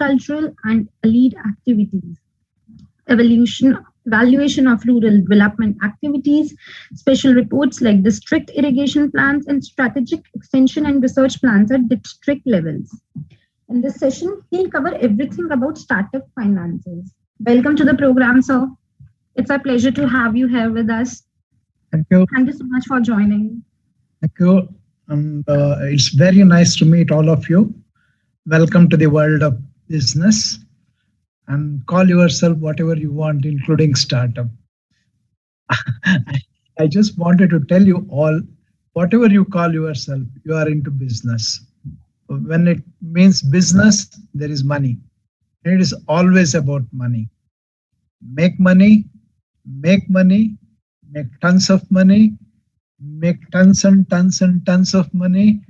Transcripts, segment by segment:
agricultural and allied activities, evaluation of rural development activities, special reports like district irrigation plans, and strategic extension and research plans at district levels. In this session, he'll cover everything about startup finances. Welcome to the program, sir. It's a pleasure to have you here with us. Thank you. Thank you so much for joining. Thank you. And it's very nice to meet all of you. Welcome to the world of business. And call yourself whatever you want, including startup. I just wanted to tell you all, whatever you call yourself, you are into business. When it means business, there is money. And it is always about money. Make money, make money, make tons of money, make tons and tons and tons of money,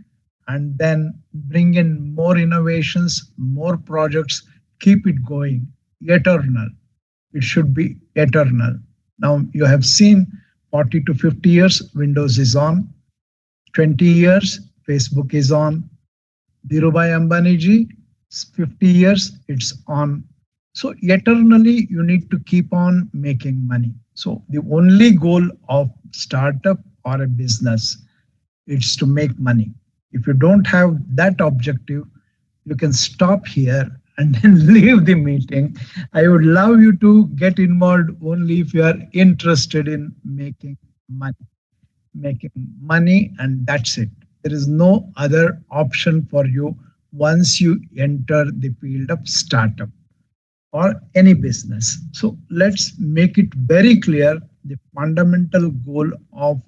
and then bring in more innovations, more projects, keep it going, eternal. It should be eternal. Now you have seen 40 to 50 years, Windows is on. 20 years, Facebook is on. Dhirubhai Ambani ji, 50 years, it's on. So eternally, you need to keep on making money. So the only goal of startup or a business is to make money. If you don't have that objective, you can stop here and then leave the meeting. I would love you to get involved only if you are interested in making money, and that's it. There is no other option for you once you enter the field of startup or any business. So let's make it very clear. The fundamental goal of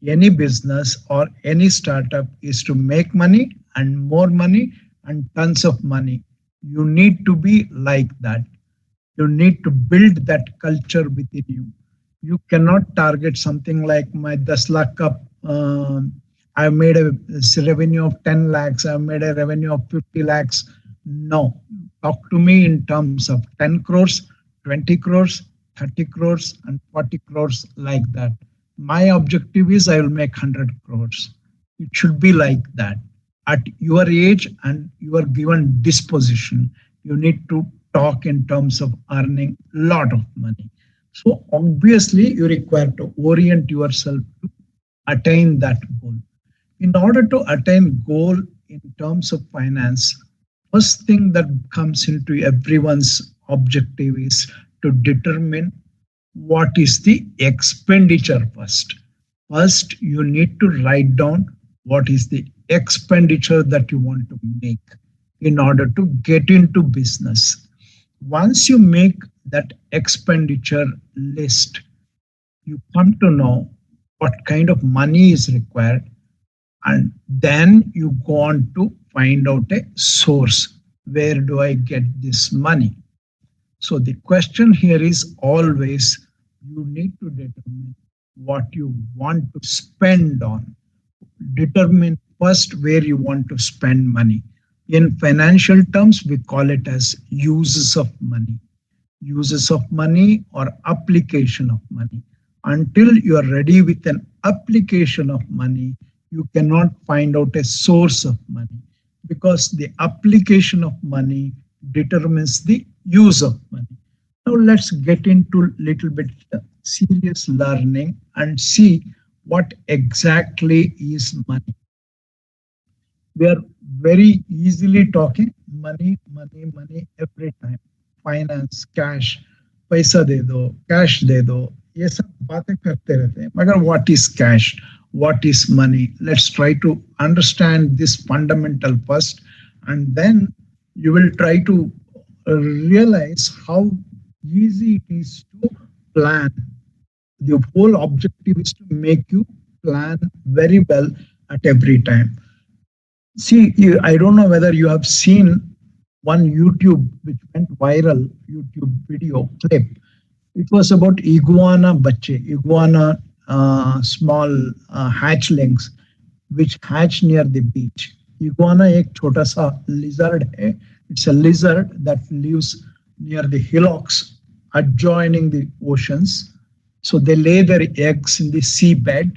any business or any startup is to make money and more money and tons of money. You need to be like that. You need to build that culture within you. You cannot target something like my 10 lakh up. I've made a revenue of 10 lakhs. I've made a revenue of 50 lakhs. No, talk to me in terms of 10 crores, 20 crores, 30 crores, and 40 crores like that. My objective is I will make 100 crores. It should be like that. At your age and your given disposition, you need to talk in terms of earning a lot of money. So obviously, you require to orient yourself to attain that goal. In order to attain goal in terms of finance, first thing that comes into everyone's objective is to determine what is the expenditure first. First, you need to write down what is the expenditure that you want to make in order to get into business. Once you make that expenditure list, you come to know what kind of money is required, and then you go on to find out a source. Where do I get this money? So the question here is always, you need to determine what you want to spend on. Determine first where you want to spend money. In financial terms, we call it as uses of money. Uses of money or application of money. Until you are ready with an application of money, you cannot find out a source of money, because the application of money determines the use of money. Now let's get into little bit serious learning and see what exactly is money. We are very easily talking money every time. Finance, cash, पैसा दे दो, cash दे दो, ये सब बातें करते रहते हैं. मगर what is cash? What is money? Let's try to understand this fundamental first, and then you will try to realize how easy it is to plan. The whole objective is to make you plan very well at every time. See, I don't know whether you have seen one YouTube which went viral, YouTube video clip. It was about iguana small hatchlings which hatch near the beach. Iguana एक छोटा सा lizard है. It's a lizard that lives near the hillocks adjoining the oceans. So they lay their eggs in the seabed,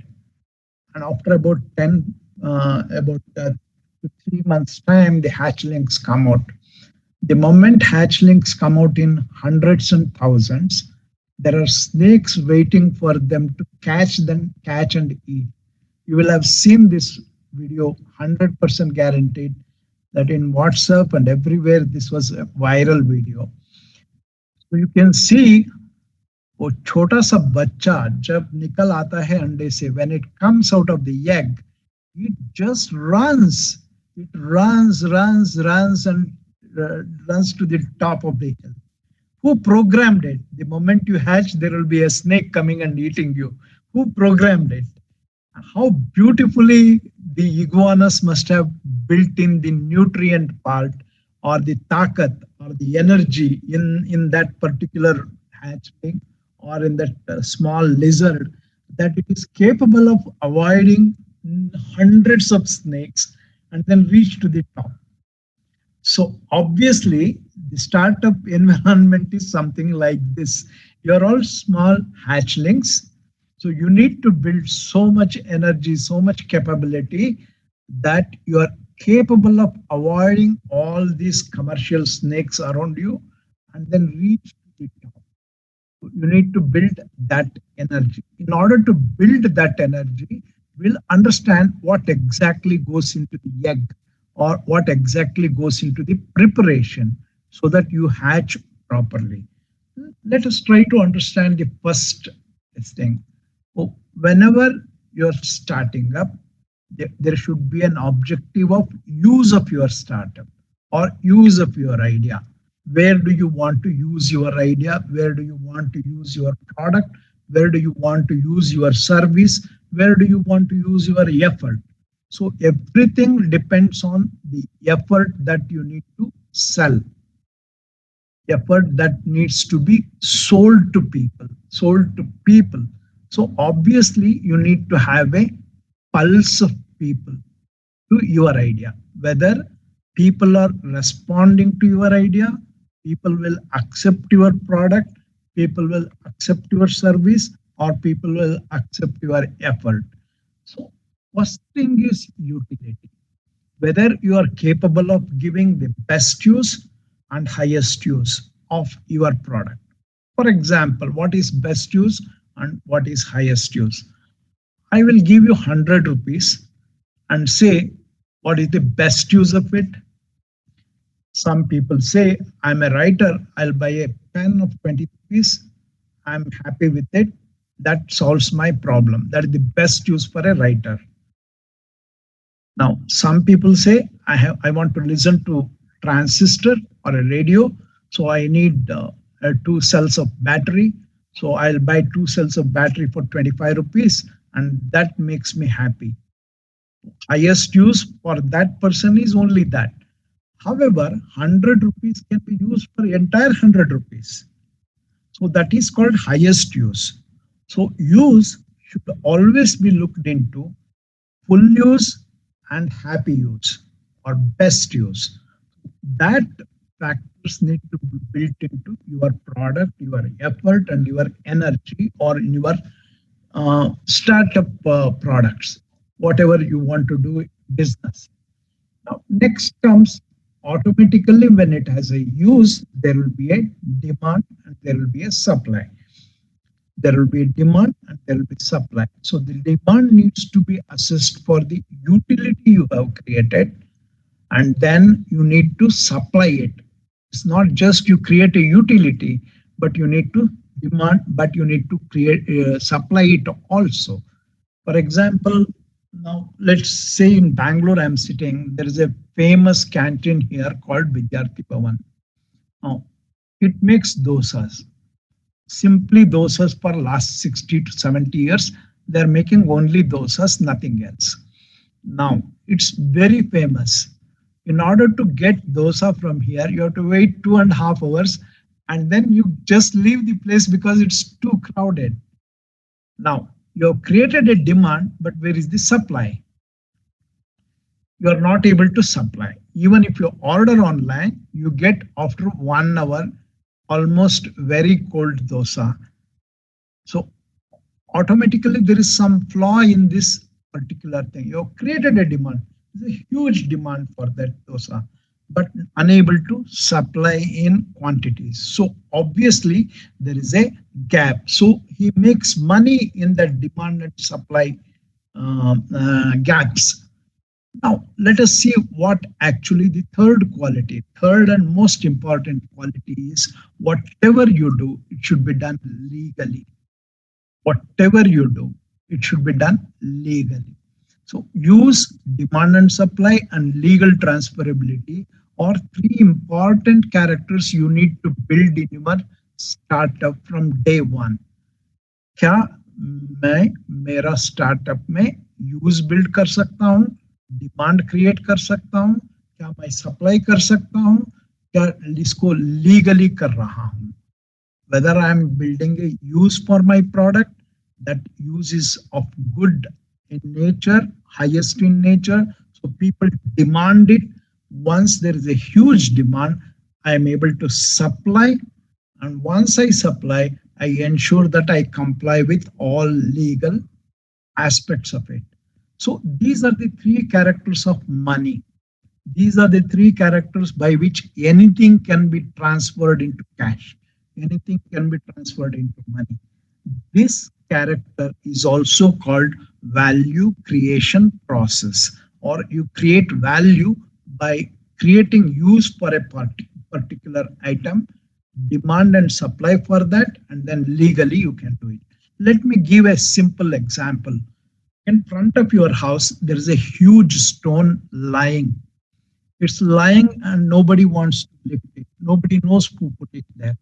and after about 3 months time, the hatchlings come out. The moment hatchlings come out in hundreds and thousands, there are snakes waiting for them to catch them, catch and eat. You will have seen this video, 100% guaranteed that in WhatsApp and everywhere this was a viral video. So you can see वो छोटा सा बच्चा जब निकल आता है अंडे से, when it comes out of the egg, it just runs. It runs and runs to the top of the hill. Who programmed it? The moment you hatch, there will be a snake coming and eating you. Who programmed it? How beautifully the iguanas must have built in the nutrient part or the takat or the energy in that particular hatchling or in that small lizard, that it is capable of avoiding hundreds of snakes and then reach to the top. So obviously, the startup environment is something like this. You're all small hatchlings. So you need to build so much energy, so much capability that you are capable of avoiding all these commercial snakes around you and then reach to the top. You need to build that energy. In order to build that energy, we'll understand what exactly goes into the egg or what exactly goes into the preparation so that you hatch properly. Let us try to understand the first thing. Whenever you're starting up, there should be an objective of use of your startup or use of your idea. Where do you want to use your idea? Where do you want to use your product? Where do you want to use your service? Where do you want to use your effort? So everything depends on the effort that you need to sell, effort that needs to be sold to people, sold to people. So obviously you need to have a pulse of people to your idea, whether people are responding to your idea, people will accept your product, people will accept your service, or people will accept your effort. So first thing is utility, whether you are capable of giving the best use and highest use of your product. For example, what is best use and what is highest use? I will give you 100 rupees and say, what is the best use of it? Some people say, I'm a writer, I'll buy a pen of 20 rupees. I'm happy with it. That solves my problem. That is the best use for a writer. Now, some people say, I want to listen to transistor or a radio, so I need 2 cells of battery. So I'll buy 2 cells of battery for 25 rupees, and that makes me happy. Highest use for that person is only that. However, 100 rupees can be used for entire 100 rupees. So that is called highest use. So use should always be looked into full use and happy use or best use. That factors need to be built into your product, your effort, and your energy, or in your startup products, whatever you want to do business. Now, next comes automatically when it has a use, there will be a demand and there will be a supply. There will be a demand and there will be supply. So the demand needs to be assessed for the utility you have created, and then you need to supply it. It's not just you create a utility, but you need to demand, but you need to create supply it also. For example, now let's say in Bangalore I'm sitting, there is a famous canteen here called Vidyarthi Bhavan. Now, it makes dosas. Simply dosas for last 60 to 70 years. They're making only dosas, nothing else. Now, it's very famous. In order to get dosa from here, you have to wait 2.5 hours and then you just leave the place because it's too crowded. Now, you have created a demand, but where is the supply? You are not able to supply. Even if you order online, you get after 1 hour almost very cold dosa. So automatically there is some flaw in this particular thing. You have created a demand. There's a huge demand for that dosa. but unable to supply in quantities. So obviously there is a gap. So he makes money in the demand and supply gaps. Now let us see what actually the third quality, third and most important quality is: whatever you do, it should be done legally. Whatever you do, it should be done legally. So use demand and supply and legal transferability are three important characters you need to build in your startup from day one. क्या मैं मेरा startup में use build कर सकता हूँ, demand create कर सकता हूँ, क्या मैं सप्लाई कर सकता हूँ, क्या इसको लीगली कर रहा हूँ. Whether I am building a use for my product, that use is of good in nature, highest in nature, so people demand it. Once there is a huge demand, I am able to supply, and once I supply, I ensure that I comply with all legal aspects of it. So these are the three characters of money. These are the three characters by which anything can be transferred into cash. Anything can be transferred into money. This character is also called value creation process, or you create value by creating use for a particular item, demand and supply for that, and then legally you can do it. Let me give a simple example. In front of your house, there is a huge stone lying. It's lying and nobody wants to lift it. Nobody knows who put it there.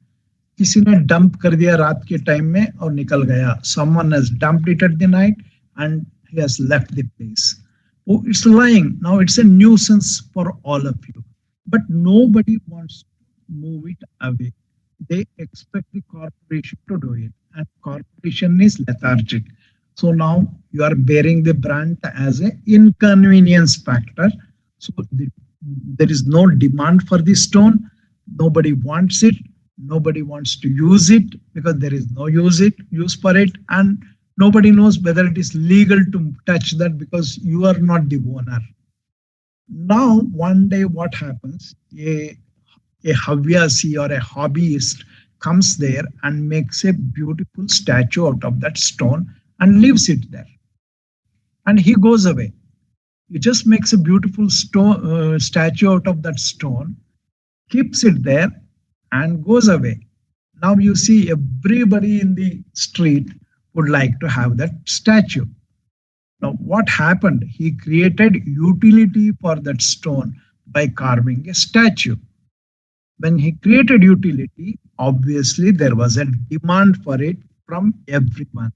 किसी ने dump कर दिया रात के time में और निकल गया. Someone has dumped it at the night and he has left the place. Oh, it's lying. Now it's a nuisance for all of you. But nobody wants to move it away. They expect the corporation to do it. And corporation is lethargic. So now you are bearing the brunt as an inconvenience factor. So there is no demand for the stone. Nobody wants it. Nobody wants to use it because there is no use for it, and nobody knows whether it is legal to touch that because you are not the owner. Now one day what happens? A havyasi or a hobbyist comes there and makes a beautiful statue out of that stone and leaves it there. And he goes away. He just makes a beautiful statue out of that stone, keeps it there, and goes away. Now you see everybody in the street would like to have that statue. Now what happened? He created utility for that stone by carving a statue. When he created utility, obviously there was a demand for it from everyone.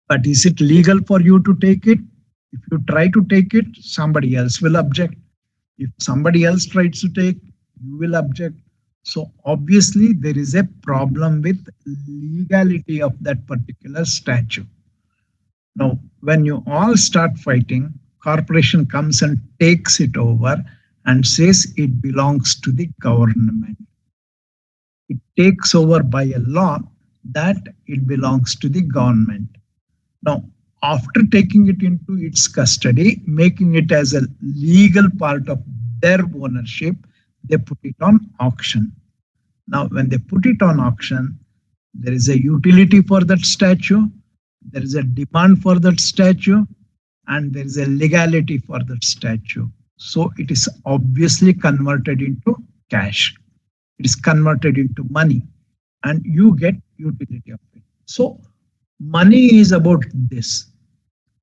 But is it legal for you to take it? If you try to take it, somebody else will object. If somebody else tries to take, you will object. So obviously there is a problem with legality of that particular statue. Now, when you all start fighting, corporation comes and takes it over and says it belongs to the government. It takes over by a law that it belongs to the government. Now, after taking it into its custody, making it as a legal part of their ownership, they put it on auction. Now, when they put it on auction, there is a utility for that statue, there is a demand for that statue, and there is a legality for that statue. So it is obviously converted into cash. It is converted into money, and you get utility of it. So money is about this.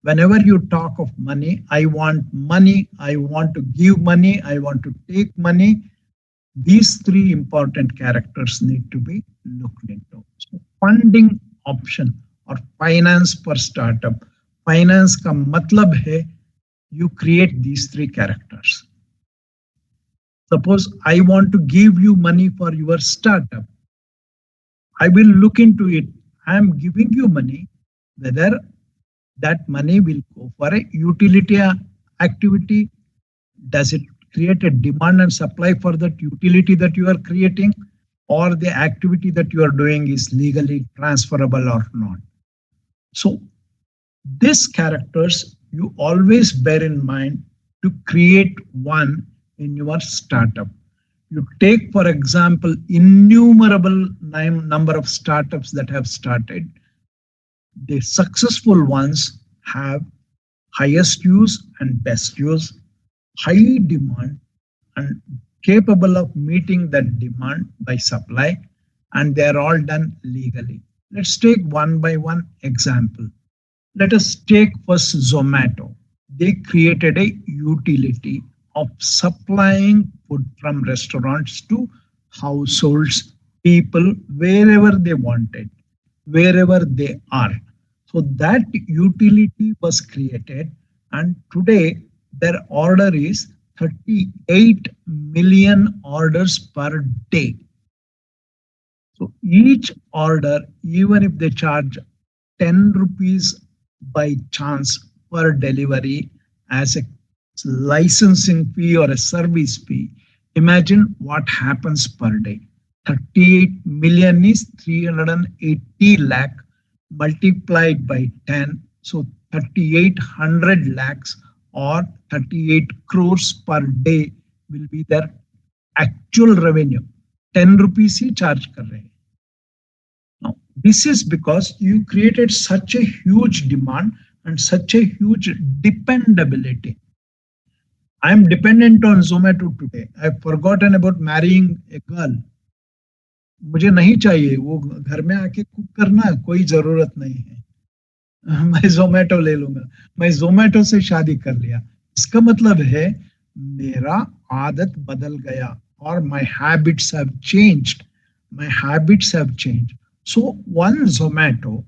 Whenever you talk of money, I want to give money, I want to take money. These three important characters need to be looked into. So funding option or finance for startup. Finance का मतलब है you create these three characters. Suppose I want to give you money for your startup. I will look into it. I am giving you money, whether that money will go for a utility activity. Does it create a demand and supply for that utility that you are creating, or the activity that you are doing is legally transferable or not? So these characters you always bear in mind to create one in your startup. You take, for example, innumerable number of startups that have started. The successful ones have highest use and best use, high demand, and capable of meeting that demand by supply, and they are all done legally. Let's take one by one example. Let us take first Zomato. They created a utility of supplying food from restaurants to households, people, wherever they wanted, wherever they are. So that utility was created, and today their order is 38 million orders per day. So each order, even if they charge 10 rupees by chance per delivery as a licensing fee or a service fee, imagine what happens per day. 38 million is 380 lakh multiplied by 10. So 3800 lakhs or 38 crores per day will be their actual revenue. 10 rupees he charge कर रहे हैं. Now, this is because you created such a huge demand and such a huge dependability. I am dependent on Zomato today. I've forgotten about marrying a girl. मुझे नहीं चाहिए वो घर में आके कुक करना, कोई जरूरत नहीं है. मैं जोमेटो ले लूंगा. मैं जोमेटो से शादी कर लिया. इसका मतलब है मेरा आदत बदल गया, or my habits have changed. My habits have changed. So one Zomato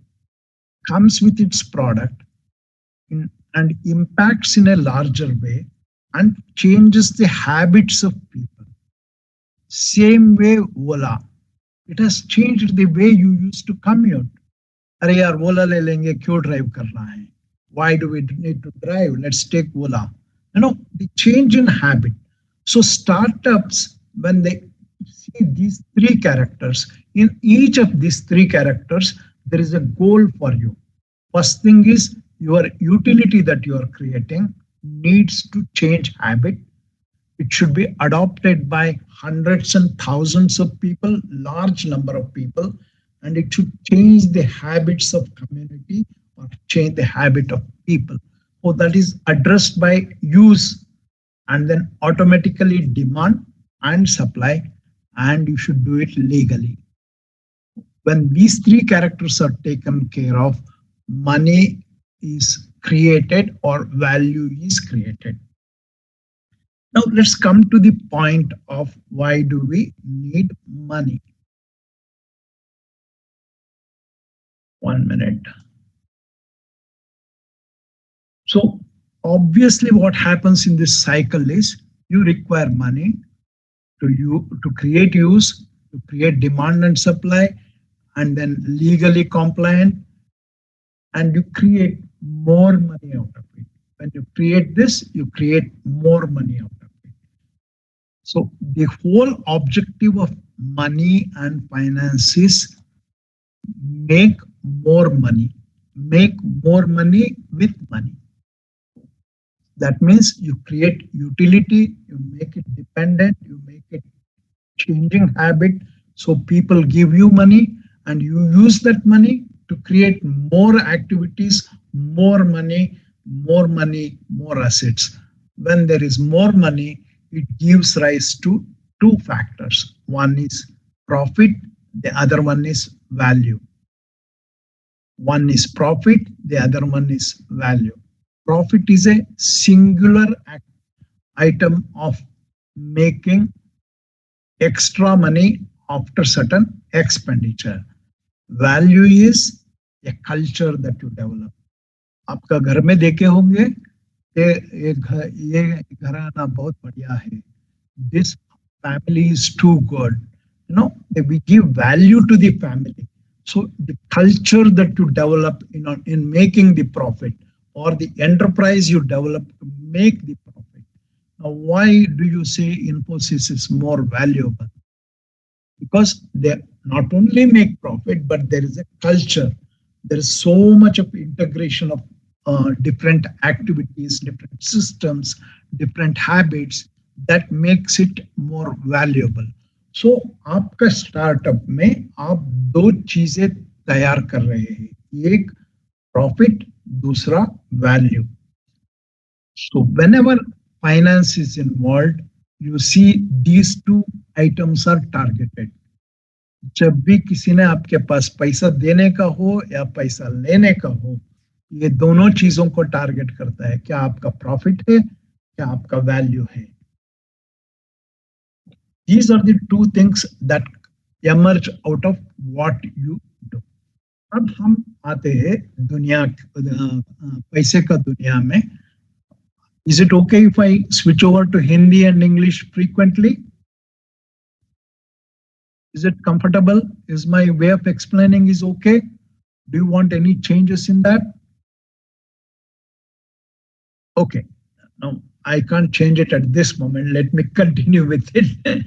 comes with its product and impacts in a larger way and changes the habits of people. Same way Ola. It has changed the way you used to commute. अरे यार ओला ले लेंगे, क्यों drive करना है? Why do we need to drive? Let's take Ola. You know, the change in habit. So startups, when they see these three characters, in each of these three characters, there is a goal for you. First thing is your utility that you are creating needs to change habit. It should be adopted by hundreds and thousands of people, large number of people, and it should change the habits of community or change the habit of people. So that is addressed by use and then automatically demand and supply, and you should do it legally. When these three characters are taken care of, money is created or value is created. Now let's come to the point of why do we need money? 1 minute. So obviously what happens in this cycle is you require money to create use, to create demand and supply, and then legally compliant, and you create more money out of it. When you create this, you create more money out of it. So the whole objective of money and finance is make more money with money. That means you create utility, you make it dependent, you make it changing habit. So people give you money and you use that money to create more activities, more money, more assets. When there is more money, it gives rise to two factors. One is profit, the other one is value. One is profit, the other one is value. Profit is a singular item of making extra money after certain expenditure. Value is a culture that you develop. आपका घर में देखे होंगे ये घराना बहुत बढ़िया है. This family is too good. You know, we give value to the family. So the culture that you develop in making the profit, or the enterprise you develop to make the profit. Now, why do you say Infosys is more valuable? Because they not only make profit, but there is a culture. There is so much of integration of different activities, different systems, different habits. that makes it more valuable. So आपका startup में आप दो चीजें तैयार कर रहे हैं, एक प्रॉफिट, दूसरा value. So whenever finance is involved, you see these two items are targeted. जब भी किसी ने आपके पास पैसा देने का हो या पैसा लेने का हो, ये दोनों चीजों को टारगेट करता है. क्या आपका प्रॉफिट है, क्या आपका वैल्यू है. These are the two things that emerge out of what you do. अब हम आते हैं दुनिया पैसे का दुनिया में. Is it okay if I switch over to Hindi and English frequently? Is it comfortable? Is my way of explaining is okay? Do you want any changes in that? Okay. No, I can't change it at this moment. Let me continue with it.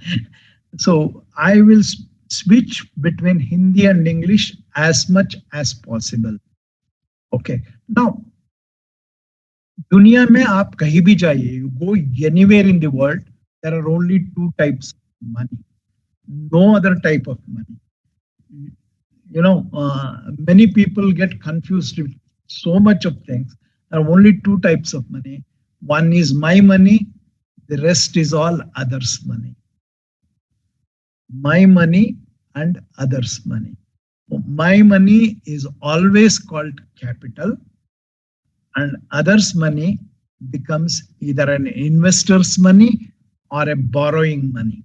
So I will switch between Hindi and English as much as possible. Okay. Now, दुनिया में आप कहीं भी जाइए, you go anywhere in the world, there are only two types of money. No other type of money. You know, many people get confused with so much of things. There are only two types of money. One is my money, the rest is all others' money. My money and others' money. My money is always called capital, and others' money becomes either an investor's money or a borrowing money.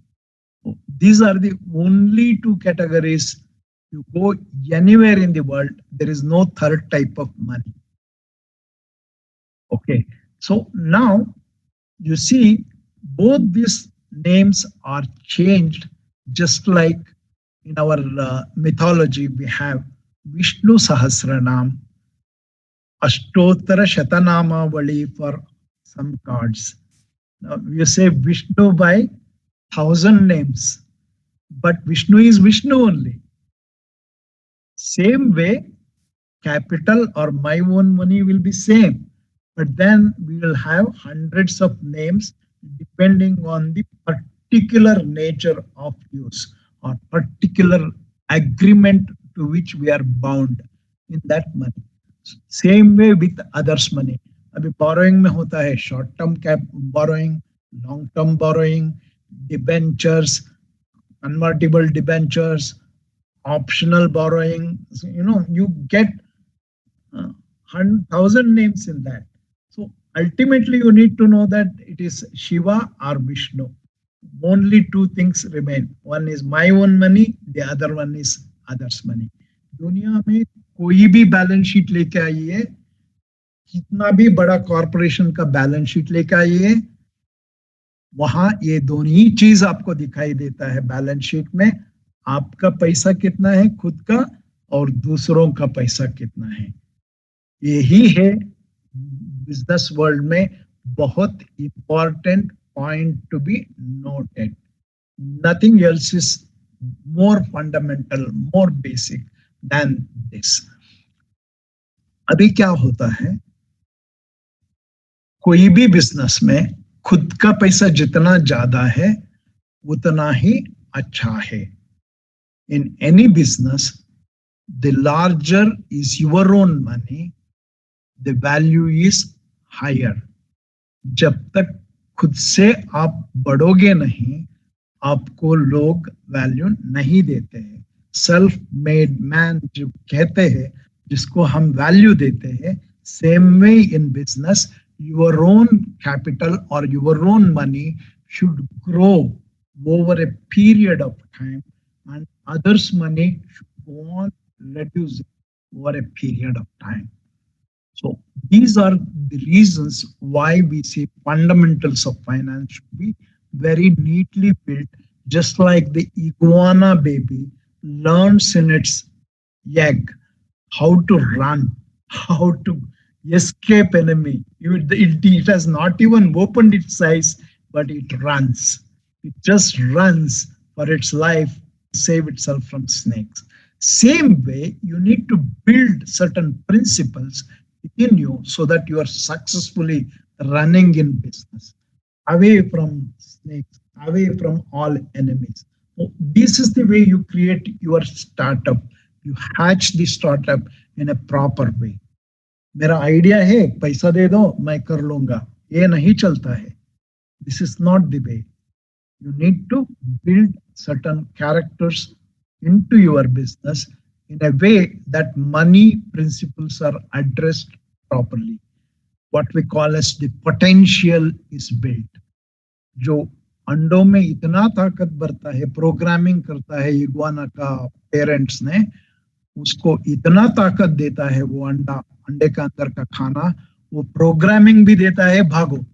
These are the only two categories. You go anywhere in the world, there is no third type of money. Okay, so now you see both these names are changed, just like in our mythology we have Vishnu Sahasranam, Ashtottara Shatanamavali for some gods. Now you say Vishnu by 1,000 names, but Vishnu is Vishnu only. Same way, capital or my own money will be same, but then we will have hundreds of names depending on the particular nature of use or particular agreement to which we are bound in that money. Same way with others' money. अभी borrowing में होता है short term cap borrowing, long term borrowing, debentures, convertible debentures, optional borrowing. So, you know, you get 1,000 names in that. So ultimately you need to know that it is Shiva or Vishnu. Only two things remain. One is my own money, the other one is others' money. दुनिया में कोई भी balance sheet लेके आइए, कितना भी बड़ा corporation का बैलेंस शीट लेके आइए, वहां ये दोनों ही चीज आपको दिखाई देता है बैलेंस शीट में. आपका पैसा कितना है खुद का और दूसरों का पैसा कितना है. यही है बिजनेस वर्ल्ड में बहुत important point to be noted. Nothing else is more fundamental, more basic than this. अभी क्या होता है, कोई भी बिजनेस में खुद का पैसा जितना ज्यादा है उतना ही अच्छा है. In any business, the larger is your own money, the value is higher. जब तक खुद से आप बढ़ोगे नहीं, आपको लोग वैल्यू नहीं देते हैं. सेल्फ मेड मैन जो कहते हैं, जिसको हम वैल्यू देते हैं, same way in business your own capital or your own money should grow over a period of time, and others' money should go on reducing over a period of time. So these are the reasons why we say fundamentals of finance should be very neatly built, just like the iguana baby learns in its egg how to run, how to escape enemy. It has not even opened its eyes, but it runs. It just runs for its life to save itself from snakes. Same way, you need to build certain principles within you so that you are successfully running in business. away from snakes, away from all enemies. So this is the way you create your startup. You hatch the startup in a proper way. मेरा idea है, पैसा दे दो मैं कर लूंगा, ये नहीं चलता है. This is not the way. You need to build certain characters into your business in a way that money principles are addressed properly. What we call as the potential is built. जो अंडों में इतना ताकत भरता है, programming करता है iguana का पेरेंट्स ने, उसको इतना ताकत देता है वो अंडा, अंडे का अंदर का खाना, वो प्रोग्रामिंग भी देता है भागो.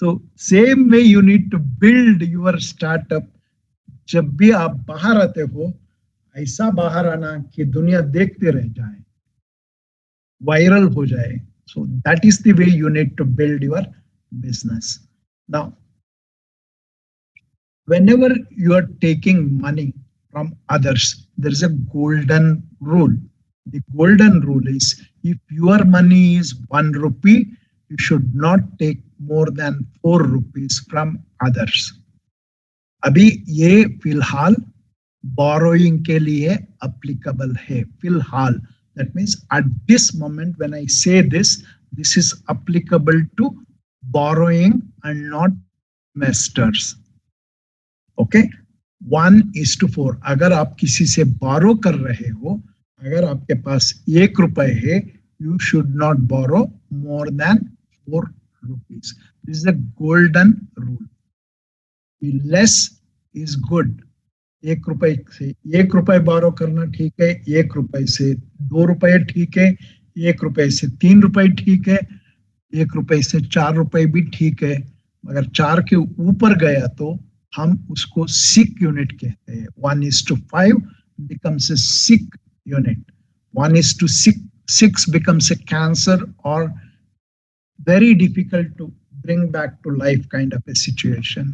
So same way you need to build your startup. जब भी आप बाहर आते हो, ऐसा बाहर आना कि दुनिया देखते रह जाए, वायरल हो जाए. So that is the way you need to build your business. Now, whenever you are taking money from others, there is a golden rule. The golden rule is if your money is 1 rupee, you should not take more than 4 rupees from others. अभी ये फिलहाल borrowing के लिए applicable है, फिलहाल. That means at this moment when I say this, this is applicable to borrowing and not investors. Okay? 1:4. अगर आप किसी से borrow कर रहे हो, अगर आपके पास 1 रुपए है, you should not borrow more than 4 rupees. This is a golden rule. The less is good. 1 रुपए से 1 रुपए borrow करना ठीक है, 1 रुपए से 2 रुपए ठीक है, 1 रुपए से 3 रुपए ठीक है, 1 रुपए से 4 रुपए भी ठीक है. अगर 4 के ऊपर गया तो हम उसको sick unit कहते हैं. 1:5 becomes a sick unit. 1:6 becomes a cancer or very difficult to bring back to life kind of a situation.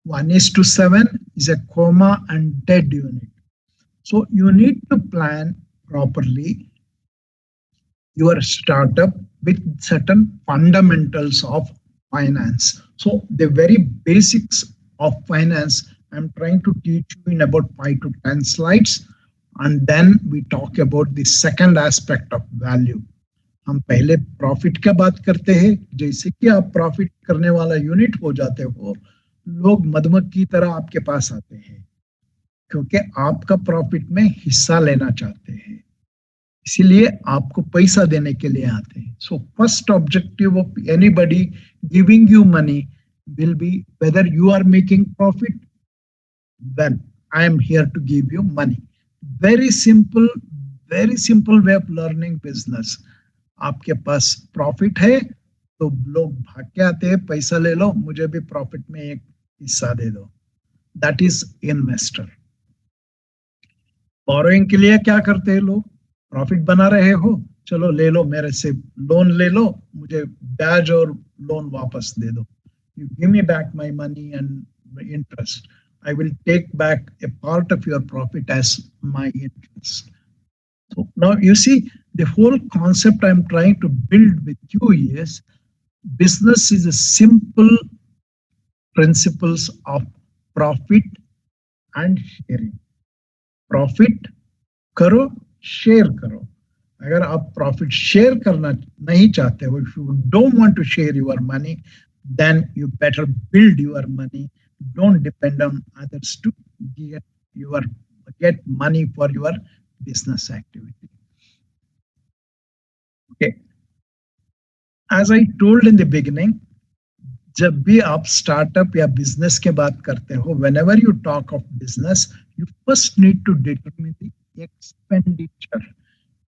1:7 is a coma and dead unit. So you need to plan properly your startup with certain fundamentals of finance. So the very basics of finance, I'm trying to teach you in about 5 to 10 slides. And then we talk about the second aspect of value. हम पहले profit का बात करते हैं. जैसे कि आप profit करने वाला यूनिट हो जाते हो, लोग मधुमक्खी की तरह आपके पास आते हैं क्योंकि आपका प्रॉफिट में हिस्सा लेना चाहते हैं, इसीलिए आपको पैसा देने के लिए आते हैं. So first objective of anybody giving you money will be whether you are making profit, then I am here to give you money. Very simple way of learning business. आपके पास प्रॉफिट है तो लोग भाग के आते हैं, पैसा ले लो, मुझे भी प्रॉफिट में एक हिस्सा दे दो. That is investor. बोरोइंग के लिए क्या करते हैं लोग? प्रॉफिट बना रहे हो, चलो ले लो, मेरे से लोन ले लो, मुझे ब्याज और लोन वापस दे दो. You give me back my money and interest. I will take back a part of your profit as my interest. So now you see the whole concept I'm trying to build with you is business is a simple principles of profit and sharing. Profit करो, share करो. अगर आप profit share करना नहीं चाहते हो, if you don't want to share your money, then you better build your money. Don't depend on others to get money for your business activity. Okay. As I told in the beginning, जब भी आप startup या business के बात करते हो, whenever you talk of business, you first need to determine the expenditure.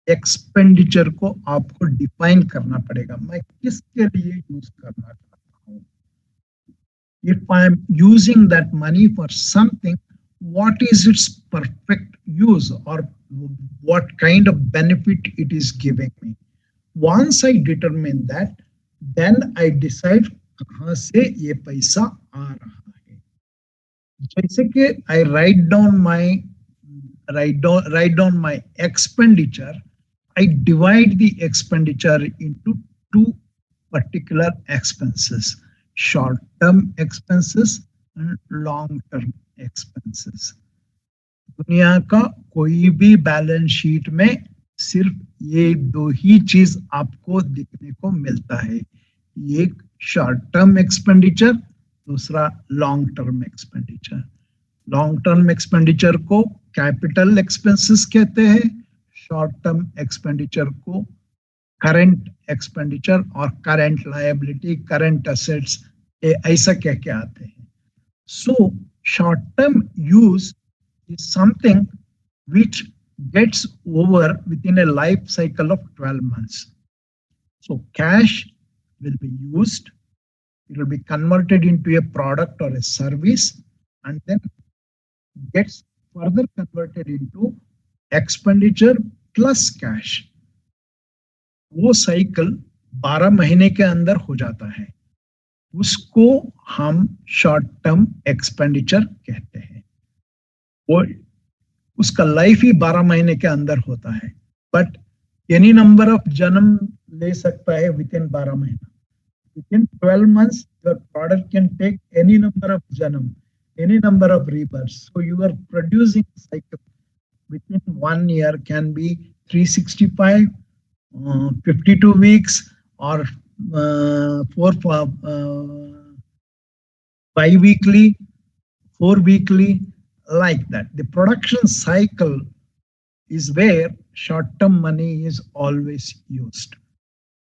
Expenditure को आपको डिफाइन करना पड़ेगा. मैं किसके लिए यूज करना चाहता हूँ? If I am using that money for something, what is its perfect use or what kind of benefit it is giving me? Once I determine that, then I decide कहाँ से ये पैसा आ रहा है. जैसे कि I write down my expenditure, I divide the expenditure into 2 particular expenses. short-term expenses and long-term expenses. दुनिया का कोई भी बैलेंस शीट में सिर्फ ये दो ही चीज आपको दिखने को मिलता है, एक शॉर्ट टर्म एक्सपेंडिचर, दूसरा long term expenditure. Long term expenditure को कैपिटल एक्सपेंसेस कहते हैं, शॉर्ट टर्म एक्सपेंडिचर को करंट एक्सपेंडिचर और करंट लायबिलिटी, करंट एसेट्स ऐसा कह के आते हैं। So short term use is something which gets over within a life cycle of 12 months. So cash will be used, it will be converted into a product or a service, and then gets further converted into expenditure plus cash. वो cycle 12 महीने के अंदर हो जाता है, उसको हम short term expenditure कहते हैं। वो उसका लाइफ ही 12 महीने के अंदर होता है, बट एनी नंबर ऑफ जन्म ले सकता है विद इन 12 महीना। Within 12 months, your product can take any number of janam, any number of rebirths. So you are producing cycle within 1 year can be 365, 52 weeks, or 5 weekly, 4 weekly, like that. The production cycle is where short-term money is always used.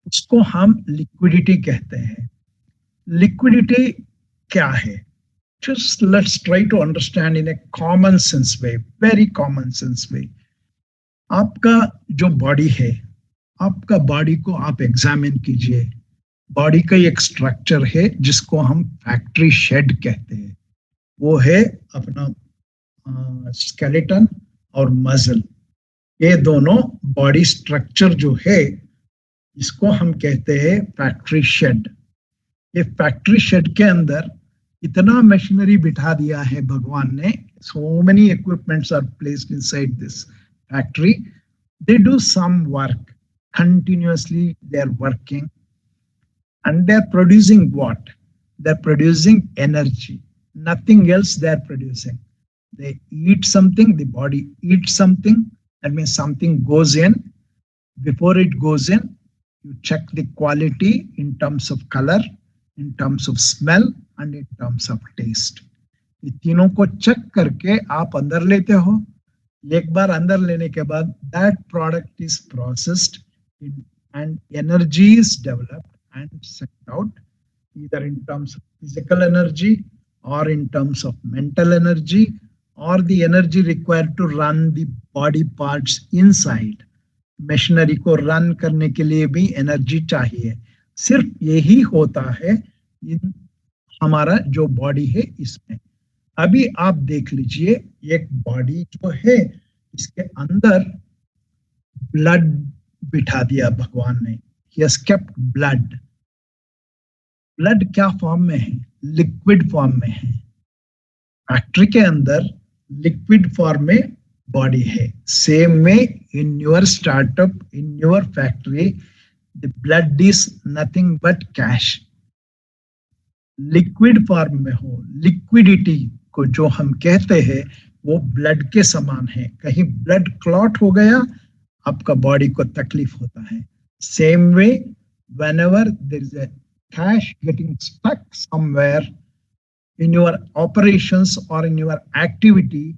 उसको हम liquidity कहते हैं। Liquidity क्या है? Just let's try to understand in a common sense way, very common sense way. आपका जो body है, आपका बॉडी को आप एग्जामिन कीजिए। बॉडी का एक स्ट्रक्चर है जिसको हम फैक्ट्री शेड कहते हैं। वो है अपना स्केलेटन और मसल, ये दोनों बॉडी स्ट्रक्चर जो है इसको हम कहते हैं फैक्ट्री शेड। ये फैक्ट्री शेड के अंदर इतना मशीनरी बिठा दिया है भगवान ने, so many equipments are placed inside this factory. They do some work continuously, they are working and they are producing what? They are producing energy, nothing else they are producing. They eat something, the body eats something, that means something goes in. Before it goes in, you check the quality in terms of color, in terms of smell, and in terms of taste. ये तीनों को check करके आप अंदर लेते हो। एक बार अंदर लेने के बाद that product is processed and energy is developed and sent out, either in terms of physical energy or in terms of mental energy, or the energy required to run the body parts inside. Machinery को run करने के लिए भी energy चाहिए। सिर्फ यही होता है इन हमारा जो बॉडी है इसमें। अभी आप देख लीजिए, एक बॉडी जो है इसके अंदर ब्लड बिठा दिया भगवान ने। He has kept blood. Blood क्या फॉर्म में है? लिक्विड फॉर्म में है। फैक्ट्री के अंदर लिक्विड फॉर्म में बॉडी है। सेम में in your startup, in your factory, the blood is nothing but cash. Liquid form में हो, लिक्विडिटी को जो हम कहते हैं वो ब्लड के समान है। कहीं ब्लड क्लॉट हो गया, आपका बॉडी को तकलीफ होता है। Same way, whenever there is a cash getting stuck somewhere in your operations or in your activity,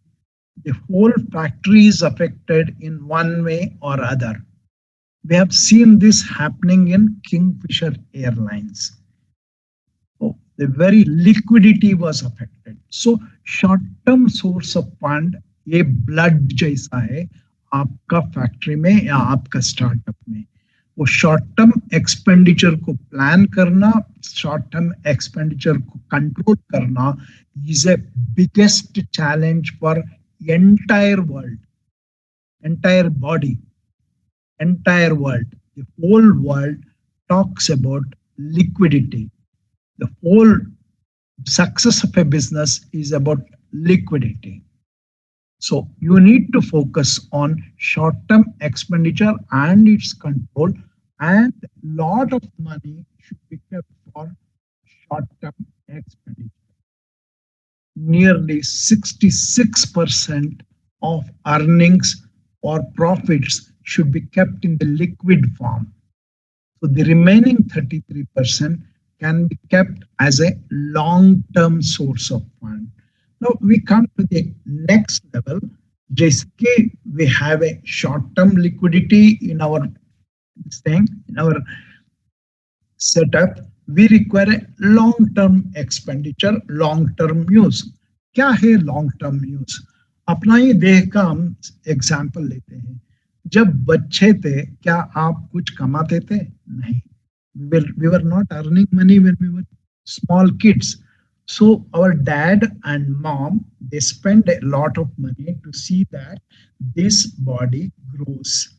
the whole factory is affected in one way or other. We have seen this happening in Kingfisher Airlines. So the very liquidity was affected. So short-term source of fund ये blood जैसा है आपका factory में या आपका startup में। वो short term expenditure को प्लान करना, शॉर्ट टर्म एक्सपेंडिचर को कंट्रोल करना is a biggest challenge for entire world, entire body, entire world. The whole world talks about liquidity. The whole success of a business is about liquidity. So you need to focus on short-term expenditure and its control, and lot of money should be kept for short-term expenditure. Nearly 66% of earnings or profits should be kept in the liquid form. So the remaining 33% can be kept as a long-term source of fund. Now we come to the next level. Just we have a short-term liquidity in our thing, in our setup, we require a long-term expenditure, long-term use. क्या है long-term use? अपना ही देह का हम example लेते हैं. जब बच्चे थे क्या आप कुछ कमाते थे? नहीं. We were not earning money when we were small kids. So our dad and mom, they spend a lot of money to see that this body grows.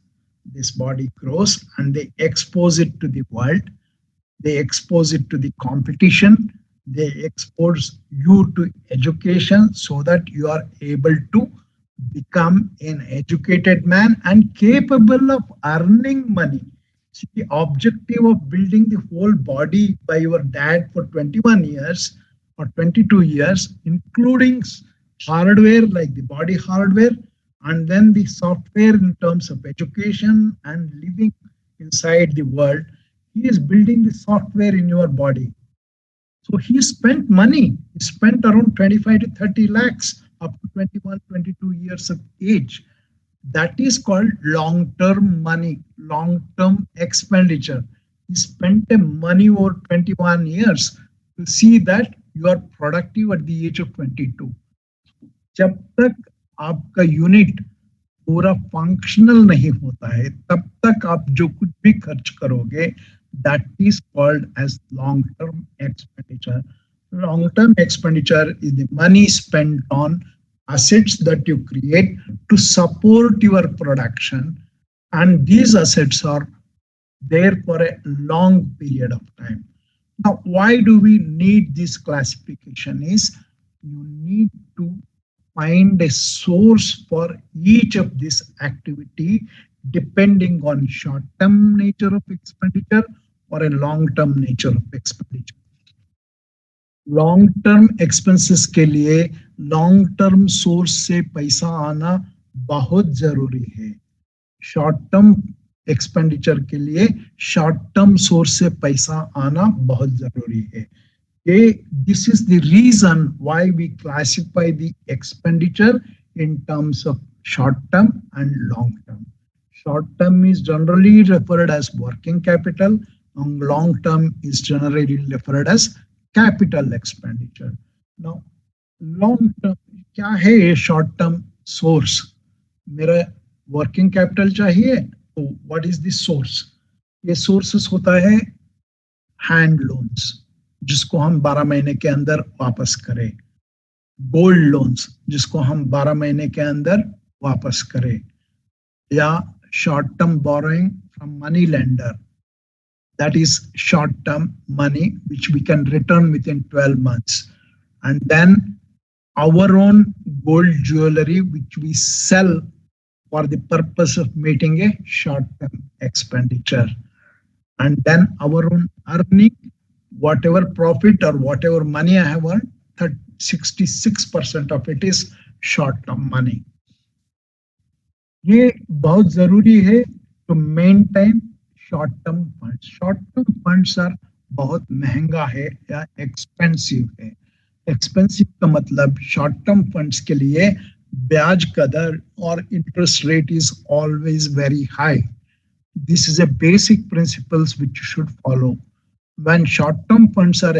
This body grows and they expose it to the world, they expose it to the competition, they expose you to education so that you are able to become an educated man and capable of earning money. See, the objective of building the whole body by your dad for 21 years or 22 years, including hardware like the body hardware, and then the software in terms of education and living inside the world. He is building the software in your body. So he spent money. He spent around 25 to 30 lakhs up to 21, 22 years of age. That is called long-term money, long-term expenditure. He spent the money over 21 years to see that you are productive at the age of 22. जब तक आपका unit पूरा functional नहीं होता है तब तक आप जो कुछ भी खर्च करोगे that is called as long-term expenditure. Long-term expenditure is the money spent on assets that you create to support your production, and these assets are there for a long period of time. Now, why do we need this classification is you need to find a source for each of this activity depending on short-term nature of expenditure or a long-term nature of expenditure. Long-term expenses के लिए long-term source से पैसा आना बहुत जरूरी है. Short-term expenditure के लिए short-term source से पैसा आना बहुत जरूरी है. This is the reason why we classify the expenditure in terms of short-term and long-term. Short-term is generally referred as working capital, and long-term is generally referred as capital expenditure. Now, long-term, क्या है ये short-term source? मेरा working capital चाहिए, तो what is the source? ये sources होता है hand loans, जिसको हम 12 महीने के अंदर वापस करें, गोल्ड लोन्स जिसको हम 12 महीने के अंदर वापस करें, या short term borrowing from money lender, that is short term money which we can return within 12 months, and then our own gold jewelry which we sell for the purpose of meeting a short term expenditure, and then our own earning, whatever profit or whatever money I have earned, 66% of it is short term money. ये बहुत जरूरी है to maintain short term funds. Short term funds are बहुत महंगा है या expensive है. Expensive का मतलब शॉर्ट टर्म फंड्स के लिए ब्याज का दर और interest rate is always very high. This is a basic principles which you should follow. When short-term funds are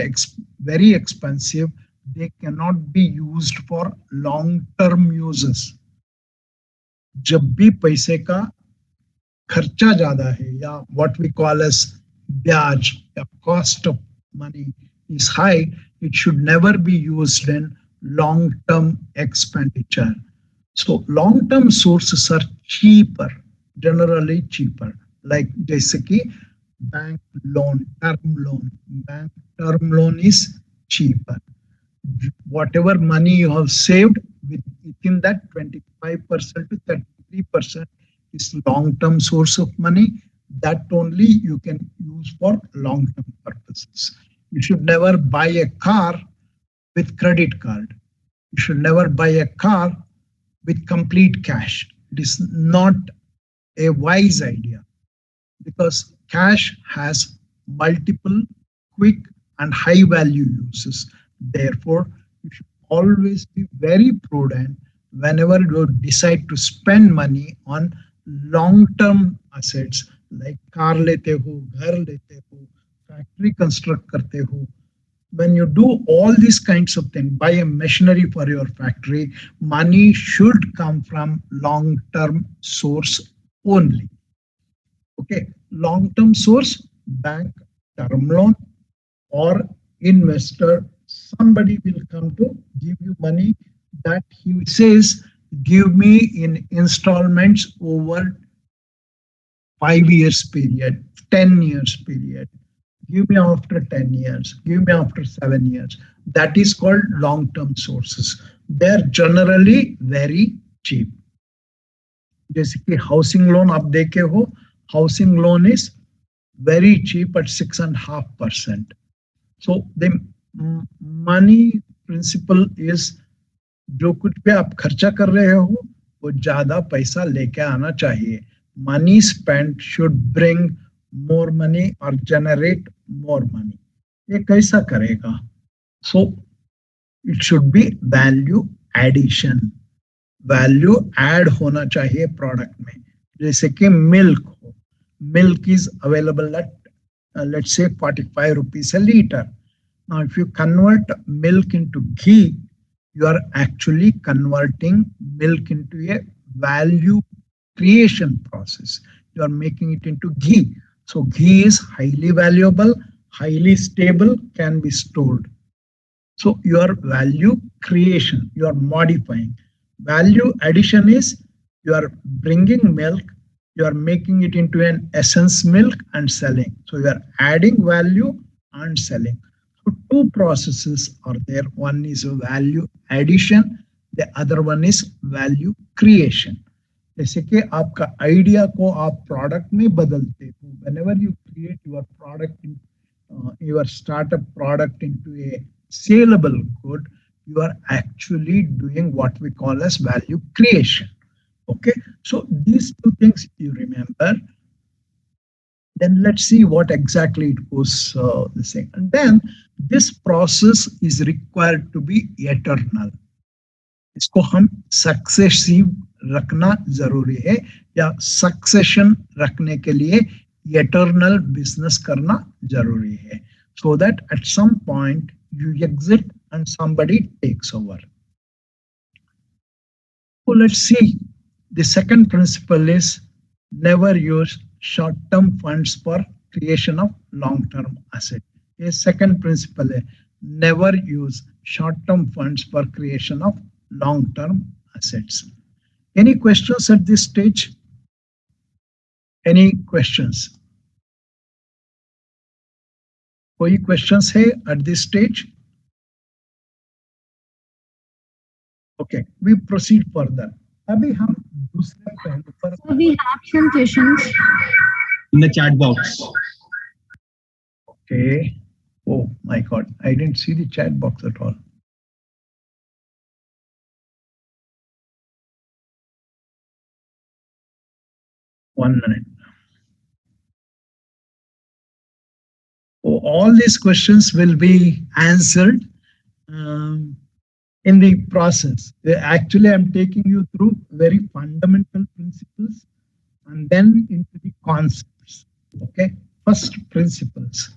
very expensive, they cannot be used for long-term uses. जब भी पैसे का खर्चा ज्यादा है या what we call as ब्याज या cost of money is high, it should never be used in long-term expenditure. So long-term sources are cheaper, generally cheaper. Like जैसे कि bank loan, bank term loan is cheaper. Whatever money you have saved, within that 25% to 33% is long-term source of money that only you can use for long-term purposes. You should never buy a car with credit card. You should never buy a car with complete cash. It is not a wise idea because cash has multiple quick and high value uses. Therefore, you should always be very prudent whenever you decide to spend money on long term assets like car lete ho, ghar lete ho, factory construct karte ho. When you do all these kinds of things, buy a machinery for your factory, money should come from long term source only. Okay, long term source, bank, term loan, or investor, somebody will come to give you money that he says, give me in installments over 5 years period, 10 years period. Give me after 10 years, give me after 7 years. That is called long term sources. They're generally very cheap. जैसे कि housing loan आप देखे हो, housing loan is very cheap at 6.5%. So the money principle is जो कुछ भी आप खर्चा कर रहे हो वो ज्यादा पैसा लेके आना चाहिए. Money spent should bring more money or generate more money. ये कैसा करेगा? So it should be value addition. Value add होना चाहिए प्रोडक्ट में. जैसे कि मिल्क हो, milk is available at let's say 45 rupees a liter. Now if you convert milk into ghee, you are actually converting milk into a value creation process. You are making it into ghee. So ghee is highly valuable, highly stable, can be stored. So your value creation, you are modifying. Value addition is you are bringing milk, you are making it into an essence milk and selling. So you are adding value and selling. So two processes are there. One is value addition, the other one is value creation. जैसे कि आपका idea को आप product में बदलते हो. Whenever you create your product, your startup product into a saleable good, you are actually doing what we call as value creation. Okay, so these two things you remember. Then let's see what exactly it goes the same. And then this process is required to be eternal. इसको हम successive रखना जरूरी है या succession रखने के लिए eternal business करना जरूरी है. So that at some point you exit and somebody takes over. So let's see. The second principle is never use short-term funds for creation of long-term asset. A second principle is never use short-term funds for creation of long-term assets. Any questions at this stage? Any questions? कोई questions है at this stage? Okay, we proceed further. अभी हम दूसरे पहलू पर. So we have some questions in the chat box. Okay. Oh my God, I didn't see the chat box at all. One minute. Oh, all these questions will be answered in the process. Actually, I'm taking you through very fundamental principles and then into the concepts. Okay, first principles.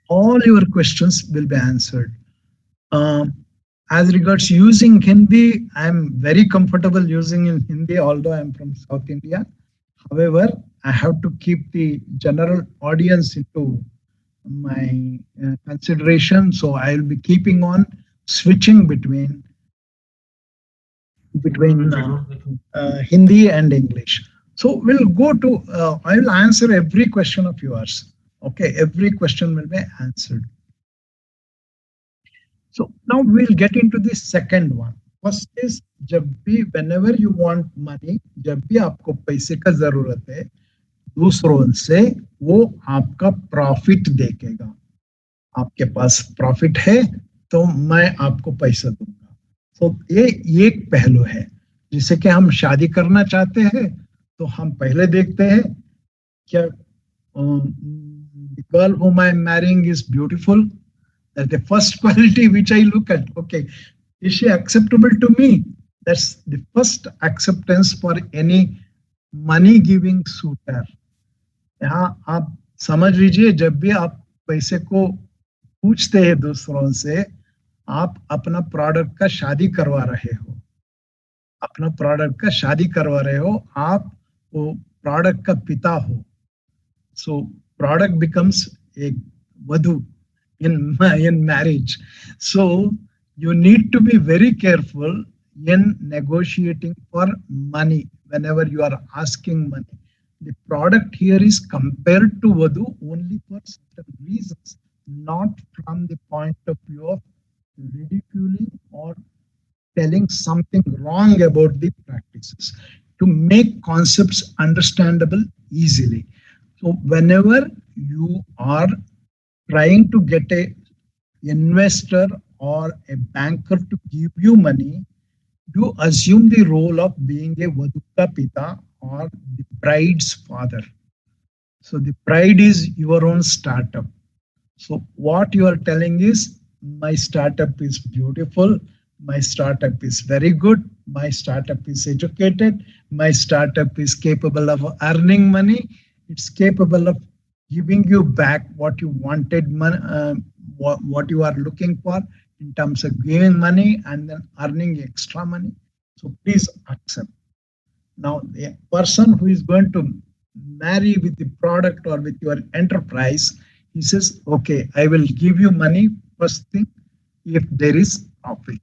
All your questions will be answered. As regards using Hindi, I'm very comfortable using in Hindi, although I'm from South India. However, I have to keep the general audience into my consideration. So I'll be keeping on switching between Hindi and English. So we'll go to, I will answer every question of yours. Okay, every question will be answered. So now we'll get into the second one. First is, जब भी whenever you want money, जब भी आपको पैसे का जरूरत है, दूसरों से वो आपका प्रॉफिट देखेगा. आपके पास प्रॉफिट है तो मैं आपको पैसा दूंगा। तो ये एक पहलू है। जैसे कि हम शादी करना चाहते हैं तो हम पहले देखते हैं क्या the girl whom I am marrying is beautiful. That's the first quality which I look at. Okay, is she acceptable to me? That's the first acceptance for any money giving suitor. यहाँ आप समझ लीजिए, जब भी आप पैसे को पूछते हैं दूसरों से, आप अपना प्रोडक्ट का शादी करवा रहे हो, अपना प्रोडक्ट का शादी करवा रहे हो, आप वो प्रोडक्ट का पिता हो। So product becomes a vadhu in marriage. So you need to be very careful in negotiating for money whenever you are asking money. The product here is compared to vadhu only for certain reasons, not from the point of view of ridiculing or telling something wrong about the practices, to make concepts understandable easily. So whenever you are trying to get a investor or a banker to give you money, you assume the role of being a Vaduka Pita or the bride's father. So the bride is your own startup. So what you are telling is, my startup is beautiful, my startup is very good, my startup is educated, my startup is capable of earning money, it's capable of giving you back what you wanted, what you are looking for in terms of giving money and then earning extra money. So please accept. Now, the person who is going to marry with the product or with your enterprise, he says, okay, I will give you money first thing if there is profit.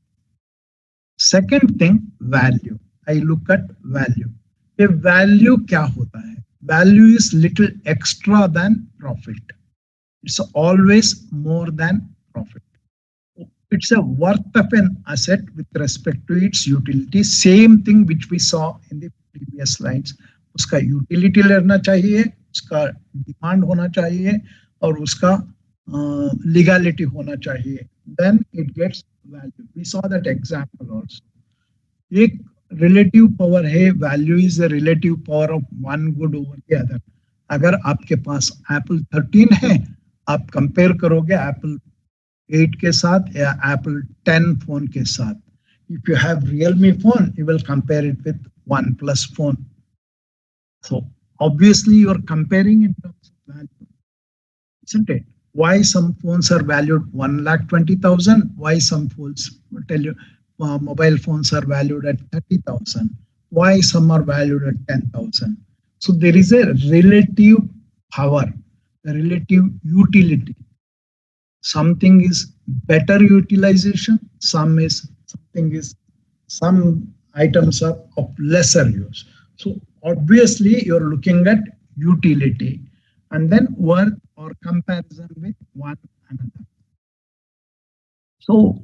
Second thing, value. I look at value. A value क्या होता है? Value is little extra than profit. It's always more than profit. It's a worth of an asset with respect to its utility. Same thing which we saw in the previous slides. उसका utility लेना चाहिए, उसका demand होना चाहिए और उसका legality होना चाहिए. Then it gets value. We saw that example also. एक relative power है, value is the relative power of one good over the other. अगर आपके पास Apple 13 है, आप कंपेयर करोगे Apple 8 के साथ या Apple 10 फोन के साथ. If you have Realme phone, you will compare it with OnePlus phone. So obviously you are comparing in terms of value, isn't it? Why some phones are valued 1,20,000? Why some phones tell you mobile phones are valued at 30,000? Why some are valued at 10,000? So there is a relative power, a relative utility. Something is better utilization, some items are of lesser use. So obviously you're looking at utility and then worth or comparison with one another. So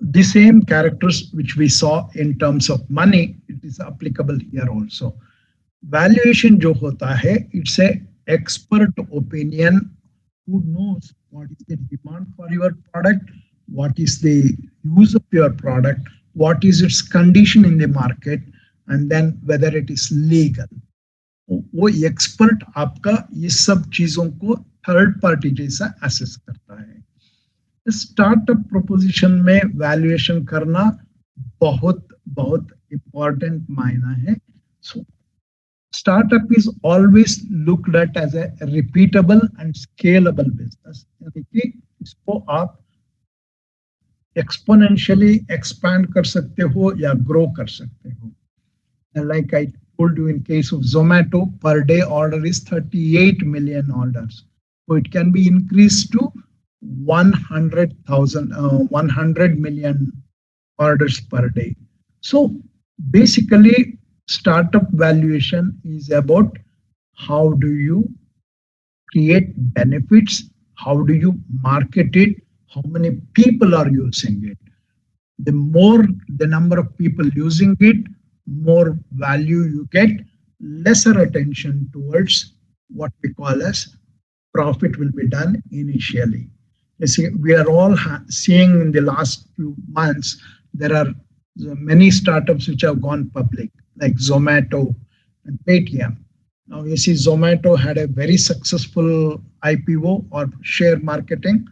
the same characters which we saw in terms of money, it is applicable here also. Valuation जो होता है, it's a expert opinion who knows what is the demand for your product, what is the use of your product, what is its condition in the market, and then whether it is legal. वो expert आपका ये सब चीजों को third party जैसा assess करता है. Startup proposition में वैल्यूएशन करना बहुत बहुत इंपॉर्टेंट मायना है. सो startup is always looked at as a repeatable and scalable business. यानी कि इसको आप exponentially expand कर सकते हो या grow कर सकते हो. And like I told you in case of Zomato, per day order is 38 million orders. So it can be increased to 100 million orders per day. So basically, startup valuation is about how do you create benefits, how do you market it, how many people are using it. The more the number of people using it, more value you get, lesser attention towards what we call as profit will be done initially. You see, we are all seeing in the last few months, there are many startups which have gone public, like Zomato and Paytm. Now you see Zomato had a very successful IPO or share marketing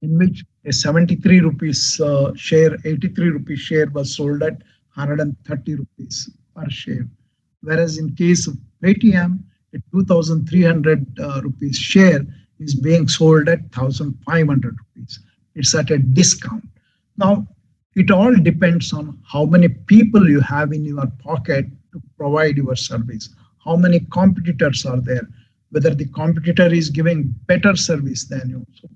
in which a 73 rupees share, 83 rupees share was sold at 130 rupees per share. Whereas in case of Paytm, a 2,300 rupees share is being sold at 1,500 rupees. It's at a discount. Now, it all depends on how many people you have in your pocket to provide your service, how many competitors are there, whether the competitor is giving better service than you. So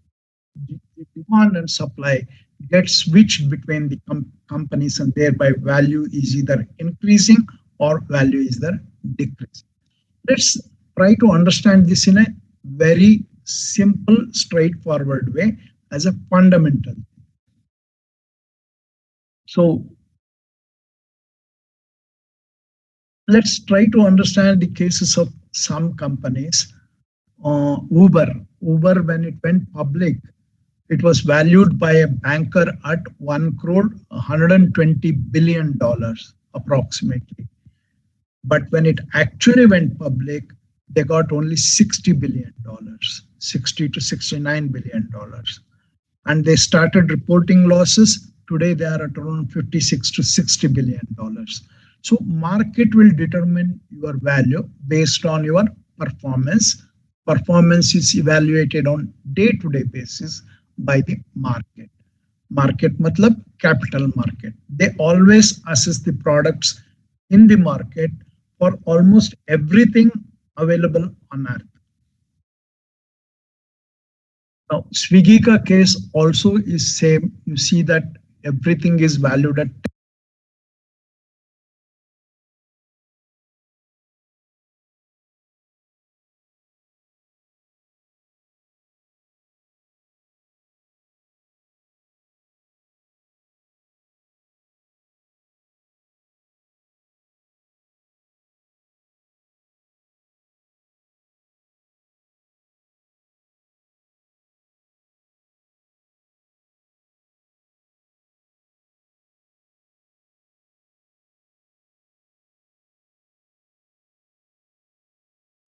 the demand and supply get switched between the companies, and thereby value is either increasing or value is either decreasing. Let's try to understand this in a very simple, straightforward way as a fundamental. So let's try to understand the cases of some companies. Uber, when it went public, it was valued by a banker at 1 crore, $120 billion approximately. But when it actually went public, they got only $60 billion, $60 to $69 billion. And they started reporting losses. Today, they are at around $56 to $60 billion. So market will determine your value based on your performance. Performance is evaluated on day-to-day basis by the market. Market matlab capital market. They always assess the products in the market for almost everything available on earth. Now, Swiggy ka case also is same. You see that everything is valued at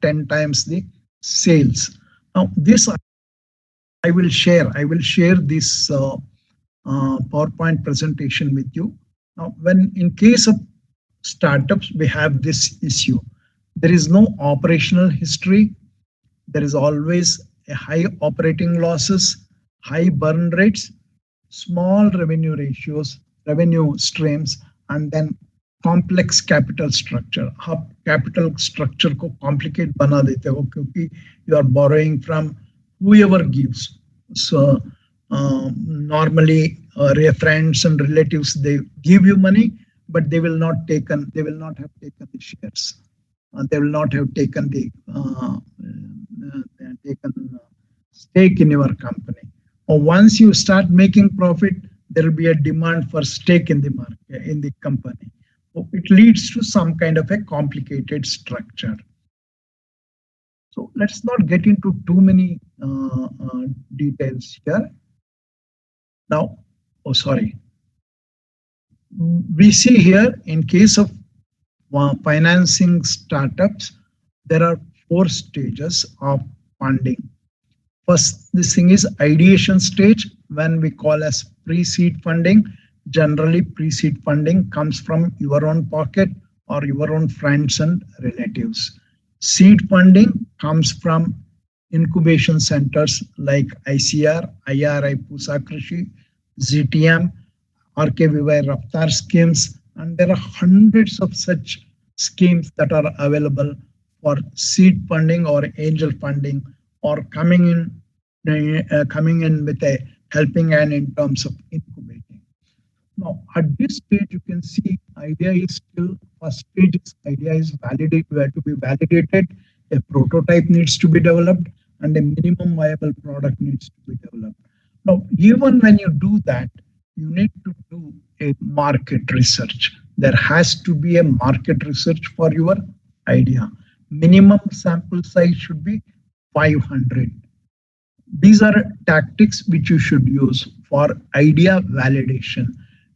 ten times the sales. Now, this I will share. I will share this PowerPoint presentation with you. Now, when in case of startups, we have this issue. There is no operational history. There is always a high operating losses, high burn rates, small revenue ratios, revenue streams, and then complex capital structure. आप capital structure को complicate बना देते हो क्योंकि you are borrowing from whoever gives. So normally friends and relatives, they give you money, but they will not have taken the shares. They will not have taken the stake in your company. Or once you start making profit, there will be a demand for stake in the market, in the company. So it leads to some kind of a complicated structure. So let's not get into too many details here. Now, we see here in case of financing startups, there are 4 stages of funding. First, this thing is ideation stage, when we call as pre-seed funding. Generally, pre-seed funding comes from your own pocket or your own friends and relatives. Seed funding comes from incubation centers like ICR, IRI Pusa Krishi, ZTM, RKVY Raftar schemes, and there are hundreds of such schemes that are available for seed funding or angel funding, or coming in with a helping hand in terms of incubating. Now, at this stage, you can see idea is still first stage. Idea is validated, where to be validated. A prototype needs to be developed, and a minimum viable product needs to be developed. Now, even when you do that, you need to do a market research. There has to be a market research for your idea. Minimum sample size should be 500. these are tactics which you should use for idea validation.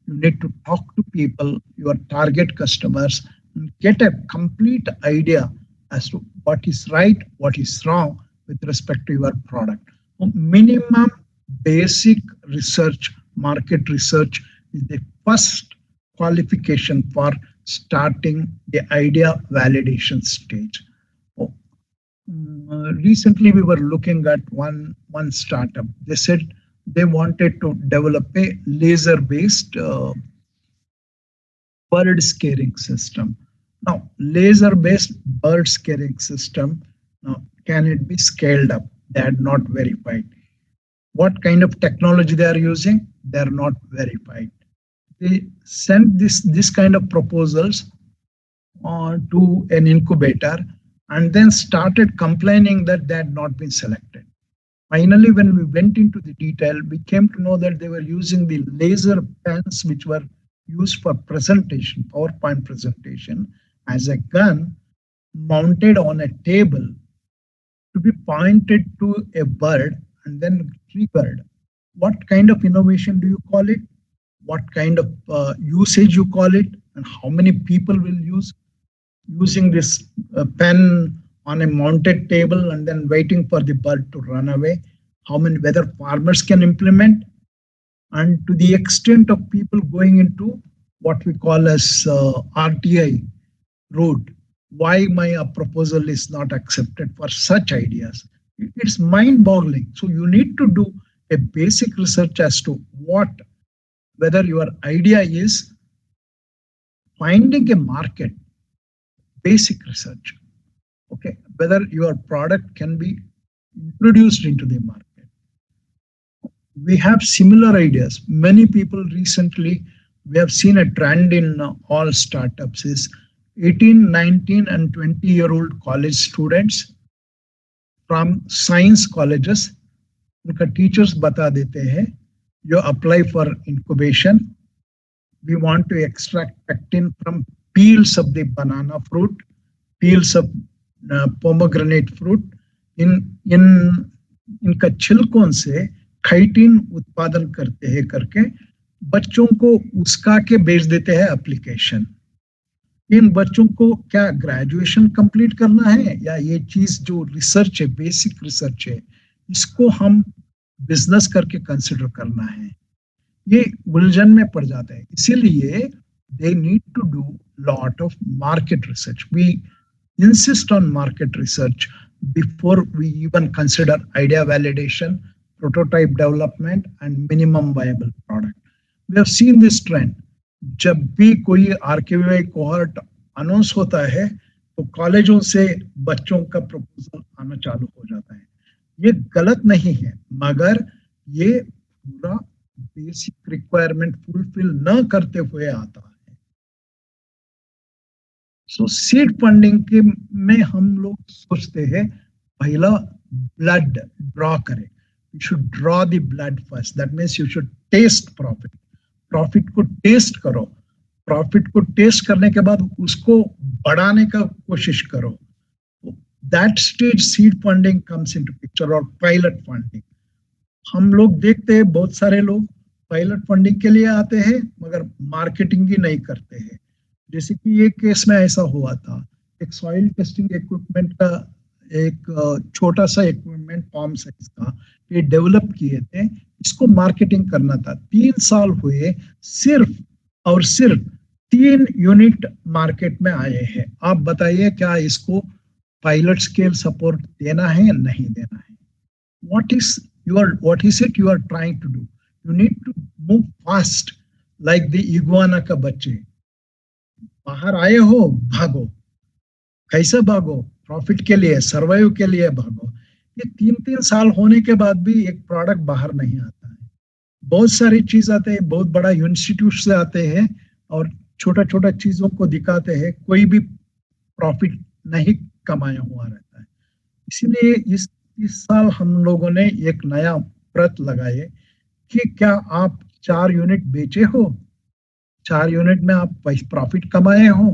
You need to talk to people, your target customers, and get a complete idea as to what is right, what is wrong with respect to your product. So minimum basic research, market research is the first qualification for starting the idea validation stage. Recently, we were looking at one startup. They said they wanted to develop a laser-based bird scaring system. Now, laser-based bird scaring system, now, can it be scaled up? They had not verified. What kind of technology they are using? They are not verified. They sent this kind of proposals to an incubator and then started complaining that they had not been selected. Finally, when we went into the detail, we came to know that they were using the laser pens which were used for presentation, PowerPoint presentation, as a gun mounted on a table to be pointed to a bird and then triggered. What kind of innovation do you call it? What kind of usage you call it? And how many people will use using this pen on a mounted table and then waiting for the bird to run away? How many, whether farmers can implement? And to the extent of people going into what we call as RTI route, why my proposal is not accepted for such ideas? It's mind-boggling. So you need to do a basic research as to whether your idea is finding a market, basic research, okay, whether your product can be introduced into the market. We have similar ideas. Many people recently, we have seen a trend in all startups is 18, 19 and 20-year-old college students from science colleges, उनका teachers बता देते हैं, you apply for incubation. We want to extract pectin from peels of the banana fruit, peels of pomegranate fruit. इनका छिलकों से खाइटिन उत्पादन करते हैं करके बच्चों को उसका के बेच देते हैं एप्लीकेशन. इन बच्चों को क्या ग्रेजुएशन कंप्लीट करना है या ये चीज जो रिसर्च है, बेसिक रिसर्च है, इसको हम बिजनेस करके कंसिडर करना है? ये उलझन में पड़ जाते हैं. इसीलिए they need to do lot of market research. We insist on market research before we even consider idea validation, prototype development and minimum viable product. We have seen this trend. जब भी कोई आरकेवीआई कोहॉर्ट अनाउंस होता है तो कॉलेजों से बच्चों का प्रपोजल आना चालू हो जाता है. ये गलत नहीं है, मगर ये पूरा बेसिक रिक्वायरमेंट फुलफिल न करते हुए आता है. सो सीड फंडिंग के में हम लोग सोचते हैं पहला ब्लड ड्रॉ करें. You should draw the blood first. That means you should taste profit. Profit को टेस्ट करो. प्रॉफिट को टेस्ट करने के बाद उसको बढ़ाने का कोशिश करो. That stage seed funding comes into picture और पायलट फंडिंग. हम लोग देखते हैं बहुत सारे लोग पायलट फंडिंग के लिए आते हैं मगर मार्केटिंग ही नहीं करते हैं. जैसे कि एक केस में ऐसा हुआ था, एक सॉइल टेस्टिंग इक्विपमेंट का एक छोटा सा इक्विपमेंट पाम साइज का ये डेवलप किए थे. इसको मार्केटिंग करना था. 3 साल हुए, सिर्फ और सिर्फ 3 यूनिट मार्केट में आए हैं. आप बताइए क्या इसको पायलट स्केल सपोर्ट देना है या नहीं देना है? what is it you are trying to do? You need to move fast like the iguana का बच्चे. बाहर आए हो, भागो. कैसे भागो? प्रॉफिट के लिए, सर्वाइव के लिए भागो. ये 3 साल होने के बाद भी एक प्रोडक्ट बाहर नहीं आता है. बहुत सारी चीज आते हैं, बहुत बड़ा इंस्टीट्यूट से आते हैं और छोटा छोटा चीजों को दिखाते हैं, कोई भी प्रॉफिट नहीं कमाया हुआ रहता है. इसीलिए इस साल हम लोगों ने एक नया व्रत लगाए कि क्या आप 4 यूनिट बेचे हो, 4 यूनिट में आप प्रॉफिट कमाए हो.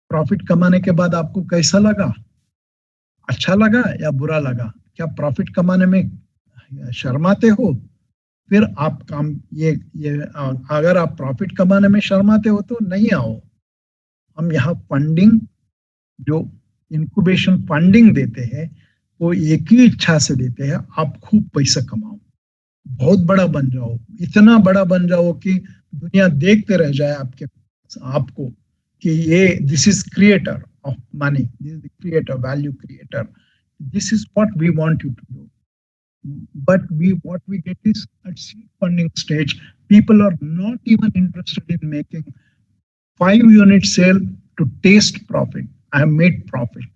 प्रॉफिट कमाने के बाद आपको कैसा लगा? अच्छा लगा या बुरा लगा? क्या प्रॉफिट कमाने में शर्माते हो, फिर आप काम ये अगर आप प्रॉफिट कमाने में शर्माते हो तो नहीं आओ। हम यहाँ फंडिंग, जो इंक्यूबेशन फंडिंग देते हैं, वो एक ही इच्छा से देते हैं, आप खूब पैसा कमाओ, बहुत बड़ा बन जाओ, इतना बड़ा बन जाओ कि दुनिया देखते रह जाए आपको कि ये this is creator of money, this is creator, value creator, this is what we want you to do. But what we get is at seed funding stage, people are not even interested in making 5-unit sale to taste profit. I have made profit.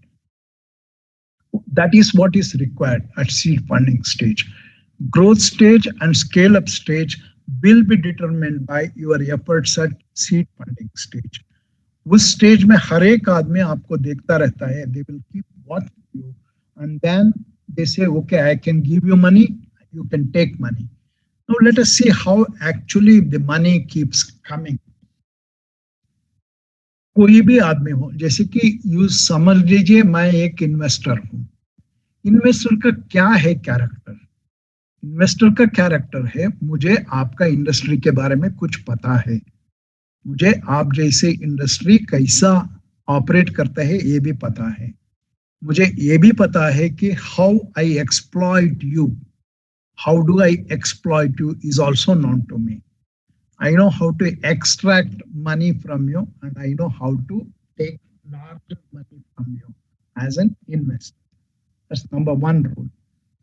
That is what is required at seed funding stage. Growth stage and scale up stage will be determined by your efforts at seed funding stage. उस stage में हर एक आदमी आपको देखता रहता है. They will keep watching you, and then they say, okay, I can give you money, you can take money. Now let us see how actually the money keeps coming. कोई भी आदमी हो, जैसे कि यू समझ लीजिए मैं एक इन्वेस्टर हूं. इन्वेस्टर का क्या है कैरेक्टर? इन्वेस्टर का कैरेक्टर है, मुझे आपका इंडस्ट्री के बारे में कुछ पता है, मुझे आप जैसे इंडस्ट्री कैसा ऑपरेट करता है ये भी पता है, मुझे ये भी पता है कि how I exploit you, how do I exploit you is also known to me. I know how to extract money from you, and I know how to take larger money from you as an investor. That's number one rule.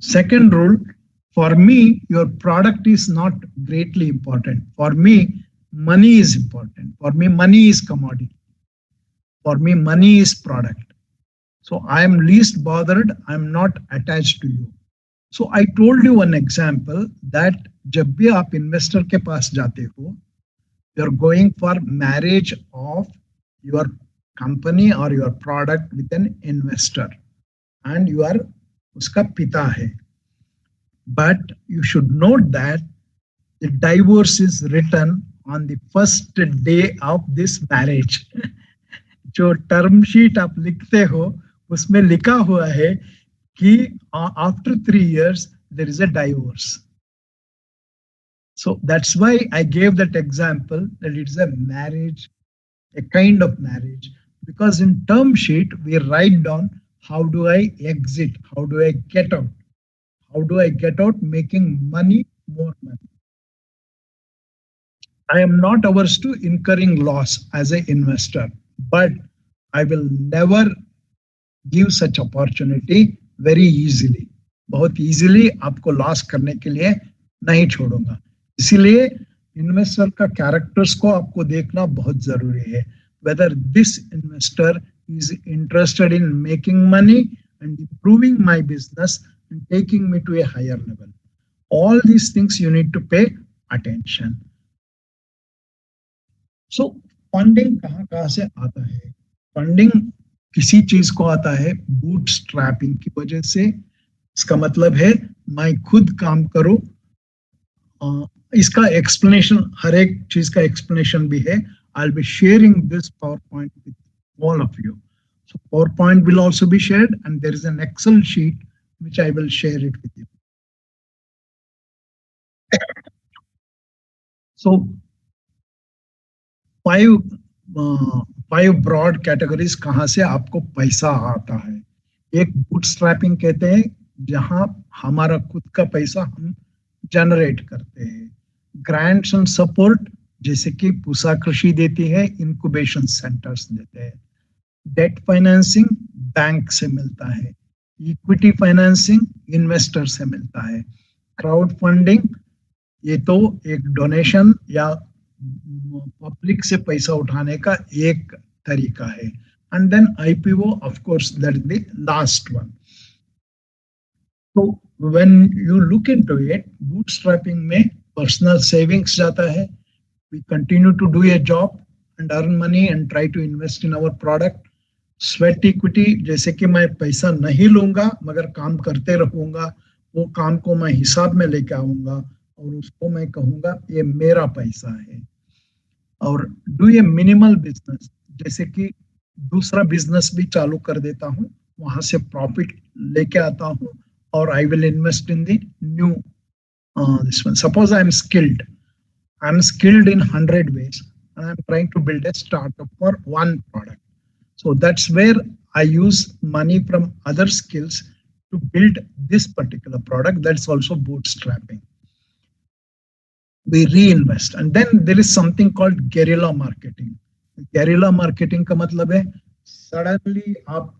Second rule, for me, your product is not greatly important. For me, money is important. For me, money is commodity. For me, money is product. So I am least bothered. I'm not attached to you. So I told you one example that जब भी आप investor के पास जाते हो, you are going for marriage of your company or your product with an investor, and you are उसका पिता है. But you should note that the divorce is written on the first day of this marriage. जो term sheet आप लिखते हो उसमें लिखा हुआ है कि after 3 years there is a divorce. So that's why I gave that example that it's a marriage, a kind of marriage, because in term sheet we write down how do I exit, how do I get out, how do I get out making money, more money. I am not averse to incurring loss as an investor, but I will never give such opportunity very easily. बहुत easily आपको loss करने के लिए नहीं छोड़ूंगा. इसीलिए investor का characters को आपको देखना बहुत जरूरी है. Whether this investor is interested in making money and improving my business and taking me to a higher level. All these things you need to pay attention. So funding कहाँ से आता है? फंडिंग किसी चीज को आता है बूट स्ट्रैपिंग की वजह से. इसका मतलब है मैं खुद काम करूं. इसका एक्सप्लेनेशन, हर एक चीज का एक्सप्लेनेशन भी है. I'll be sharing this PowerPoint with all of you. So PowerPoint will also be shared, and there is an Excel sheet which I will share it with you. So five broad categories कहाँ से आपको पैसा आता है. एक bootstrapping कहते हैं, जहां हमारा खुद का पैसा हम जनरेट करते हैं. ग्रांट्स एंड सपोर्ट, जैसे कि पूसा कृषि देती है, इंक्यूबेशन सेंटर्स देते हैं. डेट फाइनेंसिंग बैंक से मिलता है. इक्विटी फाइनेंसिंग इन्वेस्टर से मिलता है. क्राउड फंडिंग, ये तो एक डोनेशन या पब्लिक से पैसा उठाने का एक तरीका है. And then IPO, of course that is the last one. तो when you look into it, bootstrapping में personal savings जाता है. We continue to do a job and earn money and try to invest in our product. Sweat equity, जैसे कि मैं पैसा नहीं लूंगा मगर काम करते रहूंगा, वो काम को मैं हिसाब में लेके आऊंगा और उसको मैं कहूंगा ये मेरा पैसा है. और do a minimal business, जैसे कि दूसरा बिजनेस भी चालू कर देता हूँ, वहां से प्रॉफिट लेके आता हूँ और I will invest in the new this one. Suppose I'm skilled in 100 ways, and I'm trying to build a startup for one product. So that's where I use money from other skills to build this particular product. That's also bootstrapping. We reinvest, and then there is something called guerrilla marketing. Guerrilla marketing का मतलब है suddenly आप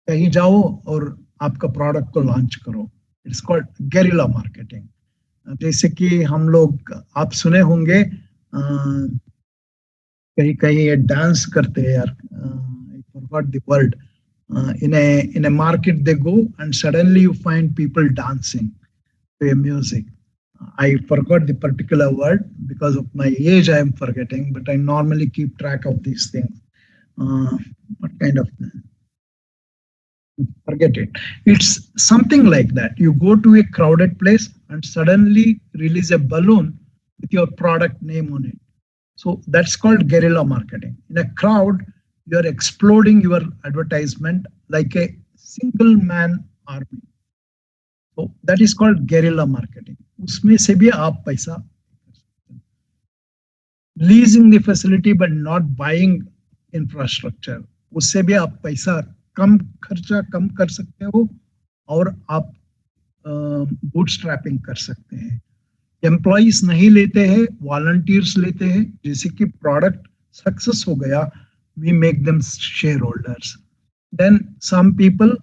कहीं जाओ और आपका product को launch करो. It's called guerrilla marketing. जैसे कि हम लोग आप सुने होंगे कहीं कहीं ये डांस करते हैं यार. I forgot the word. In a market they go and suddenly you find people dancing to a music. I forgot the particular word because of my age. I am forgetting, but I normally keep track of these things. What kind of forget it? It's something like that. You go to a crowded place and suddenly release a balloon with your product name on it. So that's called guerrilla marketing. In a crowd, you are exploding your advertisement like a single man army. So that is called guerrilla marketing. उसमें से भी आप पैसा leasing the facility but not buying infrastructure, उससे भी आप पैसा खर्चा कम कर सकते हो और आप bootstrapping कर सकते हैं. एम्प्लॉइज नहीं लेते हैं, वॉलंटियर्स लेते हैं. जैसे कि प्रोडक्ट सक्सेस हो गया, we make them shareholders. Then some people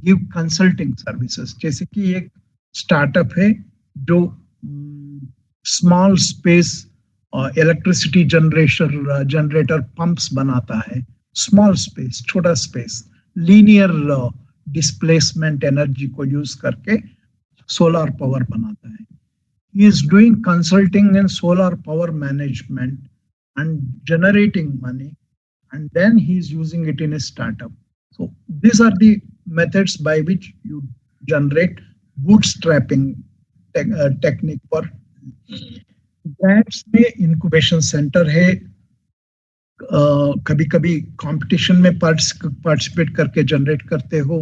give consulting services. जैसे कि एक स्टार्टअप है जो small space electricity generator pumps बनाता है. स्मॉल स्पेस, छोटा स्पेस, लीनियर डिस्प्लेसमेंट एनर्जी को यूज करके सोलर पावर बनाता है. He is doing consulting in solar power management and generating money, and then he is using it in a startup. So these are the methods by which you generate bootstrapping technique for. That's the incubation center है. कभी कभी competition में participate करके generate करते हो.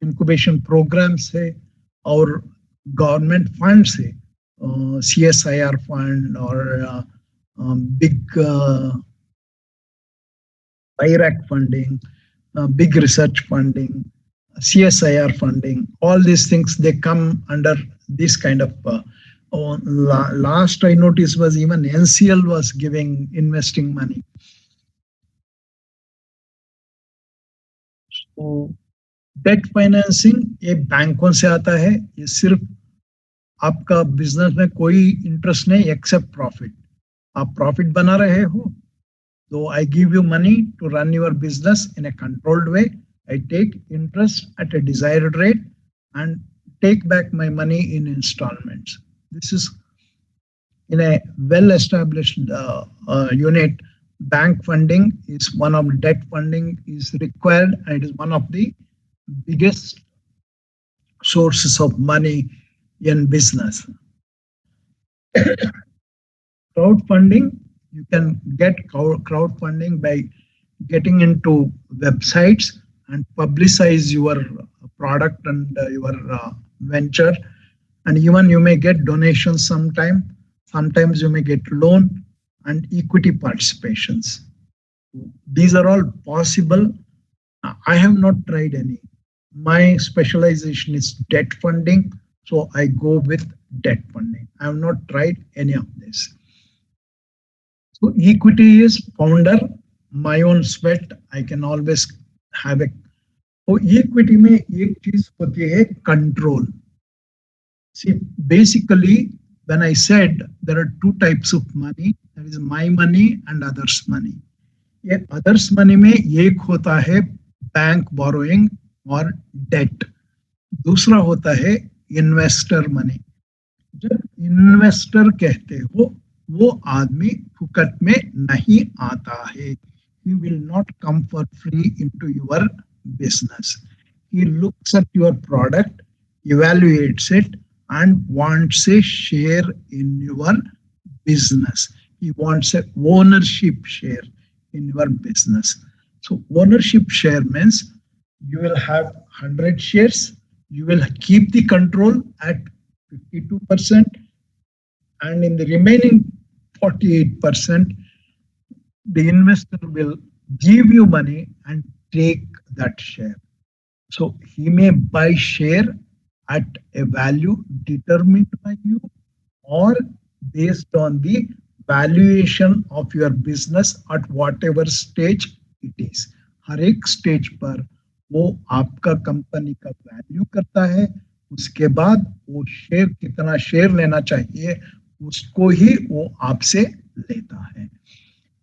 Incubation programmes है और government funds है. CSIR fund or big IRAC funding, big research funding, CSIR funding, all these things, they come under this kind of last I noticed was even NCL was investing money. So debt financing ये बैंकों से आता है. ये सिर्फ आपका business में कोई इंटरेस्ट नहीं एक्सेप्ट प्रॉफिट. आप प्रॉफिट बना रहे हो तो I give you money to run your business in a controlled way. I take interest at a desired rate and take back my money in instalments. This is in a well established unit. Bank funding is one of debt funding is required and it is one of the biggest sources of money in business. Crowdfunding, you can get crowdfunding by getting into websites and publicize your product and your venture, and even you may get donations sometimes you may get loan and equity participations. These are all possible. I have not tried any. My specialization is debt funding, so I go with debt funding. I have not tried any of this. So equity is founder, my own sweat. I can always have a. So equity में एक चीज होती है control. See, basically, when I said there are two types of money, there is my money and others' money. ये others' money में एक होता है bank borrowing और debt. दूसरा होता है इन्वेस्टर मनी. जब इन्वेस्टर कहते हो वो आदमी फुकट में नहीं आता है. He will not come for free into your business. He looks at your product, evaluates it, and wants a share in your business. He wants a ownership share in your business. So ownership share means you will have 100 shares. You will keep the control at 52%, and in the remaining 48%, the investor will give you money and take that share. So he may buy share at a value determined by you or based on the valuation of your business at whatever stage it is. हर एक stage पर वो आपका company का value करता है, उसके बाद वो शेयर कितना शेयर लेना चाहिए उसको ही वो आपसे लेता है.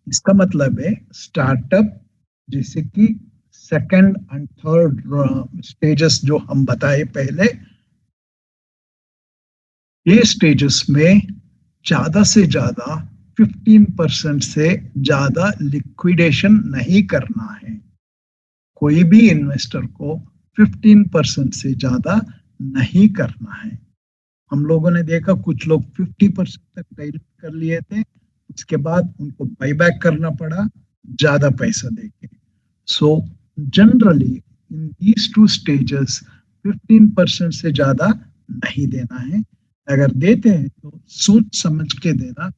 इसका मतलब है स्टार्टअप जैसे कि सेकंड एंड थर्ड स्टेजेस जो हम बताए पहले, ये स्टेजेस में ज्यादा से ज्यादा 15% से ज्यादा लिक्विडेशन नहीं करना है. कोई भी इन्वेस्टर को 15% से ज्यादा नहीं करना है. हम लोगों ने देखा कुछ लोग 50% तक डाइल्यूट कर लिए थे, उसके बाद उनको बाईबैक करना पड़ा ज्यादा पैसा देके. So generally in these two stages 15% से ज्यादा नहीं देना है. अगर देते हैं तो सोच समझ के देना.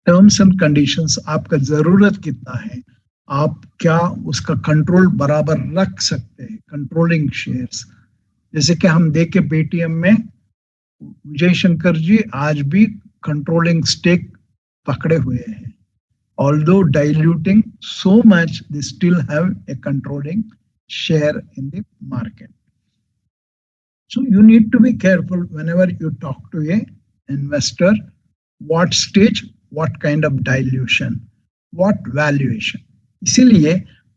टर्म्स एंड कंडीशंस, आपका जरूरत कितना है, आप क्या उसका कंट्रोल बराबर रख सकते हैं. कंट्रोलिंग शेयर्स जैसे कि हम देखे पेटीएम में विजय शंकर जी आज भी कंट्रोलिंग स्टेक पकड़े हुए हैं. Although diluting so much, they still have a controlling share in the market. So you need to be careful whenever you talk to a investor, what stage, what kind of dilution, what valuation. इसीलिए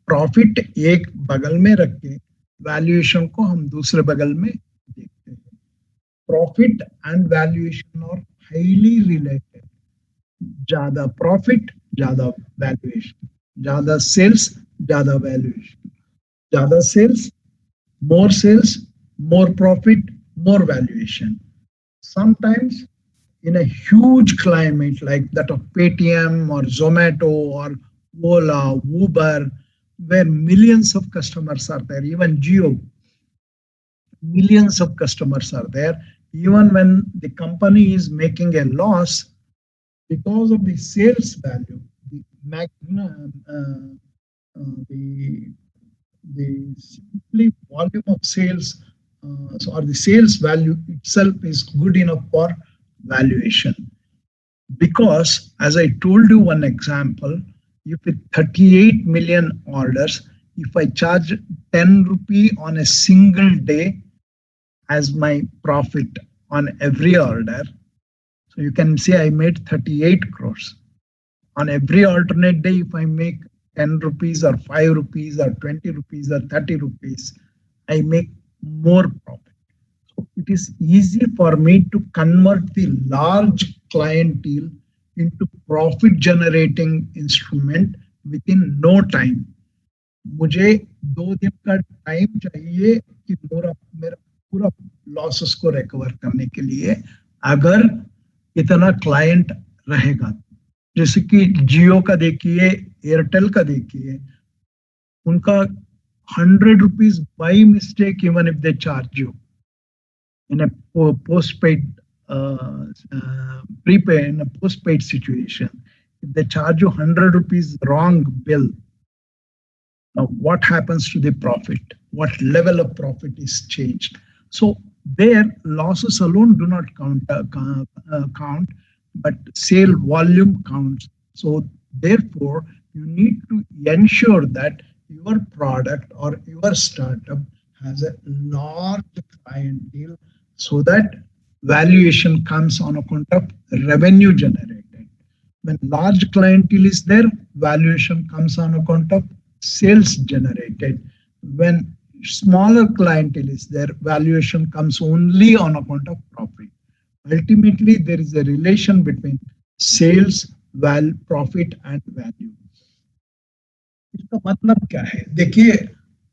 profit एक बगल में रख के valuation को हम दूसरे बगल में देखते हैं. Profit and valuation are highly related. ज्यादा प्रॉफिट ज्यादा वैल्यूएशन, ज्यादा सेल्स ज्यादा वैल्यूएशन, ज्यादा sales more profit, more valuation. Sometimes in a huge climate like that of Paytm or Zomato or Ola, Uber, where millions of customers are there, even Jio, millions of customers are there, even when the company is making a loss, because of the sales value, the the simply volume of sales or the sales value itself is good enough for valuation. Because as I told you one example, if with 38 million orders, if I charge 10 rupee on a single day as my profit on every order, so you can say I made 38 crores. On every alternate day, if I make 10 rupees or 5 rupees or 20 rupees or 30 rupees, I make more profit. So it is easy for me to convert the large clientele into profit generating instrument within no time. मुझे 2 दिन का time चाहिए कि मेरा पूरा losses को recover करने के लिए, अगर इतना क्लाइंट रहेगा. जैसे कि जियो का देखिए, एयरटेल का देखिए, उनका 100 rupees by mistake, even if they charge you in a postpaid, prepaid, in a postpaid situation, if they charge you 100 rupees wrong bill, now what happens to the profit? What level of profit is changed? So their losses alone do not count, but sale volume counts. So therefore, you need to ensure that your product or your startup has a large clientele so that valuation comes on account of revenue generated. When large clientele is there, valuation comes on account of sales generated. When smaller clientele is there, valuation comes only on account of profit. Ultimately, there is a relation between sales, profit and value. इसका मतलब क्या है? देखिए,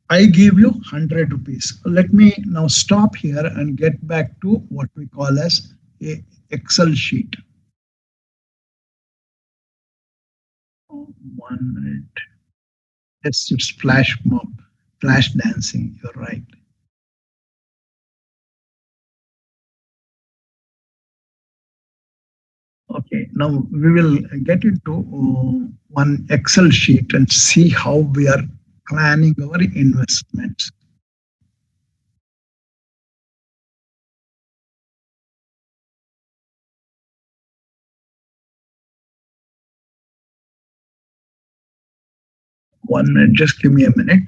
I give you 100 rupees. Let me now stop here and get back to what we call as a Excel sheet. 1 minute. Yes, it's flash mob, flash dancing. You're right. Okay, now we will get into one Excel sheet and see how we are planning our investments. One minute, just give me a minute.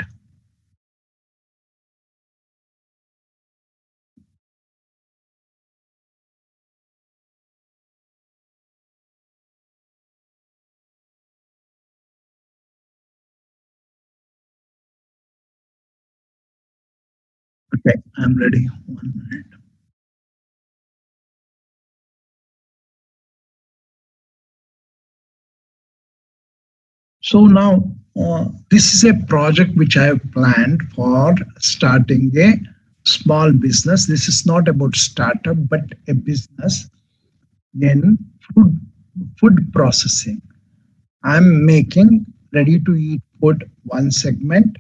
Okay, I'm ready. 1 minute. So now this is a project which I have planned for starting a small business. This is not about startup, but a business in food processing. I'm making ready to eat food one segment,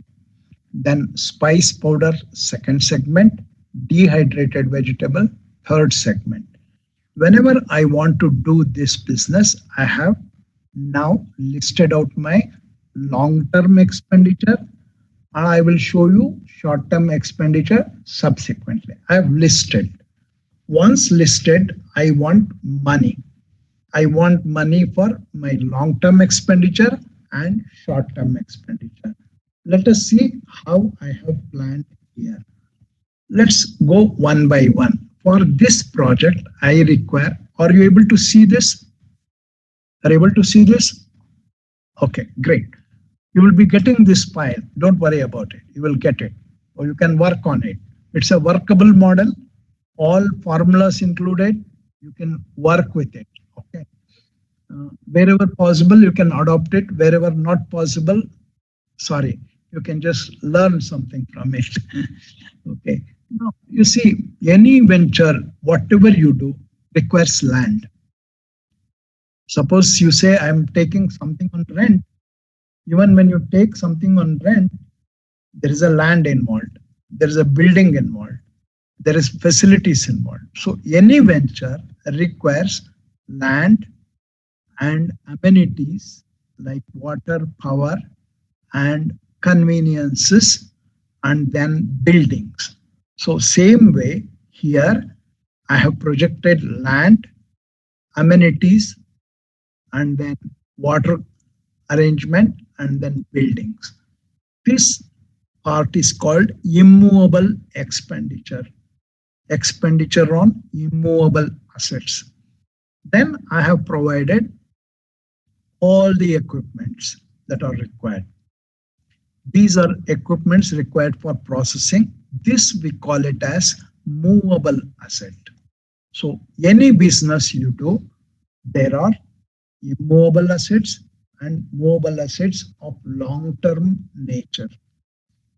then spice powder second segment, dehydrated vegetable third segment. Whenever I want to do this business, I have now listed out my long-term expenditure and I will show you short-term expenditure subsequently. I have listed. Once listed, I want money. I want money for my long-term expenditure and short-term expenditure. Let us see how I have planned here. Let's go one by one. For this project, I require, are you able to see this? Are you able to see this? Okay, great. You will be getting this file. Don't worry about it. You will get it or you can work on it. It's a workable model, all formulas included. You can work with it. Okay. Wherever possible, you can adopt it. Wherever not possible, sorry, you can just learn something from it. Okay. Now, you see, any venture, whatever you do, requires land. Suppose you say, I'm taking something on rent. Even when you take something on rent, there is a land involved, there is a building involved, there is facilities involved. So any venture requires land and amenities like water, power, and conveniences, and then buildings. So same way here, I have projected land, amenities, and then water arrangement, and then buildings. This part is called immovable expenditure, expenditure on immovable assets. Then I have provided all the equipments that are required. These are equipments required for processing. This we call it as movable asset. So any business you do, there are immovable assets and movable assets of long-term nature.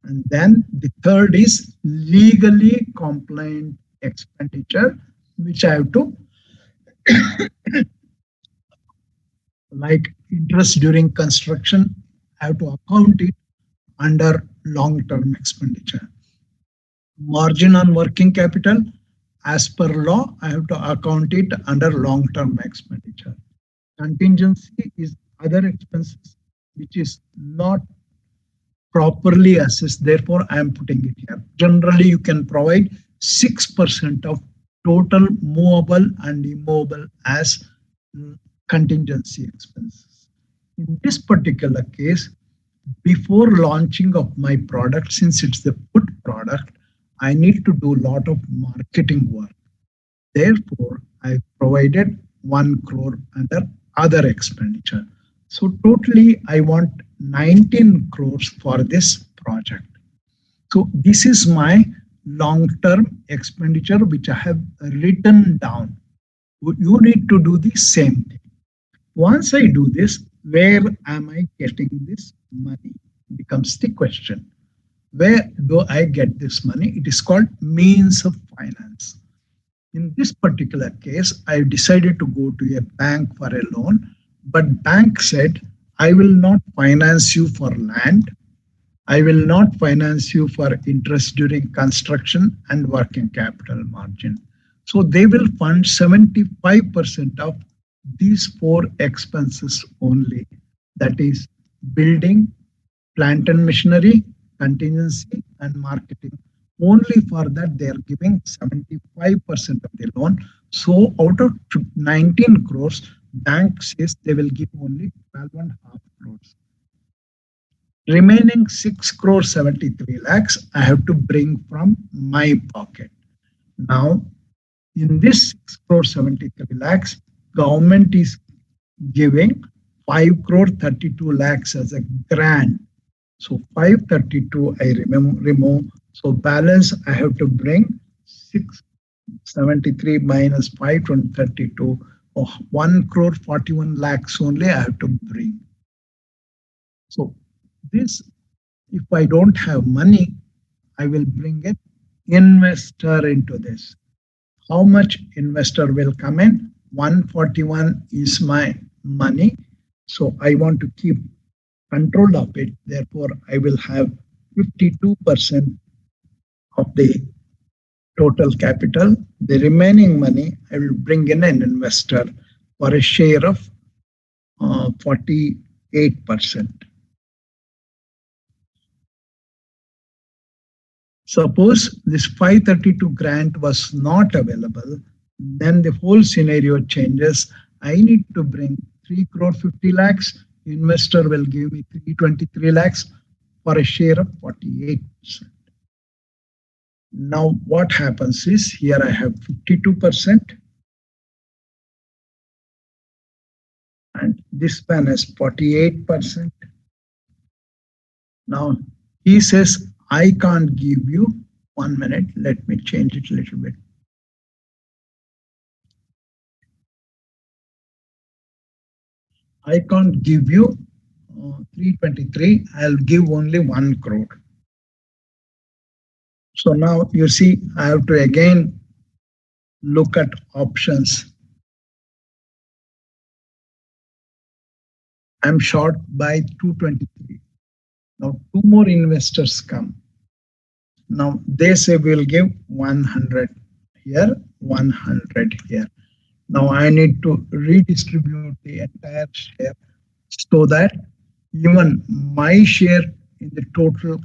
And then the third is legally compliant expenditure, which I have to, like interest during construction, I have to account it under long-term expenditure. Margin on working capital, as per law, I have to account it under long-term expenditure. Contingency is other expenses which is not properly assessed. Therefore, I am putting it here. Generally, you can provide 6% of total movable and immovable as contingency expenses. In this particular case, before launching of my product, since it's the food product, I need to do a lot of marketing work. Therefore, I provided 1 crore under other expenditure. So totally, I want 19 crores for this project. So this is my long-term expenditure, which I have written down. You need to do the same thing. Once I do this, where am I getting this money? Becomes the question. Where do I get this money? It is called means of finance. In this particular case, I decided to go to a bank for a loan, but bank said, I will not finance you for land. I will not finance you for interest during construction and working capital margin. So they will fund 75% of these four expenses only. That is building, plant and machinery, contingency, and marketing. Only for that, they are giving 75% of the loan. So out of 19 crores, bank says they will give only 12.5 crores. Remaining 6 crores 73 lakhs, I have to bring from my pocket. Now, in this 6 crore 73 lakhs, government is giving 5 crore 32 lakhs as a grant. So 532 I remove. So balance I have to bring 673 minus 532 or 1 crore 41 lakhs only I have to bring. So this, if I don't have money, I will bring an investor into this. How much investor will come in? 141 is my money. So I want to keep control of it. Therefore, I will have 52% of the total capital. The remaining money, I will bring in an investor for a share of 48%. Suppose this 532 grant was not available, then the whole scenario changes. I need to bring 3 crore 50 lakhs. Investor will give me 323 lakhs for a share of 48%. Now what happens is here I have 52% and this one is 48%. Now he says, I can't give you, 1 minute, let me change it a little bit. I can't give you 323, I'll give only 1 crore. So now you see, I have to again look at options. I'm short by 223. Now two more investors come. Now they say we'll give 100 here, 100 here. Now I need to redistribute the entire share so that even my share in the total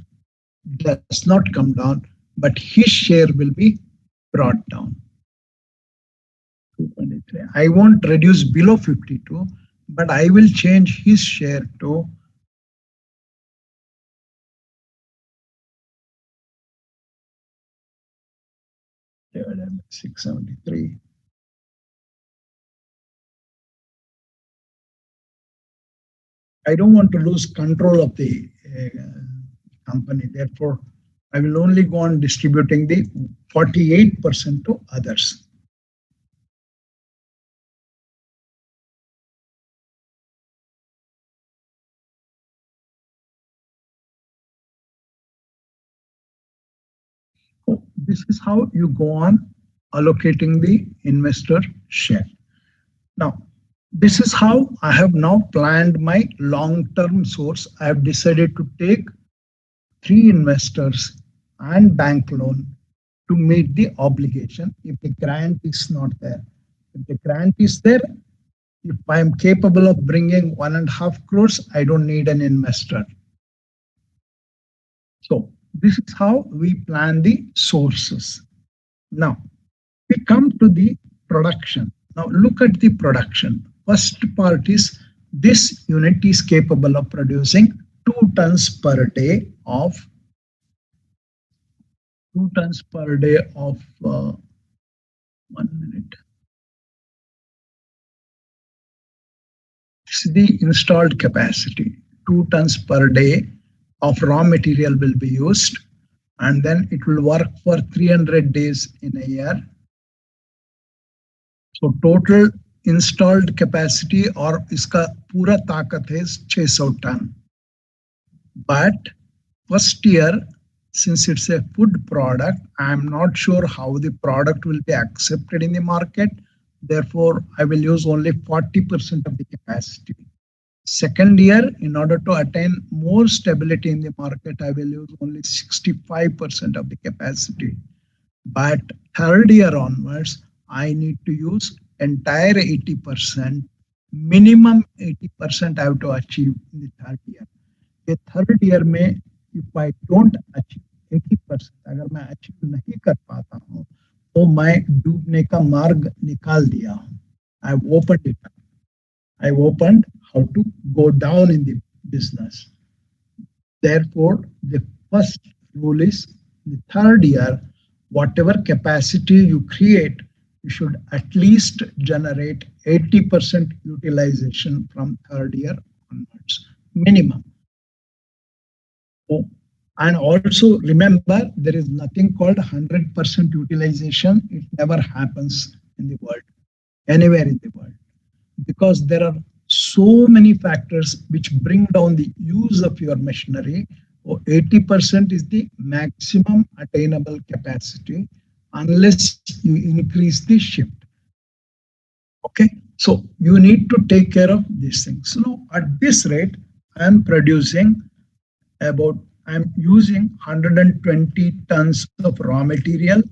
does not come down, but his share will be brought down. 223. I won't reduce below 52, but I will change his share to 673. I don't want to lose control of the company. Therefore, I will only go on distributing the 48% to others. So this is how you go on allocating the investor share. Now, this is how I have now planned my long-term source. I have decided to take 3 investors and bank loan to meet the obligation if the grant is not there. If the grant is there, if I am capable of bringing 1.5 crores, I don't need an investor. So this is how we plan the sources. Now we come to the production. Now look at the production. First part is this unit is capable of producing 2 tons per day of 1 minute. This is the installed capacity. 2 tons per day of raw material will be used, and then it will work for 300 days in a year. So total installed capacity और इसका पूरा ताकत है 600 ton. But first year, since it's a food product, I am not sure how the product will be accepted in the market. Therefore, I will use only 40% of the capacity. Second year, in order to attain more stability in the market, I will use only 65% of the capacity. But third year onwards, I need to use entire 80%, minimum 80% I have to achieve in the third year. ये third year में if I don't achieve 80%, अगर मैं achieve नहीं कर पाता हूँ तो मैं डूबने का मार्ग निकाल दिया हूँ. I've opened it up. I've opened how to go down in the business. Therefore, the first rule is the third year, whatever capacity you create, you should at least generate 80% utilization from third year onwards, minimum. Oh, and also remember, there is nothing called 100% utilization. It never happens in the world, anywhere in the world, because there are so many factors which bring down the use of your machinery. 80% is the maximum attainable capacity unless you increase the shift. Okay, so you need to take care of these things. So at this rate, I'm using 120 tons of raw material.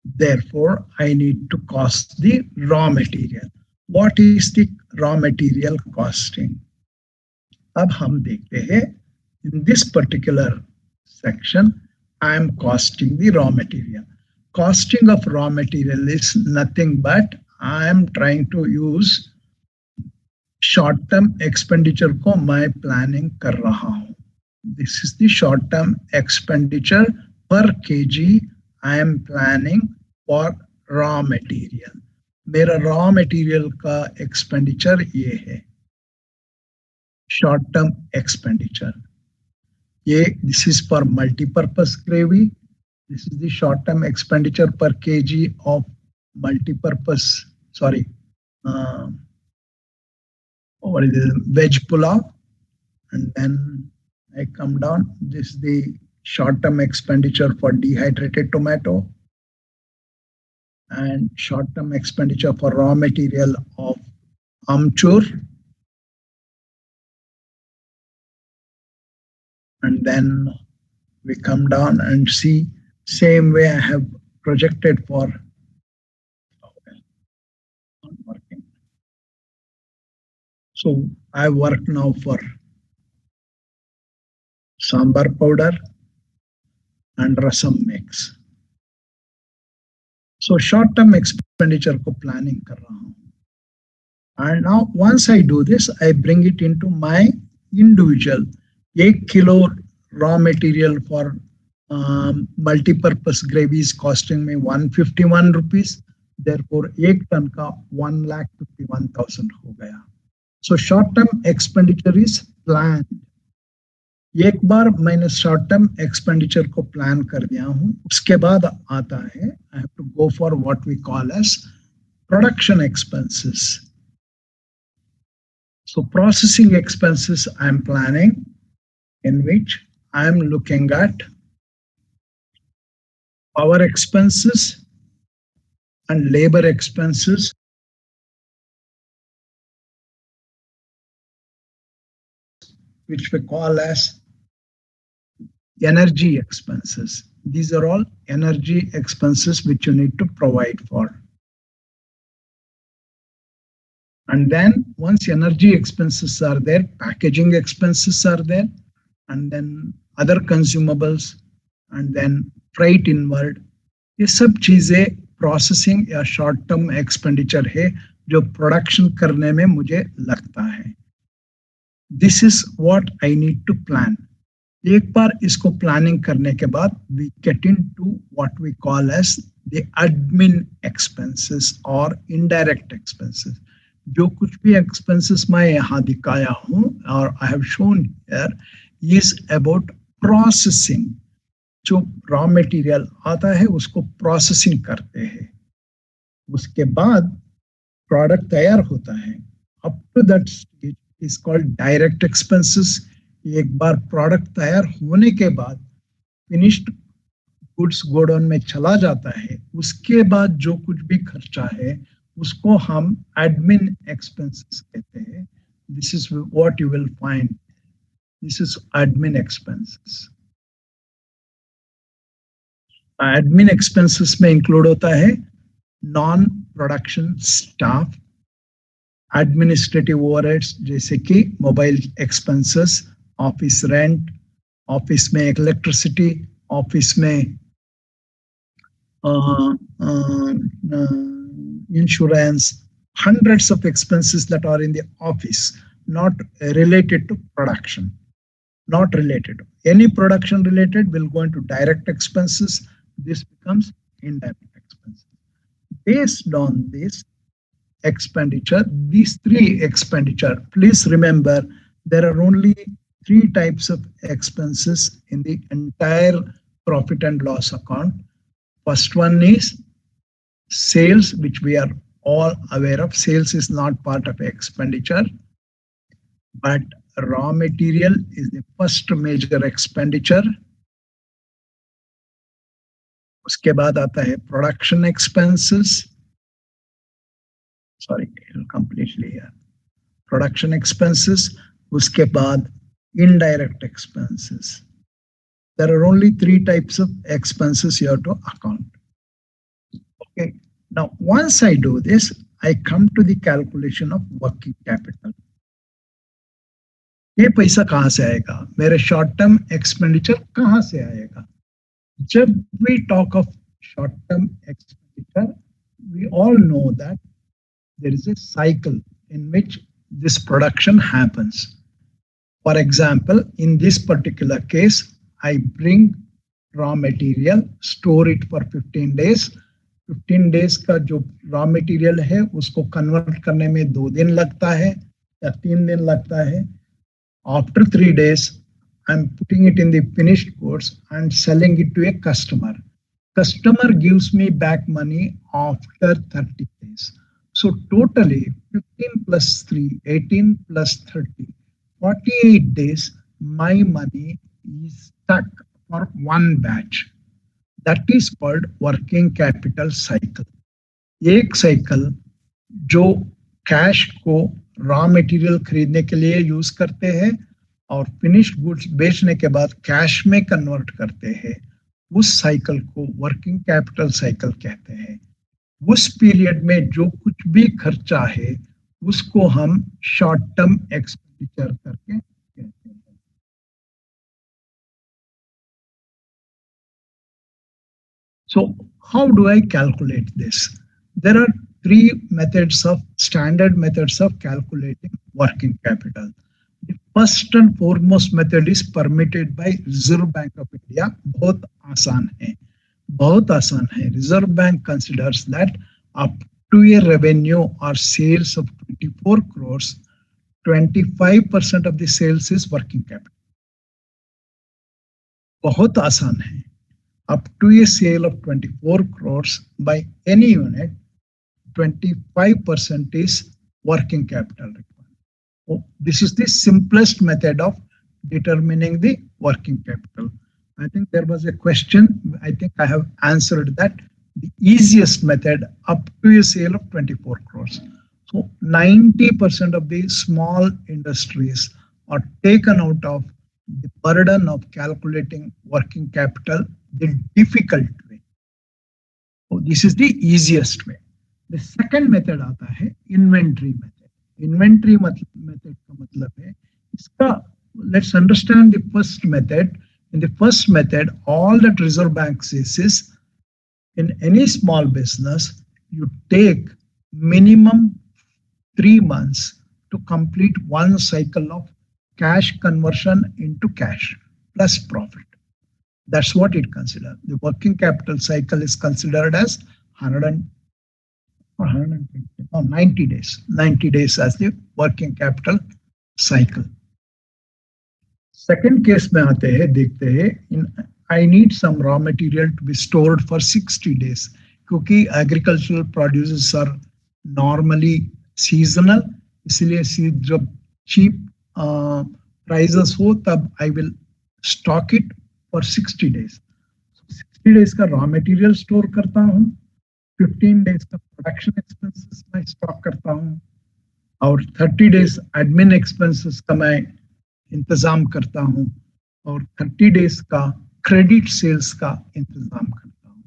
Therefore, I need to cost the raw material. What is the raw material costing? अब हम देखते हैं, in this particular section, I am costing the raw material. Costing of raw material is nothing but I am trying to use short-term expenditure को मैं planning कर रहा हूँ. This is the short-term expenditure per kg I am planning for raw material. मेरा raw material का expenditure ये है, short-term expenditure. This is for multi-purpose gravy. This is the short-term expenditure per kg of multi-purpose. What is it? Veg pulao, and then I come down. This is the short-term expenditure for dehydrated tomato, and short-term expenditure for raw material of amchur. And then we come down and see same way I have projected for not working. So I work now for sambar powder and rasam mix. So short-term expenditure को planning कर रहा हूँ. And now once I do this, I bring it into my individual. 1 kilo raw material for multi-purpose gravy is costing me 151 rupees. Therefore, 1 ton का 1,51,000 हो गया. So short-term expenditure is planned. एक बार मैंने short-term expenditure को plan कर दिया हूँ, उसके बाद आता है I have to go for what we call as production expenses. So processing expenses I am planning, in which I am looking at power expenses and labor expenses, which we call as energy expenses. These are all energy expenses which you need to provide for. And then once energy expenses are there, packaging expenses are there, and then other consumables, and then freight inward. ये सब चीजें processing या short term expenditure है जो production करने में मुझे लगता है. This is what I need to plan. एक बार इसको प्लानिंग करने के बाद we get into what we call as the admin expenses और इनडायरेक्ट एक्सपेंसेस. जो कुछ भी एक्सपेंसेस मैं यहाँ दिखाया हूँ और I have shown here is about processing. जो रॉ मटेरियल आता है उसको प्रोसेसिंग करते हैं, उसके बाद प्रोडक्ट तैयार होता है. Up to that stage is called direct expenses. एक बार प्रोडक्ट तैयार होने के बाद फिनिश्ड गुड्स गोडाउन में चला जाता है, उसके बाद जो कुछ भी खर्चा है उसको हम एडमिन एक्सपेंसेस कहते हैं. This is what you will find. This is admin expenses. Admin expenses में इंक्लूड होता है non-production staff, एडमिनिस्ट्रेटिव ओवरहेड्स जैसे कि mobile expenses, office rent, office में इलेक्ट्रिसिटी, ऑफिस में insurance, hundreds of expenses that are in the office, not related to production, not related. Any production related will go into direct expenses. This becomes indirect expenses. Based on this expenditure, these three expenditure, please remember there are only three types of expenses in the entire profit and loss account. First one is sales, which we are all aware of. Sales is not part of expenditure, but raw material is the first major expenditure. उसके बाद आता है production expenses. Sorry, completely here. Production expenses. उसके बाद indirect expenses. There are only three types of expenses you have to account. Okay. Now, once I do this, I come to the calculation of working capital. ये पैसा कहाँ से आएगा? मेरे short term expenditure कहाँ से आएगा? जब we talk of short term expenditure, we all know that there is a cycle in which this production happens. For example, in this particular case, I bring raw material, store it for 15 days. 15 days का जो raw material है उसको convert करने में 2 दिन लगता है या 3 दिन लगता है. After 3 days, I'm putting it in the finished goods and selling it to a customer. Customer gives me back money after 30 days. So totally 15 plus 3, 18 plus 30, 48 days, my money is stuck for one batch. That is called working capital cycle. एक cycle जो cash को raw material खरीदने के लिए use करते हैं और finished goods बेचने के बाद कैश में कन्वर्ट करते हैं, उस साइकिल को वर्किंग कैपिटल साइकिल कहते हैं. उस पीरियड में जो कुछ भी खर्चा है उसको हम शॉर्ट टर्म एक्सपेंडिचर करके कहते हैं. So how do I calculate this? There are three standard methods of calculating working capital. The first and foremost method is permitted by Reserve Bank of India. बहुत आसान है, बहुत आसान है. Reserve Bank considers that up to a revenue or sales of 24 crores, 25% of the sales is working capital. बहुत आसान है. Up to a sale of 24 crores by any unit, 25% is working capital requirement. So this is the simplest method of determining the working capital. I think there was a question. I think I have answered that. The easiest method up to a sale of 24 crores. So 90% of the small industries are taken out of the burden of calculating working capital the difficult way. So this is the easiest way. The second method आता है inventory method. Inventory method का मतलब है इसका. Let's understand the first method. In the first method, all that Reserve Bank says is in any small business, you take minimum 3 months to complete one cycle of cash conversion into cash plus profit. That's what it considers. The working capital cycle is considered as 90 days. 90 days as the working capital cycle. Second case में आते हैं, देखते हैं. I need some raw material to be stored for 60 days. क्योंकि agricultural produces are normally seasonal. इसलिए जब cheap prices हो तब I will stock it for 60 days. So 60 days का raw material store करता हूँ, 15 days का production expenses मैं stock करता हूँ और 30 days admin expenses का मैं इंतजाम करता हूँ और 30 days का credit sales का इंतजाम करता हूँ.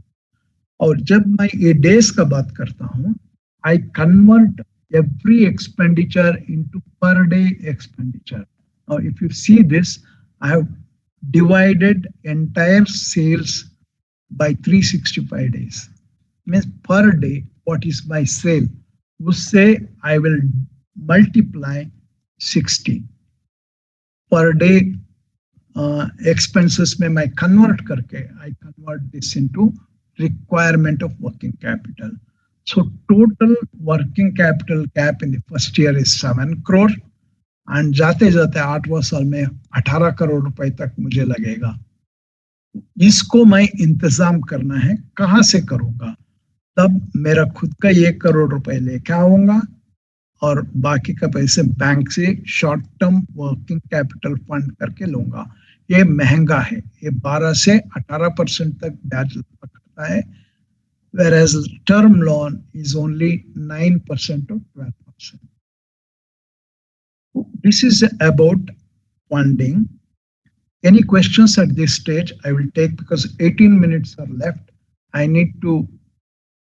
और जब मैं ये डेज का बात करता हूँ, I convert every expenditure into per day expenditure. Now, if you see this, I have divided entire sales by 365 days. Means per day, what is my sale? उससे I will multiply 60 per day. Expenses में मैं convert करके I convert this into requirement of working capital. So total working capital gap in the first year is 7 crore and जाते जाते 8वां साल में 18 करोड़ रुपए तक मुझे लगेगा. इसको मैं इंतजाम करना है, कहाँ से करूंगा? तब मेरा खुद का 1 करोड़ रुपए लेके आऊंगा और बाकी का पैसे बैंक से short term working capital fund करके लूंगा. ये महंगा है, ये 12 से 18% तक ब्याज लगता है, whereas term loan is only 9% or 12%. This is about funding. Any questions at this stage? I will take, because 18 minutes are left. I need to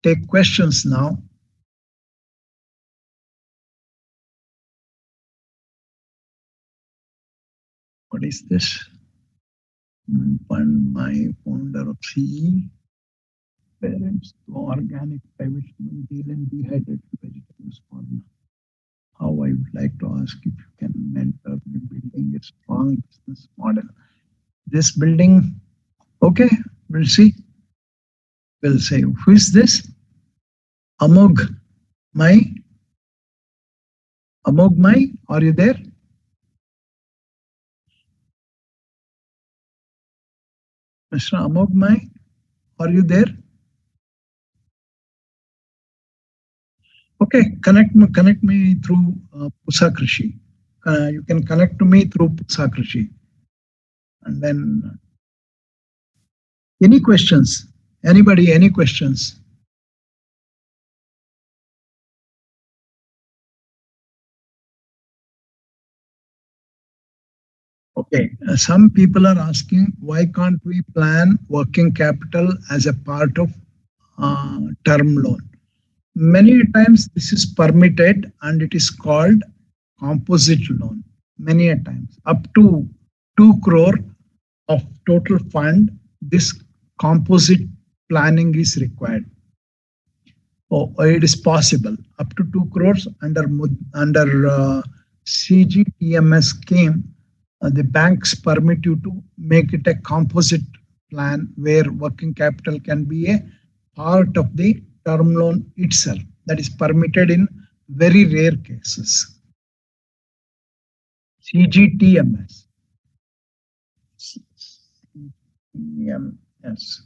take questions now. What is this? Fund my founder of CE. Parents to organic private deal and dehydrated vegetables farmer. How I would like to ask if you can mentor me building a strong business model. This building, okay, we'll see. We'll say, who is this? Amog Mai? Amog Mai, are you there? Mr. Amog Mai, are you there? Okay, connect me through Pusa Krishi. You can connect to me through Pusa Krishi. And then, any questions? Anybody, any questions? Okay, some people are asking, why can't we plan working capital as a part of term loan? Many times this is permitted and it is called composite loan. Many a times, up to 2 crore of total fund, this composite planning is required. Oh, it is possible. Up to 2 crores under CGTMS scheme, the banks permit you to make it a composite plan where working capital can be a part of the term loan itself. That is permitted in very rare cases. CGTMS. CGTMS.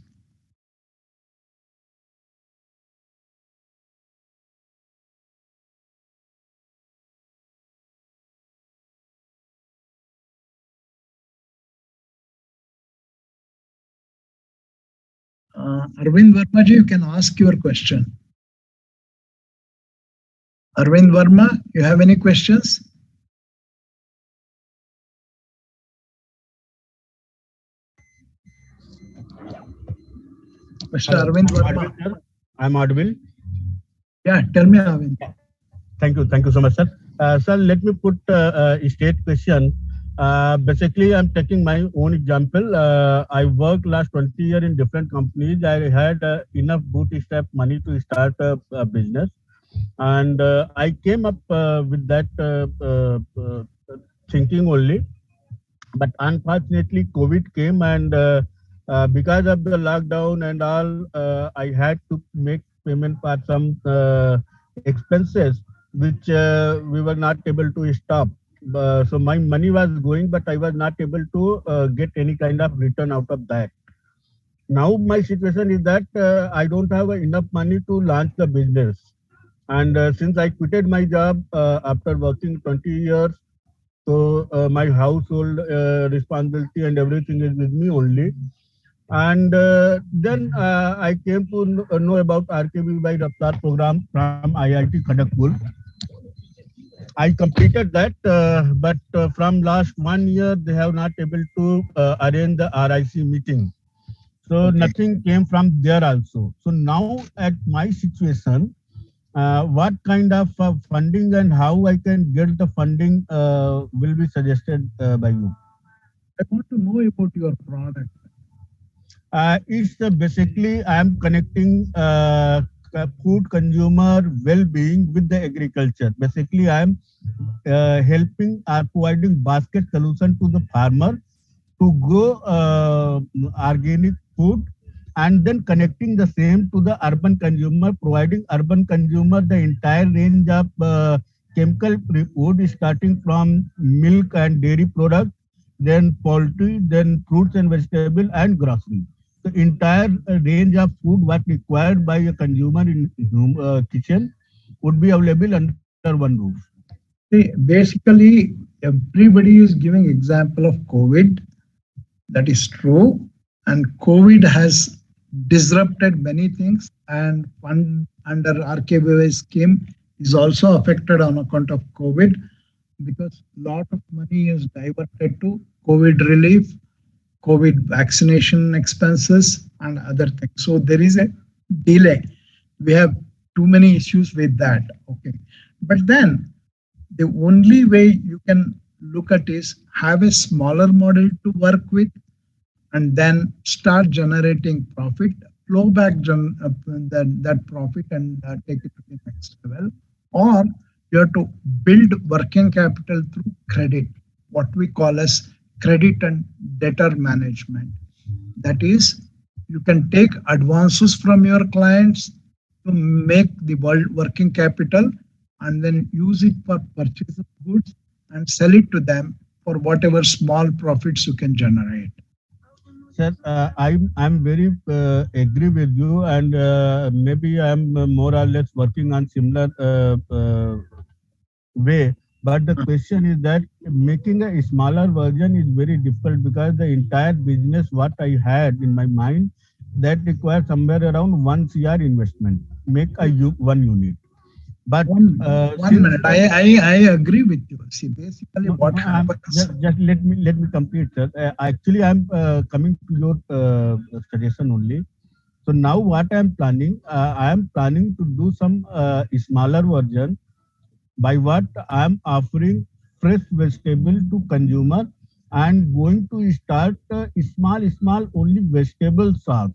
Arvind Verma ji, you can ask your question. Arvind Verma, you have any questions? Mr. Arvind Verma. I'm audible. Yeah, tell me, Arvind. Thank you so much, sir. Sir, let me put a straight question. Basically, I'm taking my own example. I worked last 20 years in different companies. I had enough bootstrap money to start a business, and I came up with that thinking only. But unfortunately, COVID came, and because of the lockdown and all, I had to make payment for some expenses which we were not able to stop. So my money was going, but I was not able to get any kind of return out of that. Now my situation is that I don't have enough money to launch the business. And since I quitted my job after working 20 years, so my household responsibility and everything is with me only. And then I came to know about RKB by Raftar program from IIT Kharagpur. I completed that, but from last 1 year, they have not able to arrange the RIC meeting. So Okay. nothing came from there also. So now at my situation, what kind of funding and how I can get the funding will be suggested by you. I want to know about your product. It's basically I am connecting food consumer well-being with the agriculture. Basically, I am helping or providing basket solution to the farmer to grow organic food and then connecting the same to the urban consumer, providing urban consumer the entire range of chemical-free food starting from milk and dairy products, then poultry, then fruits and vegetable and grocery. The entire range of food what required by a consumer in kitchen would be available under one roof. See, basically, everybody is giving example of COVID. That is true. And COVID has disrupted many things, and fund under RKBY scheme is also affected on account of COVID because lot of money is diverted to COVID relief, COVID vaccination expenses, and other things. So there is a delay. We have too many issues with that. Okay. But then the only way you can look at is have a smaller model to work with and then start generating profit, flow back that profit and take it to the next level. Or you have to build working capital through credit, what we call as credit and debtor management. That is, you can take advances from your clients to make the working capital and then use it for purchase of goods and sell it to them for whatever small profits you can generate. Sir, I'm very agree with you, and maybe I'm more or less working on similar way. But the question is that making a smaller version is very difficult because the entire business what I had in my mind that requires somewhere around 1 CR investment. Make a one unit. But One since minute. I agree with you. See, basically, no, what happens? just let me complete, sir. Actually, I'm coming to your suggestion only. So now what I am planning to do some smaller version by what I am offering fresh vegetable to consumer and going to start small only vegetable shop.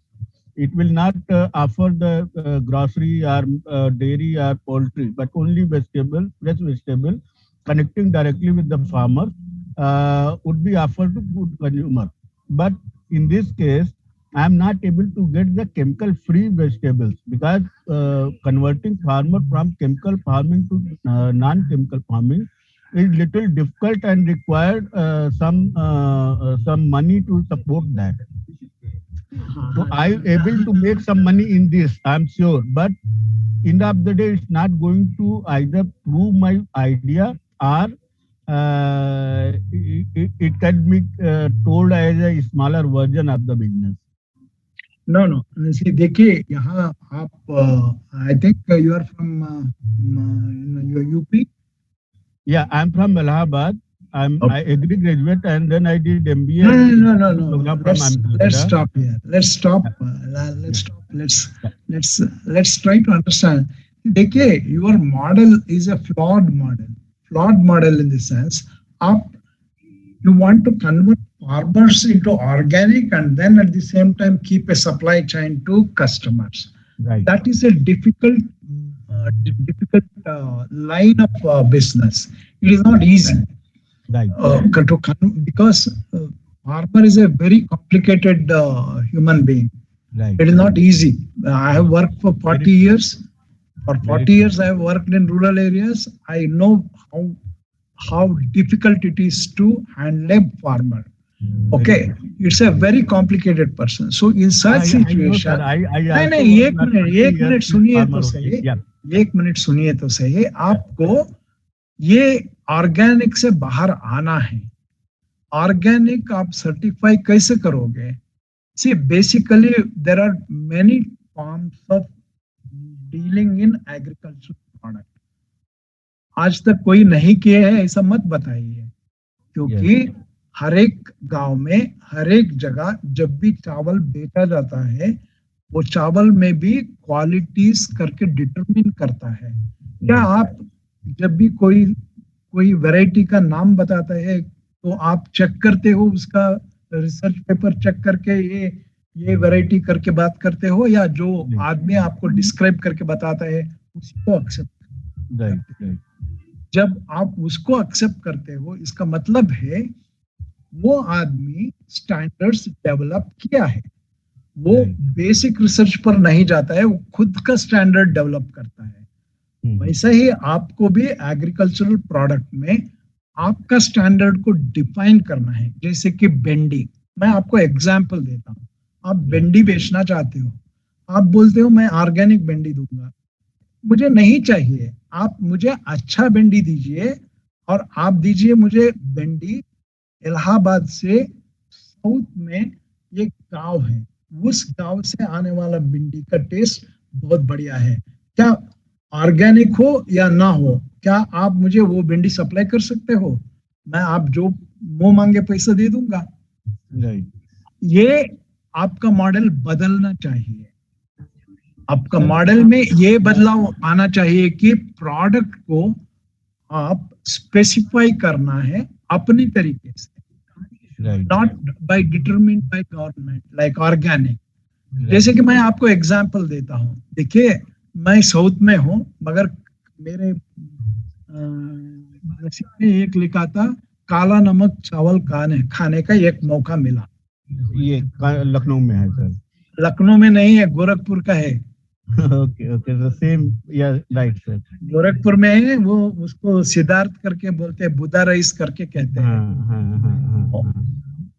It will not offer the grocery or dairy or poultry, but only vegetable, fresh vegetable, connecting directly with the farmer would be offered to food consumer. But in this case, I am not able to get the chemical-free vegetables because converting farmer from chemical farming to non-chemical farming is little difficult and required some money to support that. So I able to make some money in this, I'm sure. But end of the day, it's not going to either prove my idea or it can be told as a smaller version of the business. No, no. See, देखिए यहाँ आप I think you are from your UP. Yeah, I'm from Allahabad. I Okay. agree graduate and then I did MBA No, no, no, no, no. program from Let's Ahmedabad. stop here. Let's stop. Yeah, Let's stop. yeah, Let's try to understand. देखिए, your model is a flawed model. Flawed model in the sense, आप you want to convert farmers into organic and then at the same time keep a supply chain to customers. right, That is a difficult line of business. It is not easy right, because farmer is a very complicated human being. right. It is not easy. I have worked for 40 Very, years. For very 40 true. years, I have worked in rural areas. I know how difficult it is to handle a farmer. Very Okay, true. it's a very complicated person. So in such I know, sir. situation, I नहीं also नहीं was not 20 एक years minute with सुनिए तो farmer only. सही, Yeah, एक minute सुनिए तो सही, yeah, आपको ये ऑर्गेनिक से बाहर आना है. ऑर्गेनिक आप सर्टिफाई कैसे करोगे? See, basically there are many forms of dealing in agricultural product. आज तक कोई नहीं किए हैं ऐसा मत बताइए, yes, क्योंकि हर एक गांव में, हर एक जगह जब भी चावल बेचा जाता है, वो चावल में भी क्वालिटीज करके डिटरमिन करता है। क्या आप जब भी कोई कोई वैरायटी का नाम बताता है तो आप चेक करते हो, उसका रिसर्च पेपर चेक करके ये वैरायटी करके बात करते हो, या जो आदमी आपको डिस्क्राइब करके बताता है उसी को एक्सेप्ट? राइट। जब आप उसको एक्सेप्ट करते हो, इसका मतलब है वो आदमी स्टैंडर्ड्स डेवलप किया है, वो बेसिक रिसर्च पर नहीं जाता है, वो खुद का स्टैंडर्ड डेवलप करता है। वैसा ही आपको भी एग्रीकल्चरल प्रोडक्ट में आपका स्टैंडर्ड को डिफाइन करना है। जैसे कि बेंडी, मैं आपको एग्जांपल देता हूँ। आप बेंडी बेचना चाहते हो, आप बोलते हो मैं ऑर्गेनिक बेंडी दूंगा, मुझे नहीं चाहिए। आप मुझे अच्छा बेंडी दीजिए, और आप दीजिए मुझे बेंडी इलाहाबाद से साउथ में एक गांव है, उस गांव से आने वाला भिंडी का टेस्ट बहुत बढ़िया है। क्या ऑर्गेनिक हो या ना हो, क्या आप मुझे वो भिंडी सप्लाई कर सकते हो? मैं आप जो मुंह मांगे पैसा दे दूंगा। ये आपका मॉडल बदलना चाहिए। आपका मॉडल में ये बदलाव आना चाहिए कि प्रोडक्ट को आप स्पेसिफाई करना है अपनी तरीके से, not by determined by government like organic. जैसे कि मैं आपको एग्जांपल देता हूँ, देखिए मैं साउथ में हूँ, मगर मेरे नसीब में एक लिखा था काला नमक चावल खाने का एक मौका मिला। ये लखनऊ में है सर? लखनऊ में नहीं है, गोरखपुर का है। ओके, सेम, या राइट सर। गोरखपुर में है वो, उसको सिद्धार्थ करके बोलते हैं, बुद्धा राइस करके कहते हैं।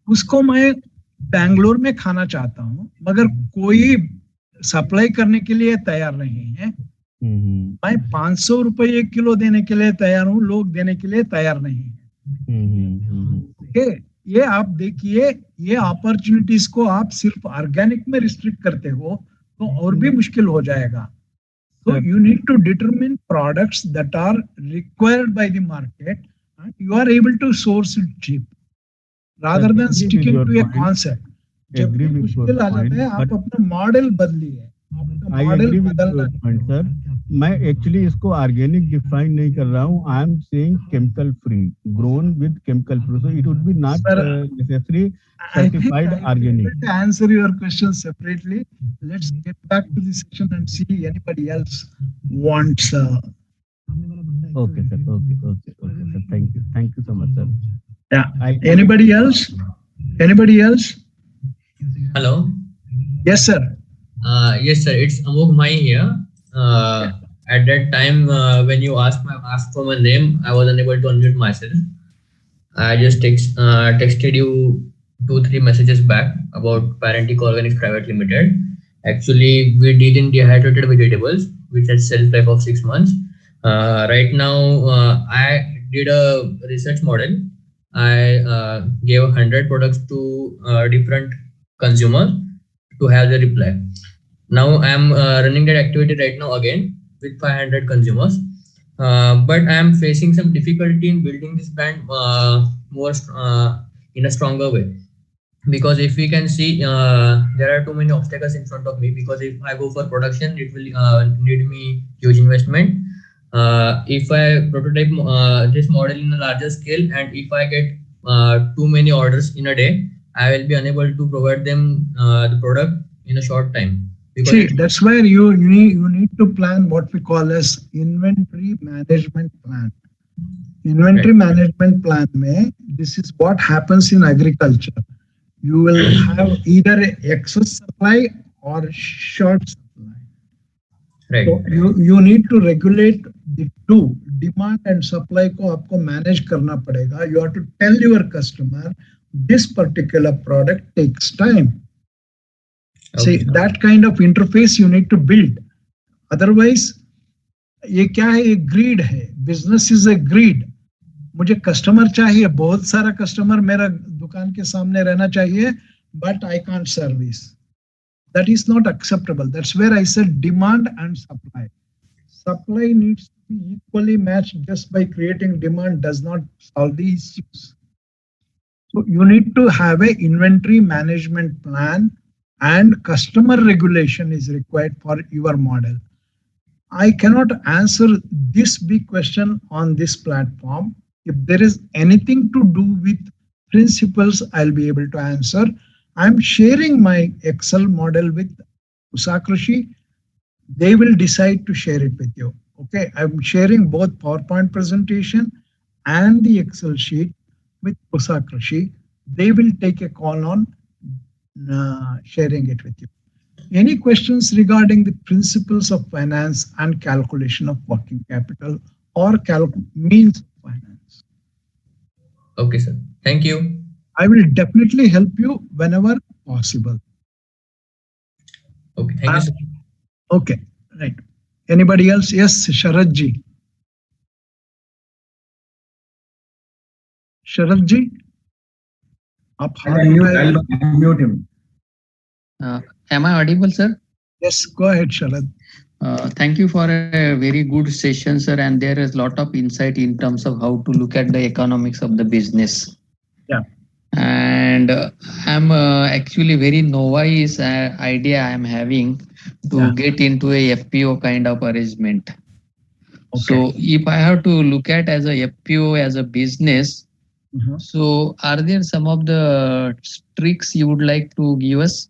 उसको मैं बैंगलोर में खाना चाहता हूँ, मगर कोई सप्लाई करने के लिए तैयार नहीं है। मैं 500 रुपए 1 किलो देने के लिए तैयार हूँ, लोग देने के लिए तैयार नहीं है। ये आप देखिए, ये अपॉर्चुनिटीज को आप सिर्फ ऑर्गेनिक में रिस्ट्रिक्ट करते हो तो और भी मुश्किल हो जाएगा। So you need to determine products that are required by the market and you are able to source it cheap rather than sticking to a concept. जब भी मुश्किल आ जाता है, आप अपना मॉडल बदलिए। I agree with your point, sir. मैं actually इसको ऑर्गेनिक डिफाइन नहीं कर रहा हूँ। I am saying chemical free, grown with chemical free, so it would be not necessary certified organic. To answer your question separately, let's get back to the section and see anybody else wants. Okay, sir. Okay, sir. Thank you so much, sir. Yeah. Anybody else? Hello. Yes, sir. Yes, sir. It's Amog Mai here. At that time, when you asked for my name, I was unable to unmute myself. I just texted you 2-3 messages back about Parentic Organics Private Limited. Actually, we did in dehydrated vegetables, which has shelf life of 6 months. Right now, I did a research model. I gave 100 products to different consumers to have the reply. Now I am running that activity right now again with 500 consumers, but I am facing some difficulty in building this brand more in a stronger way, because if we can see, there are too many obstacles in front of me, because if I go for production, it will need me huge investment. If I prototype this model in a larger scale, and if I get too many orders in a day, I will be unable to provide them the product in a short time. See, that's where you need to plan what we call as inventory management plan. Inventory management plan mein, this is what happens in agriculture. You will have either excess supply or short supply. Right. So you need to regulate the two, demand and supply ko aapko manage karna padega. You have to tell your customer this particular product takes time. See, that kind of interface you need to build. Otherwise, ये क्या है? ये greed है. Business is a greed. मुझे customer चाहिए, बहुत सारा customer मेरा दुकान के सामने रहना चाहिए, but I can't service. That is not acceptable. That's where I said demand and supply. Supply needs to be equally matched. Just by creating demand does not solve the issues. So you need to have a inventory management plan, and customer regulation is required for your model. I cannot answer this big question on this platform. If there is anything to do with principles, I'll be able to answer. I'm sharing my Excel model with Usakrishi. They will decide to share it with you. Okay, I'm sharing both PowerPoint presentation and the Excel sheet with Usakrishi. They will take a call on sharing it with you. Any questions regarding the principles of finance and calculation of working capital or means of finance? Okay, sir. Thank you. I will definitely help you whenever possible. Okay, thank you, sir. Okay, right. Anybody else? Yes, Sharadji. Sharadji? I'll unmute him. Am I audible, sir? Yes, go ahead, Sharad. Thank you for a very good session, sir. And there is a lot of insight in terms of how to look at the economics of the business. Yeah. And I'm actually very novice idea I'm having to get into a FPO kind of arrangement. Okay. So if I have to look at as a FPO as a business, so are there some of the tricks you would like to give us?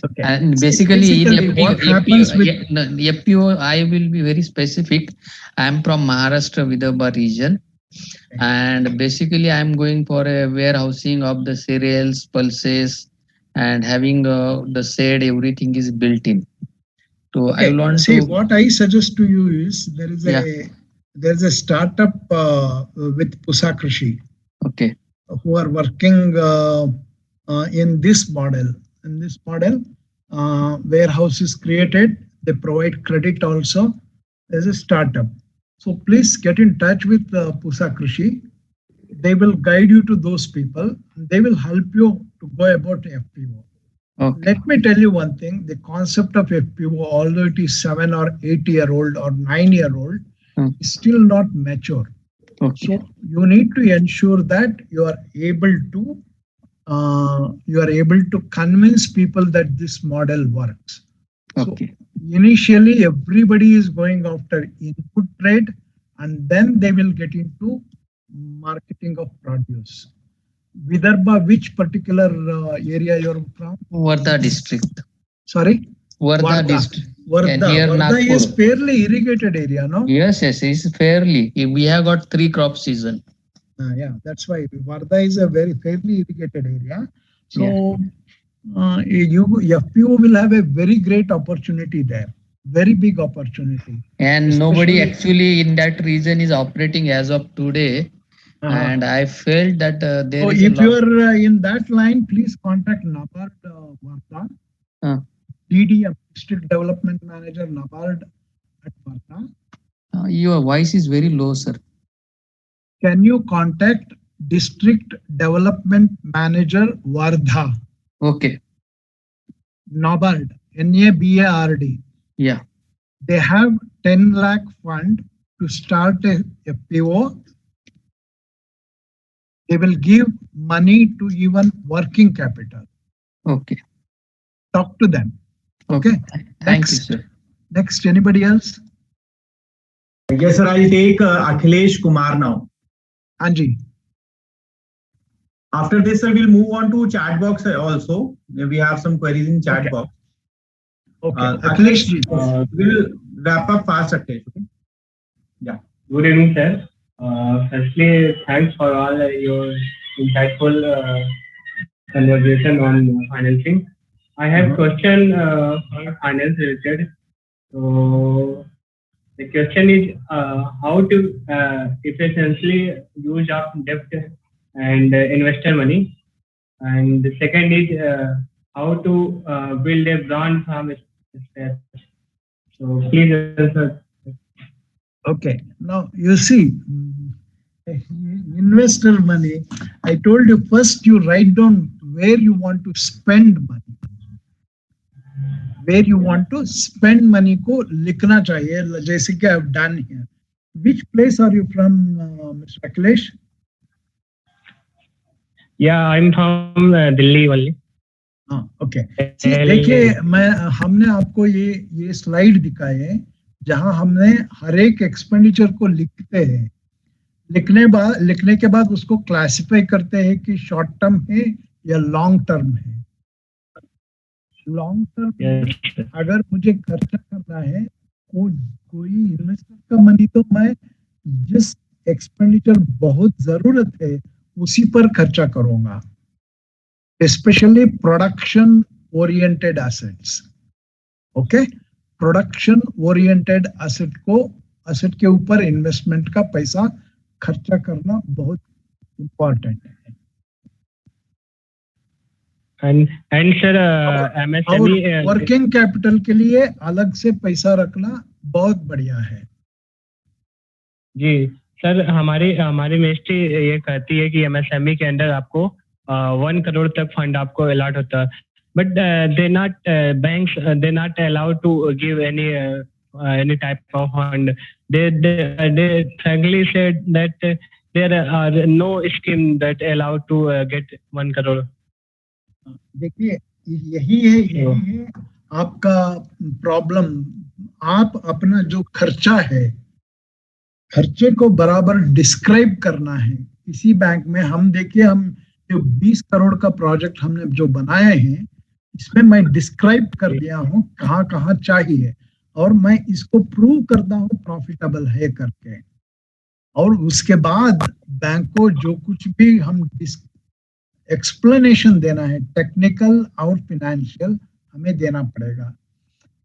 Okay. And basically in what happens with FPO, I will be very specific. I'm from Maharashtra Vidarbha region. And basically I'm going for a warehousing of the cereals, pulses, and having the said everything is built in. So I want see, to what I suggest to you is there's a startup with Pusakrishi. Okay. Who are working in this model. In this model, warehouse is created. They provide credit also as a startup. So please get in touch with Pusakrishi. They will guide you to those people. They will help you to go about FPO. Okay. Let me tell you one thing. The concept of FPO, although it is 7 or 8-year-old or 9-year-old, is still not mature. Okay. So you need to ensure that you are able to convince people that this model works. Okay. So initially, everybody is going after input trade, and then they will get into marketing of produce. Vidarbha, which particular area you're from? Wardha district. Sorry? Wardha district. Wardha is fairly irrigated area, no? Yes, it's fairly. We have got 3 crop season. Yeah, that's why Wardha is a very fairly irrigated area. So FPO will have a very great opportunity there. Very big opportunity. And nobody actually in that region is operating as of today. And I felt that there is if you are in that line, please contact NABARD Wardha. DDM, District Development Manager, NABARD at Wardha. Your voice is very low, sir. Can you contact District Development Manager, Wardha? Okay. NABARD, NABARD. Yeah. They have 10 lakh fund to start a FPO. They will give money to even working capital. Okay. Talk to them. Okay. Thank you, sir. Next, anybody else? Yes, sir. I'll take Akhilesh Kumar now. Anji. After this, sir, we'll move on to chat box also. We have some queries in chat box. Okay. Akhilesh ji. We'll wrap up fast, Akhilesh. Okay. Yeah. Good evening, sir. Firstly, thanks for all your insightful conversation on financing. I have question on finance related. So the question is how to efficiently use up debt and investor money, and the second is how to build a brand from scratch. So please answer. Okay. Now you see, investor money. I told you first you write down where you want to spend money. Where you want to spend money को लिखना चाहिए, जैसे कि I have done here. Which place are you from, Mr. Akhilesh? Yeah, I'm from Delhi only. हाँ, okay. देखिए, हमने आपको ये स्लाइड दिखाए हैं जहां हमने हर एक एक्सपेंडिचर को लिखते हैं। लिखने के बाद उसको क्लासिफाई करते हैं कि शॉर्ट टर्म है या लॉन्ग टर्म है। लॉन्ग टर्म में अगर मुझे खर्चा करना है कोई इन्वेस्टर का मनी, तो मैं जिस एक्सपेंडिचर बहुत जरूरत है उसी पर खर्चा करूंगा, specially production oriented assets. Okay, production oriented asset के ऊपर इन्वेस्टमेंट का पैसा खर्चा करना बहुत इम्पोर्टेंट है। And sir, MSME working capital के लिए अलग से पैसा रखना बहुत बढ़िया है। जी सर, हमारी मिनिस्ट्री ये कहती है कि एमएसएमई के अंदर आपको 1 करोड़ तक फंड आपको अलॉट होता है, but they not banks they not allowed to give any type of fund. They frankly said that there are no scheme that allowed to get 1 crore. देखिए, यही है आपका प्रॉब्लम। आप अपना जो खर्चा है, खर्चे को बराबर डिस्क्राइब करना है। किसी बैंक में हम देखिए, हम जो 20 करोड़ का प्रोजेक्ट हमने जो बनाए हैं, इसमें मैं डिस्क्राइब कर दिया हूँ कहाँ कहाँ चाहिए, और मैं इसको प्रूव करता हूँ प्रॉफिटेबल है करके। और उसके बाद बैंक को जो कुछ भी हम एक्सप्लेनेशन देना है, टेक्निकल और फिनेंशियल, हमें देना पड़ेगा।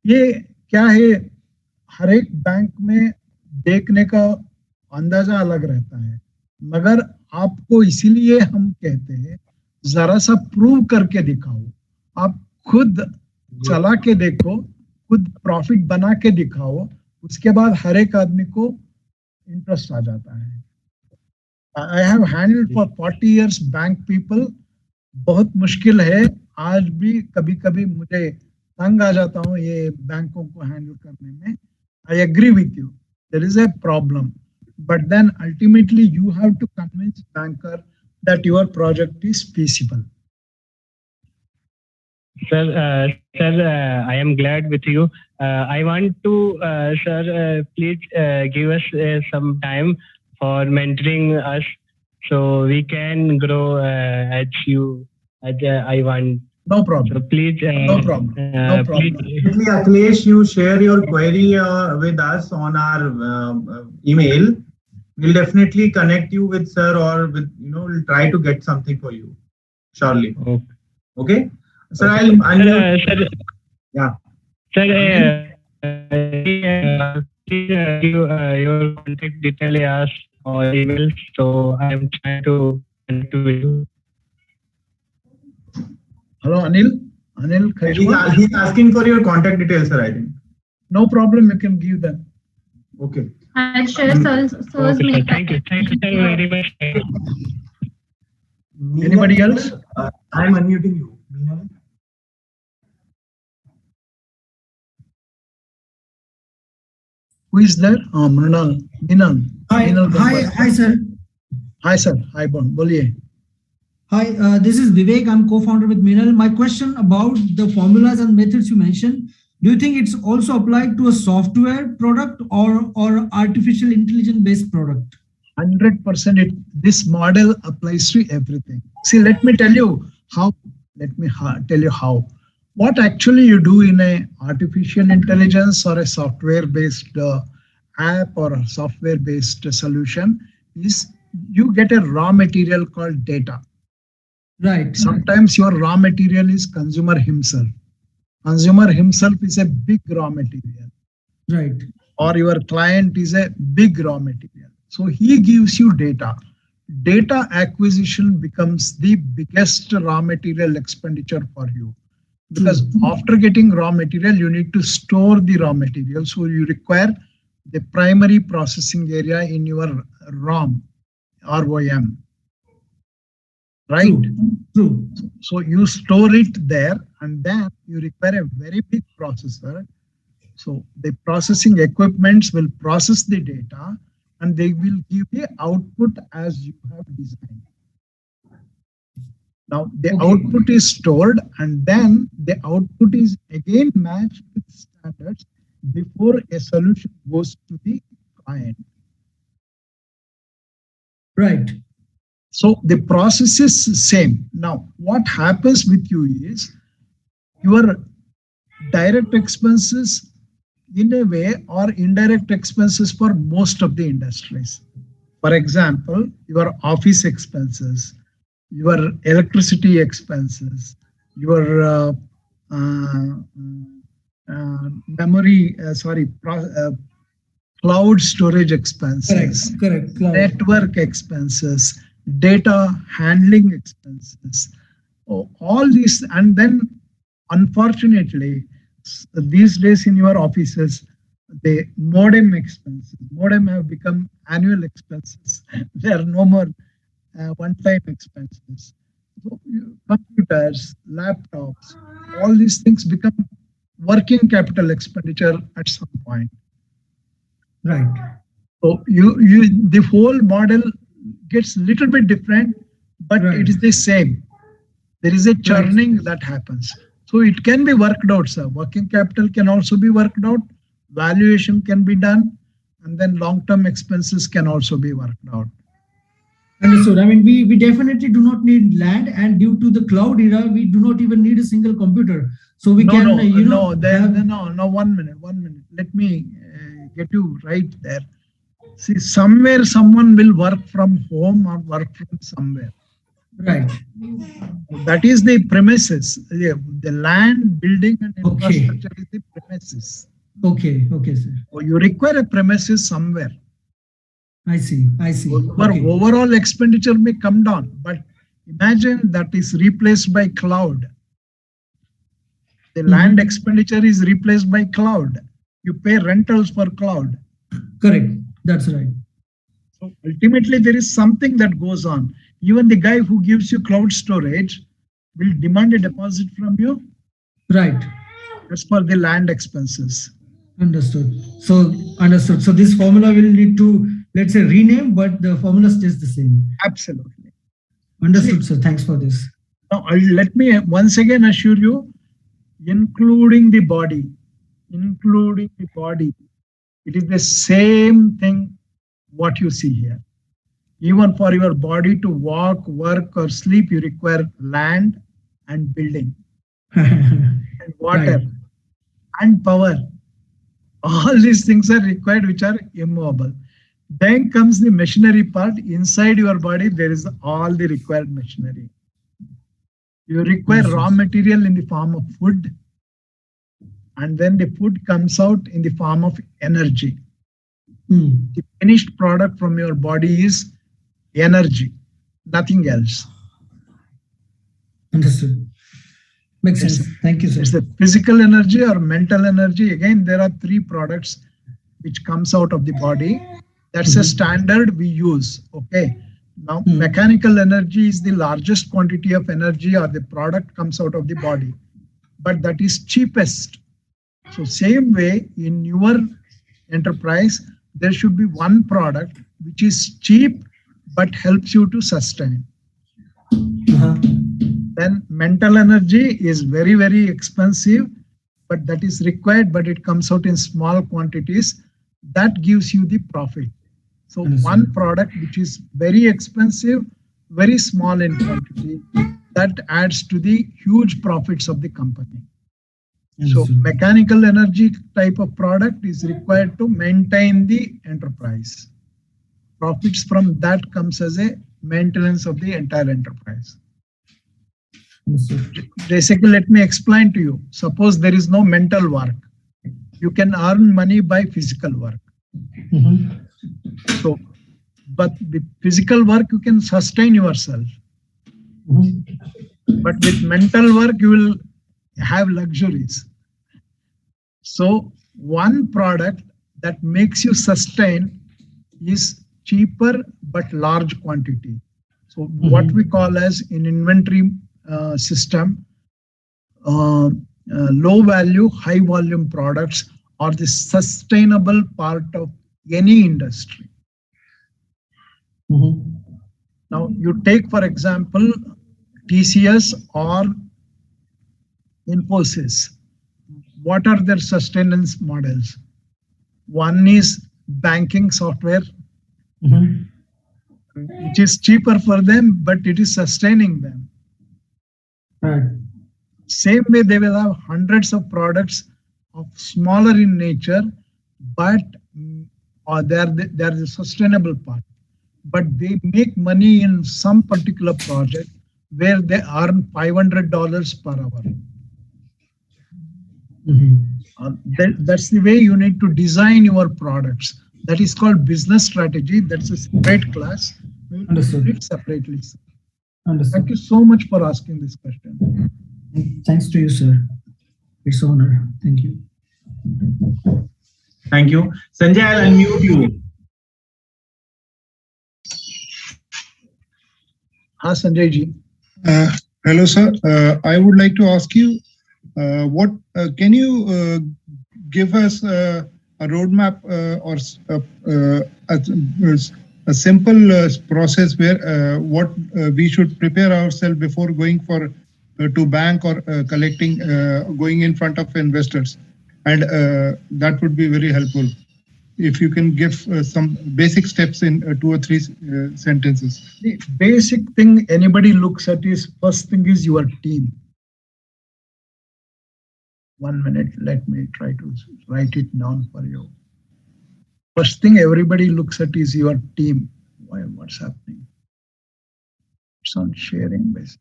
ये क्या है, हर एक बैंक में देखने का अंदाजा अलग रहता है, मगर आपको इसीलिए हम कहते हैं जरा सा प्रूव करके दिखाओ। आप खुद चला के देखो, खुद प्रॉफिट बना के दिखाओ, उसके बाद हर एक आदमी को इंटरेस्ट आ जाता है। I have handled for 40 years bank people. बहुत मुश्किल है, आज भी कभी कभी मुझे तंग आ जाता हूँ ये बैंकों को हैंडल करने में। I agree with you, there is a problem, but then ultimately you have to convince banker that your project is feasible. Sir, I am glad with you. I want to, sir, please give us some time for mentoring us so we can grow as I want. No problem. So please, no problem. No problem. Please, Akhilesh, you share your query with us on our email. We'll definitely connect you with sir, or with, we'll try to get something for you. Surely. Okay. Sir, sir, yeah. Sir, please give your contact details or email. So I am trying to connect with you. Hello, Anil. Anil Khajwa. He's asking for your contact details, sir, I think. No problem, you can give them. Okay. I'll share sir's mail. Thank you very much. Anybody else? I'm unmuting you. Who is there? Mrinal. Minal. Hi, sir. Hi, sir. Hi, Boliye. Hi, this is Vivek. I'm co-founder with Minal. My question about the formulas and methods you mentioned, do you think it's also applied to a software product or artificial intelligence based product? 100%. This model applies to everything. See, let me tell you how. What actually you do in a artificial intelligence or a software-based app or a software-based solution is you get a raw material called data. Right. Sometimes your raw material is consumer himself. Consumer himself is a big raw material. Right. Or your client is a big raw material. So he gives you data. Data acquisition becomes the biggest raw material expenditure for you. Because after getting raw material, you need to store the raw material. So you require the primary processing area in your ROM. Right? True. So you store it there, and then you require a very big processor. So the processing equipments will process the data and they will give the output as you have designed. Now the output is stored, and then the output is again matched with standards before a solution goes to the client. Right. So the process is same. Now what happens with you is your direct expenses in a way are indirect expenses for most of the industries. For example, your office expenses, your electricity expenses, your cloud storage expenses, Correct. Cloud. network expenses, data handling expenses, all these. And then unfortunately, these days in your offices, the modem expenses, modem have become annual expenses. They are no more one-time expenses. So computers, laptops, all these things become working capital expenditure at some point. Right. So the whole model gets a little bit different, but it is the same. There is a churning that happens. So it can be worked out, sir. Working capital can also be worked out. Valuation can be done, and then long-term expenses can also be worked out. Understood. I mean, we definitely do not need land, and due to the cloud era, we do not even need a single computer. So we can, no, 1 minute. Let me get you right there. See, somewhere someone will work from home or work from somewhere. Right. That is the premises. The land, building, and infrastructure is the premises. Okay, sir. So you require a premises somewhere. I see. Your overall expenditure may come down, but imagine that is replaced by cloud. The land expenditure is replaced by cloud. You pay rentals for cloud. Correct. That's right. So ultimately, there is something that goes on. Even the guy who gives you cloud storage will demand a deposit from you. Right. That's for the land expenses. Understood. So this formula will need to, let's say, rename, but the formula stays the same. Absolutely. Understood, sir. Thanks for this. Now, let me once again assure you, including the body, it is the same thing what you see here. Even for your body to walk, work, or sleep, you require land and building, and water, and power. All these things are required, which are immovable. Then comes the machinery part. Inside your body, there is all the required machinery. You require raw material in the form of food, and then the food comes out in the form of energy. The finished product from your body is energy, nothing else. Understood. Makes sense. Thank you, sir. It's the physical energy or mental energy. Again, there are 3 products which comes out of the body. That's a standard we use. Okay. Now, mechanical energy is the largest quantity of energy or the product comes out of the body, but that is cheapest. So same way in your enterprise, there should be one product which is cheap but helps you to sustain. Then mental energy is very, very expensive, but that is required, but it comes out in small quantities. That gives you the profit. So one product which is very expensive, very small in quantity, that adds to the huge profits of the company. So mechanical energy type of product is required to maintain the enterprise. Profits from that comes as a maintenance of the entire enterprise. Basically, let me explain to you. Suppose there is no mental work. You can earn money by physical work. So, but with physical work, you can sustain yourself. But with mental work, you will have luxuries. So one product that makes you sustain is cheaper but large quantity. So what we call as in inventory system, low value, high volume products are the sustainable part of any industry. Now you take, for example, TCS or Infosys. What are their sustenance models? One is banking software, which is cheaper for them, but it is sustaining them. Right. Same way, they will have hundreds of products of smaller in nature, but they are the sustainable part. But they make money in some particular project where they earn $500 per hour. That's the way you need to design your products. That is called business strategy. That's a separate class. We will do it separately. Understood. Thank you so much for asking this question. Thanks to you, sir. It's an honor. Thank you. Thank you. Sanjay, I'll unmute you. Hi, Sanjay ji. Hello, sir. I would like to ask you, what can you give us a roadmap or a simple process where what we should prepare ourselves before going for to bank or collecting, going in front of investors, and that would be very helpful. If you can give some basic steps in 2 or 3 sentences. The basic thing anybody looks at is, first thing is your team. 1 minute, let me try to write it down for you. First thing everybody looks at is your team. What's happening? It's on sharing basis.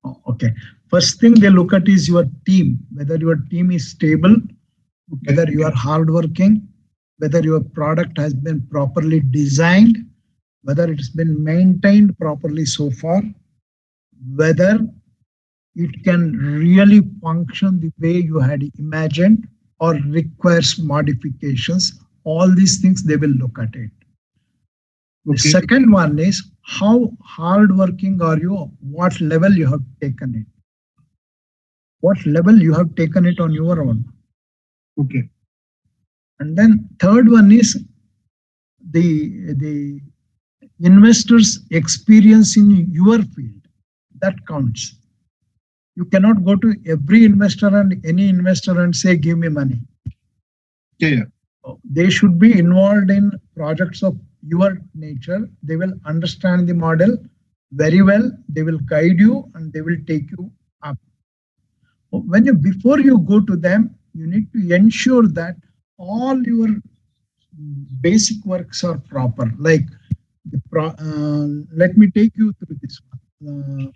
Oh, okay. First thing they look at is your team, whether your team is stable, whether you are hardworking, whether your product has been properly designed, whether it's been maintained properly so far, whether it can really function the way you had imagined or requires modifications. All these things, they will look at it. The second one is, how hardworking are you? What level you have taken it? What level you have taken it on your own? Okay. And then third one is the investors' experience in your field. That counts. You cannot go to every investor and any investor and say, give me money. Yeah. They should be involved in projects of your nature. They will understand the model very well. They will guide you and they will take you up. Before you go to them, you need to ensure that all your basic works are proper. Like, let me take you through this one.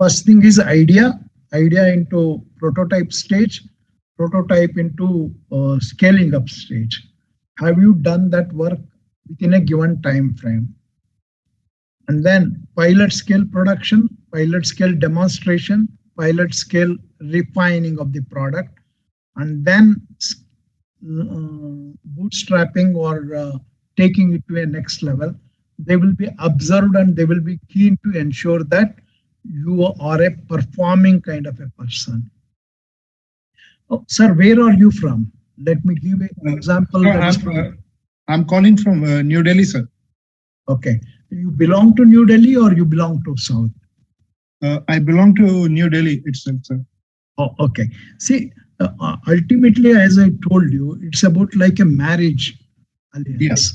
First thing is idea into prototype stage, prototype into scaling up stage. Have you done that work within a given time frame? And then pilot scale production, pilot scale demonstration, pilot scale refining of the product, and then bootstrapping or taking it to a next level. They will be observed and they will be keen to ensure that you are a performing kind of a person. Oh, sir, where are you from? Let me give an example. I'm calling from New Delhi, sir. Okay. You belong to New Delhi or you belong to South? I belong to New Delhi itself, sir. Oh, okay. See, ultimately, as I told you, it's about like a marriage alliance. Yes.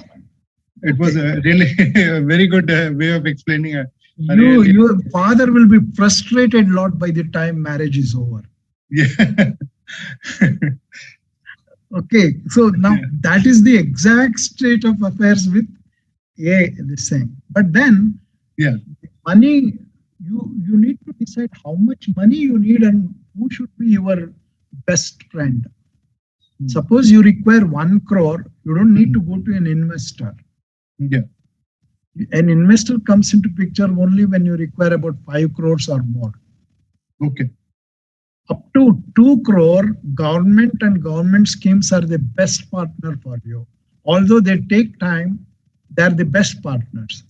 It was really a very good way of explaining. Your father will be frustrated a lot by the time marriage is over. Yeah. Okay, so now that is the exact state of affairs with this thing. But then, money, you need to decide how much money you need and who should be your best friend. Suppose you require 1 crore, you don't need to go to an investor. Yeah. An investor comes into picture only when you require about 5 crores or more. Okay. Up to 2 crore, government and government schemes are the best partner for you. Although they take time, they are the best partners,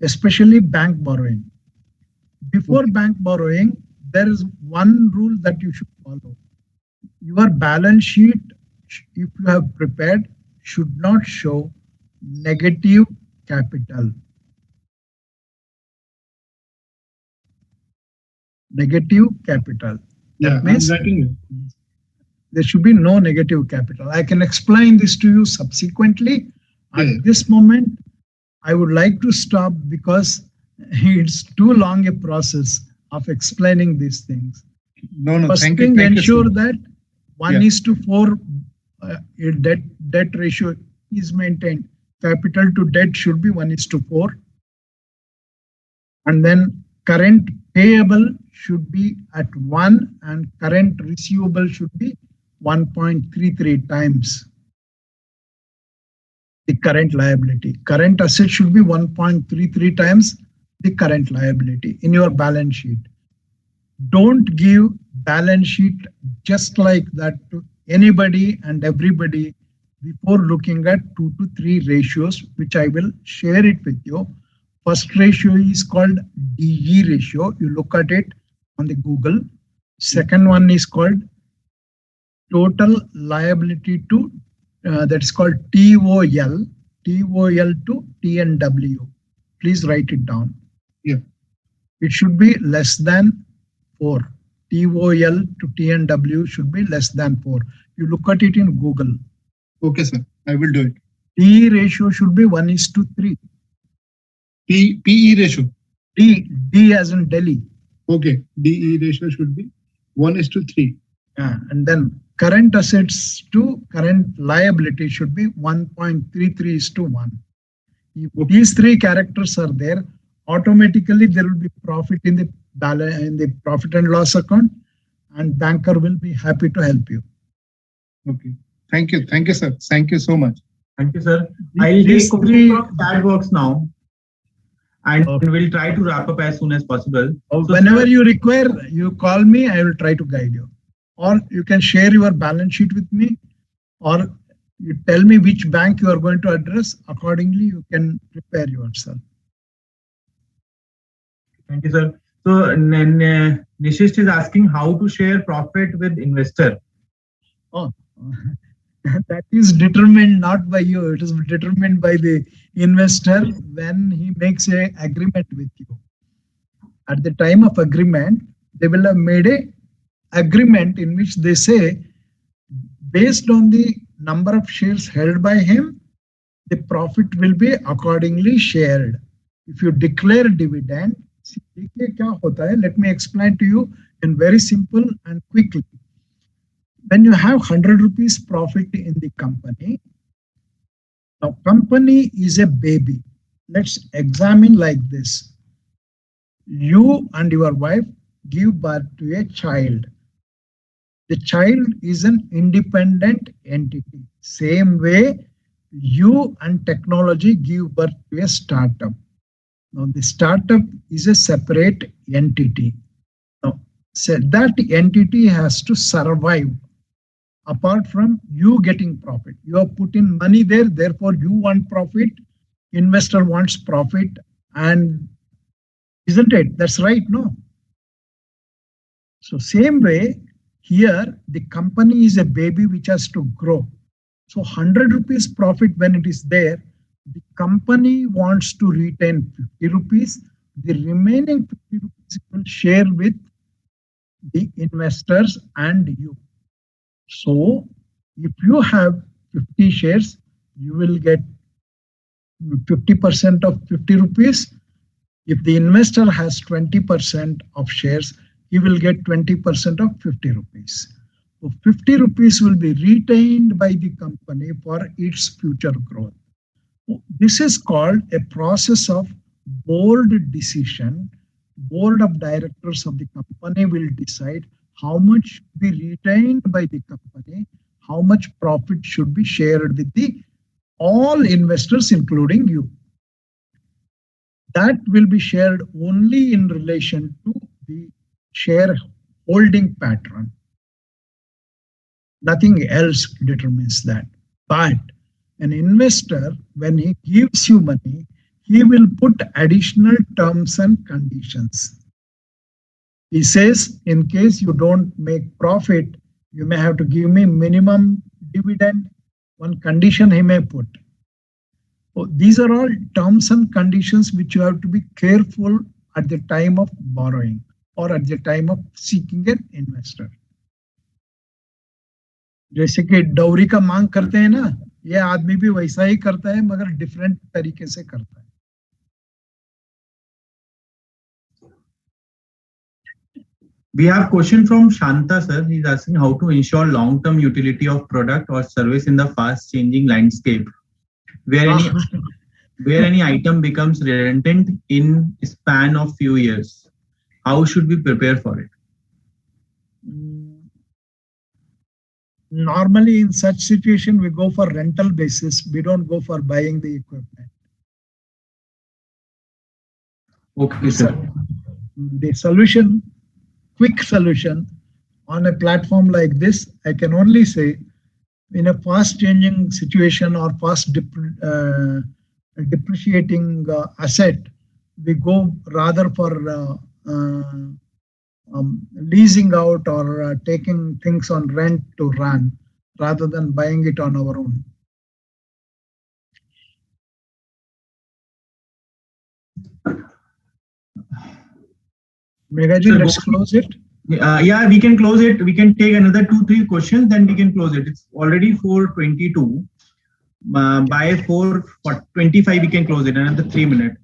especially bank borrowing. Before bank borrowing, there is one rule that you should follow. Your balance sheet, if you have prepared, should not show negative capital. Negative capital. That means there should be no negative capital. I can explain this to you subsequently. At this moment, I would like to stop because it's too long a process of explaining these things. No, First thank thing, you. ensure that 1:4 debt ratio is maintained. Capital to debt should be 1:4. And then current payable should be at 1 and current receivable should be 1.33 times the current liability. Current asset should be 1.33 times the current liability in your balance sheet. Don't give balance sheet just like that to anybody and everybody before looking at 2 to 3 ratios, which I will share it with you. First ratio is called DE ratio. You look at it on the Google. Second one is called total liability to, that is called TOL to TNW. Please write it down. Yeah. It should be less than 4. TOL to TNW should be less than 4. You look at it in Google. Okay, sir. I will do it. D ratio should be 1:3. PE ratio. D as in Delhi. Okay. DE ratio should be 1:3. Yeah. And then current assets to current liability should be 1.33:1. If these 3 characters are there, automatically there will be profit in the profit and loss account, and banker will be happy to help you. Okay. Thank you. Thank you, sir. Thank you so much. Thank you, sir. I'll take from chat box now, and we'll try to wrap up as soon as possible. So whenever you require, you call me. I will try to guide you. Or you can share your balance sheet with me, or you tell me which bank you are going to address. Accordingly, you can prepare yourself. Thank you, sir. So Nishist is asking how to share profit with investor. Oh, that is determined not by you. It is determined by the investor when he makes an agreement with you. At the time of agreement, they will have made a agreement in which they say, based on the number of shares held by him, the profit will be accordingly shared. If you declare dividend, let me explain to you in very simple and quickly. When you have 100 rupees profit in the company, now company is a baby. Let's examine like this. You and your wife give birth to a child. The child is an independent entity. Same way, you and technology give birth to a startup. Now, the startup is a separate entity. Now, so that entity has to survive apart from you getting profit. You have put in money there, therefore you want profit, investor wants profit, and isn't it? That's right, no? So same way, here the company is a baby which has to grow. So 100 rupees profit when it is there, the company wants to retain 50 rupees. The remaining 50 rupees will share with the investors and you. So if you have 50 shares, you will get 50% of 50 rupees. If the investor has 20% of shares, he will get 20% of 50 rupees. So 50 rupees will be retained by the company for its future growth. This is called a process of board decision. Board of directors of the company will decide how much should be retained by the company, how much profit should be shared with the all investors, including you. That will be shared only in relation to the shareholding pattern. Nothing else determines that. But an investor, when he gives you money, he will put additional terms and conditions. He says, in case you don't make profit, you may have to give me minimum dividend. One condition he may put. These are all terms and conditions which you have to be careful at the time of borrowing or at the time of seeking an investor. जैसे कि डौरी का मांग करते हैं ना, ये आदमी भी वैसा ही करता है मगर डिफरेंट तरीके से करता है. We have question from Shanta sir. He's asking how to ensure long-term utility of product or service in the fast-changing landscape, where any item becomes redundant in a span of few years. How should we prepare for it? Normally, in such situation, we go for rental basis. We don't go for buying the equipment. Okay, sir. The solution, quick solution on a platform like this, I can only say, in a fast changing situation or fast depreciating asset, we go rather for leasing out or taking things on rent to run rather than buying it on our own. Meghaji, let's close it. Yeah, we can close it. We can take another 2-3 questions, then we can close it. It's already 4:22. By 4:25, we can close it. Another 3 minutes.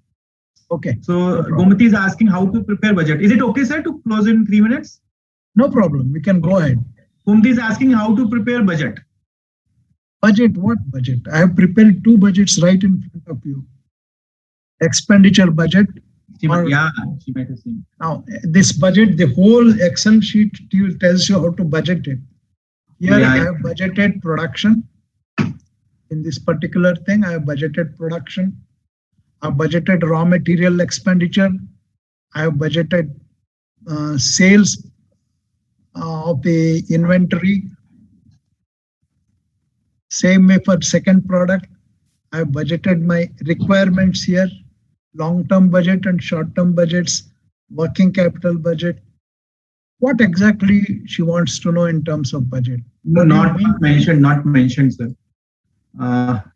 Okay. So Gomati is asking how to prepare budget. Is it okay, sir, to close in 3 minutes? No problem. We can go ahead. Gomati is asking how to prepare budget. Budget? What budget? I have prepared 2 budgets right in front of you. Expenditure budget. Yeah, she might have seen. Now, this budget, the whole Excel sheet tells you how to budget it. Here I have budgeted production. In this particular thing, I have budgeted production. I have budgeted raw material expenditure. I have budgeted sales of the inventory. Same way for second product. I have budgeted my requirements here. Long-term budget and short-term budgets, working capital budget. What exactly she wants to know in terms of budget? No, not mentioned, sir.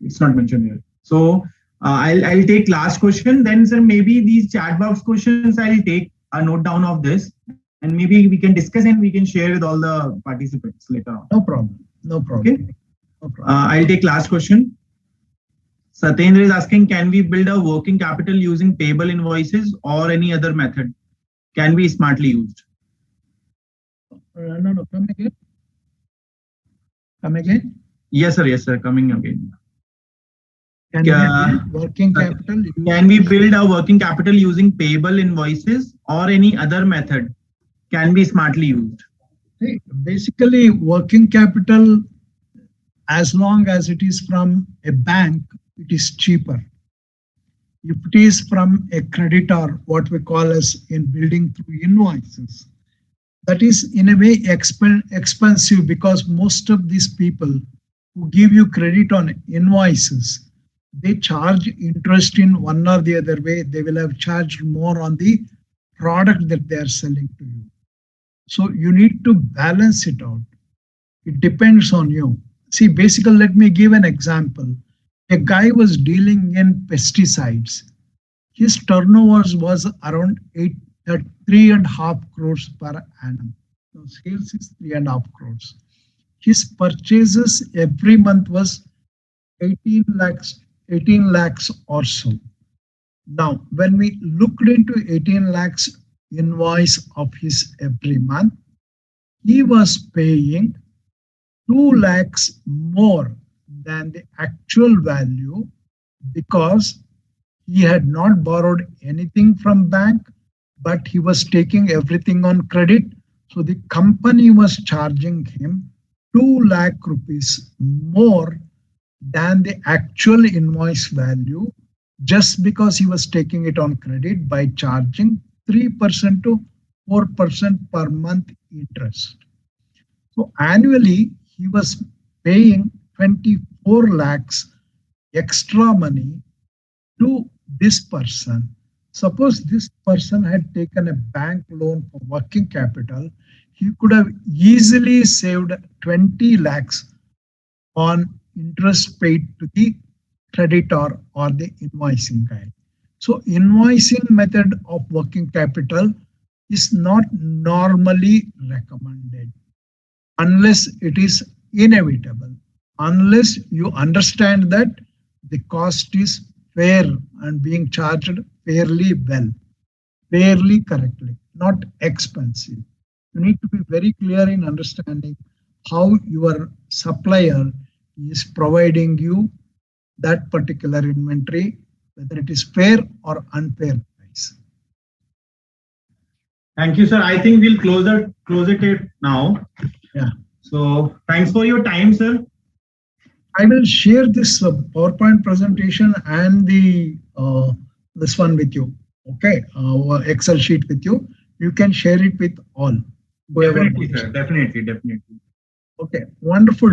It's not mentioned here. So I'll take last question. Then, sir, maybe these chat box questions, I'll take a note down of this, and maybe we can discuss and we can share with all the participants later on. No problem. No problem. Okay. No problem. I'll take last question. Satyendra is asking, can we build a working capital using payable invoices or any other method? Can be smartly used? No, come again. Come again. Yes, sir. Coming again. Working capital. Can we build a working capital using payable invoices or any other method? Can be smartly used? Hey, basically, working capital, as long as it is from a bank, it is cheaper. If it is from a creditor, what we call as in building through invoices, that is in a way expensive, because most of these people who give you credit on invoices, they charge interest in one or the other way. They will have charged more on the product that they are selling to you. So you need to balance it out. It depends on you. See, basically, let me give an example. A guy was dealing in pesticides. His turnovers was around 3.5 crores per annum. So sales is 3.5 crores. His purchases every month was 18 lakhs or so. Now, when we looked into 18 lakhs invoice of his every month, he was paying 2 lakhs more than the actual value, because he had not borrowed anything from bank, but he was taking everything on credit. So the company was charging him 2 lakh rupees more than the actual invoice value, just because he was taking it on credit by charging 3% to 4% per month interest. So annually, he was paying 24 lakhs extra money to this person. Suppose this person had taken a bank loan for working capital, he could have easily saved 20 lakhs on interest paid to the creditor or the invoicing guy. So invoicing method of working capital is not normally recommended unless it is inevitable, unless you understand that the cost is fair and being charged fairly well, fairly correctly, not expensive. You need to be very clear in understanding how your supplier is providing you that particular inventory, whether it is fair or unfair price. Thank you, sir. I think we'll close it now. Yeah. So thanks for your time, sir. I will share this PowerPoint presentation and the this one with you. Okay, Excel sheet with you. You can share it with all. Definitely, sir. Definitely. Okay, wonderful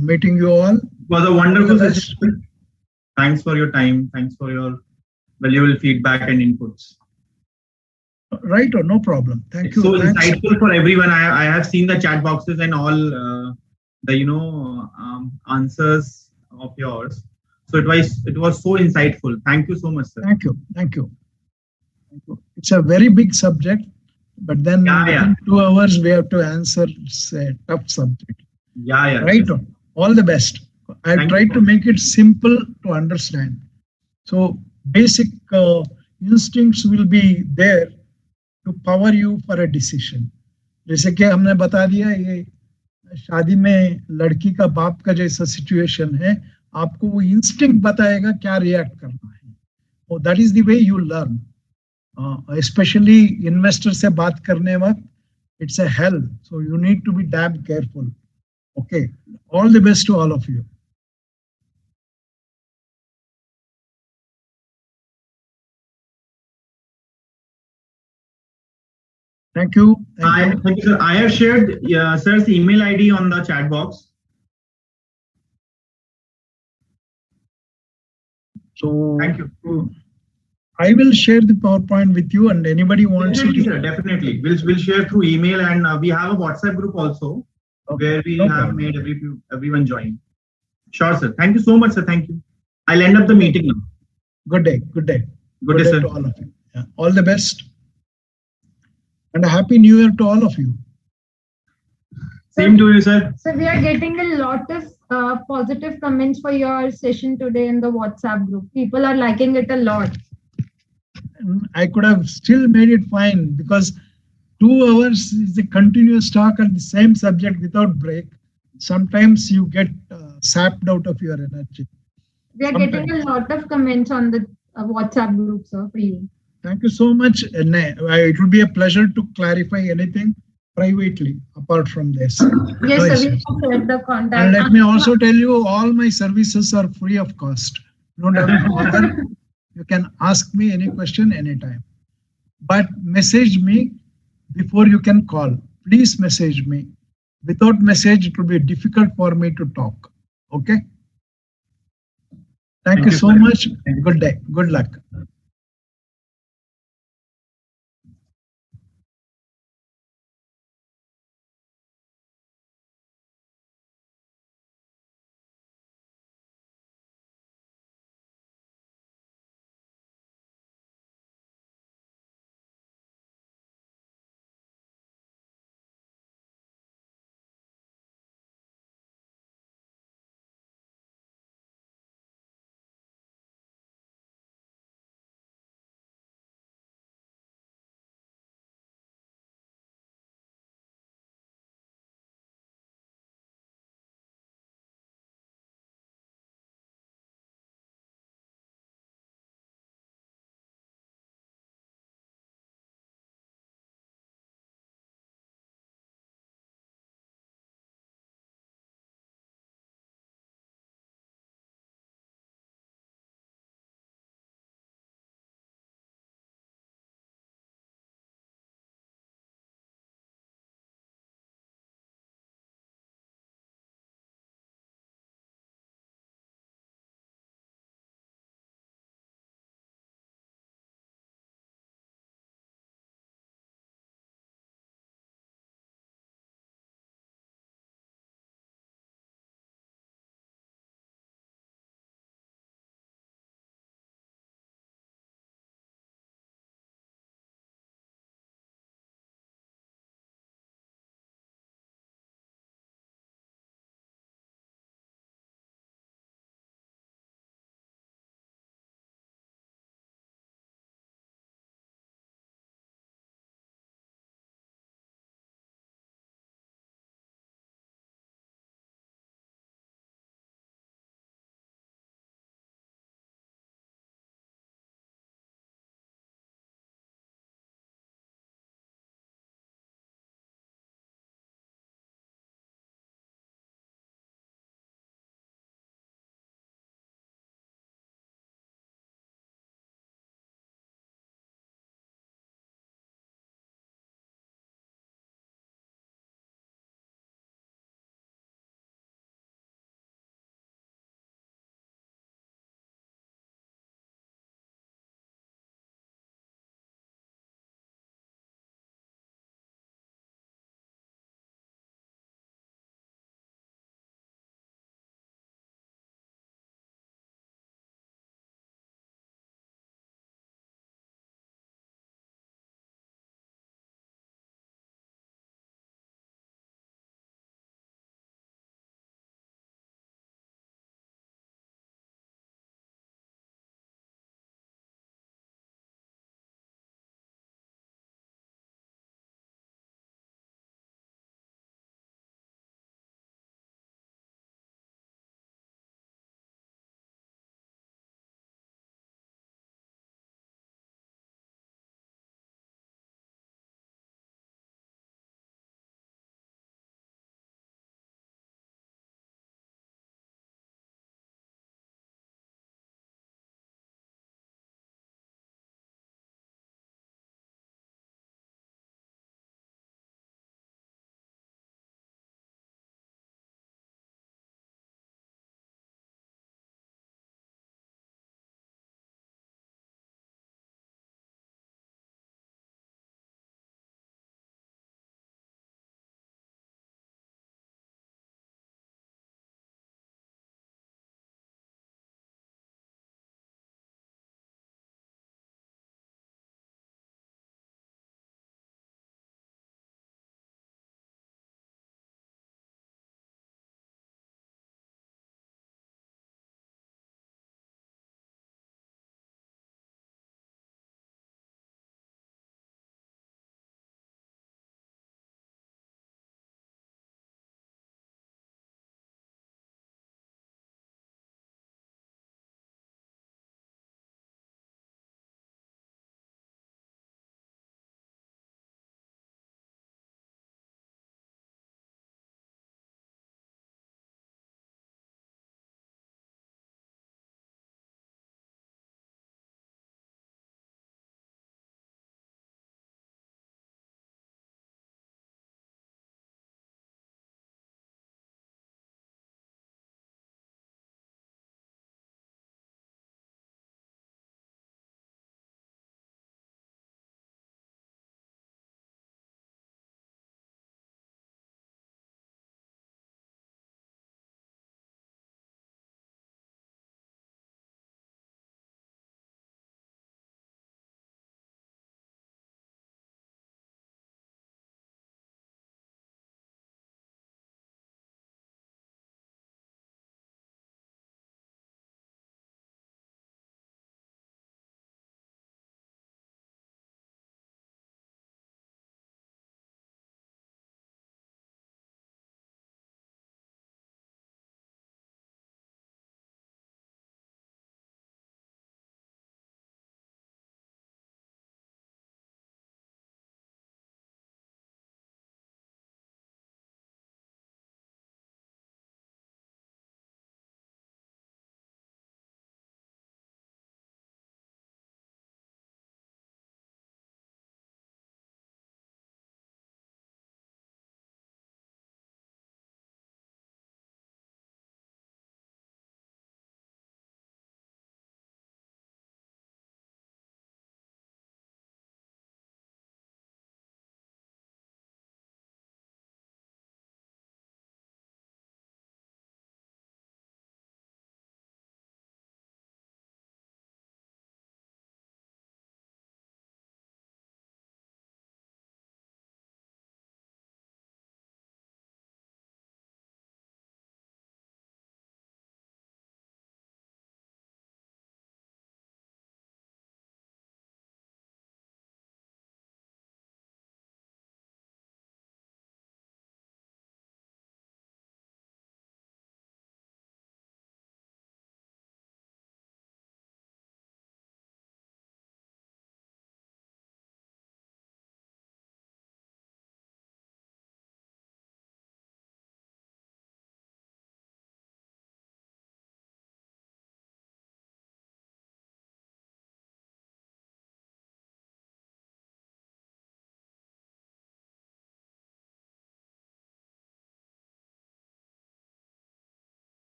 meeting you all. It was a wonderful session. Thanks for your time. Thanks for your valuable feedback and inputs. Right, or no problem. Thank you. So Thanks. insightful for everyone. I have seen the chat boxes and all the answers of yours. So it was so insightful. Thank you so much, sir. Thank you. It's a very big subject, but then within 2 hours we have to answer a tough subject. Yeah. Right. Yes. All the best. I tried to make it simple to understand. So basic instincts will be there to power you for a decision. जैसे कि हमने बता दिया, ये शादी में लड़की का बाप का जैसा सिचुएशन है, आपको वो इंस्टिंक्ट बताएगा क्या रिएक्ट करना है. Oh, that is the way you learn. Especially investor से बात करने वक्त, it's a hell. So you need to be damn careful. Okay. All the best to all of you. Thank you. Thank you, sir. I have shared sir's email ID on the chat box. So thank you. I will share the PowerPoint with you, and anybody wants definitely, to. Sir, definitely. We'll share through email, and we have a WhatsApp group also where we have made everyone join. Sure, sir. Thank you so much, sir. Thank you. I'll end up the meeting now. Good day. Good day, sir. To all of you. Yeah. All the best. And a happy new year to all of you. Same to you, sir. So we are getting a lot of positive comments for your session today in the WhatsApp group. People are liking it a lot. And I could have still made it fine because 2 hours is a continuous talk on the same subject without break. Sometimes you get sapped out of your energy. We are getting a lot of comments on the WhatsApp group, sir, for you. Thank you so much. It would be a pleasure to clarify anything privately apart from this. Yes, sir, we will share the contact. And let me also tell you, all my services are free of cost. You don't have to bother. You can ask me any question anytime. But message me before you can call. Please message me. Without message, it will be difficult for me to talk. Okay? Thank you so much. Good day. Good luck.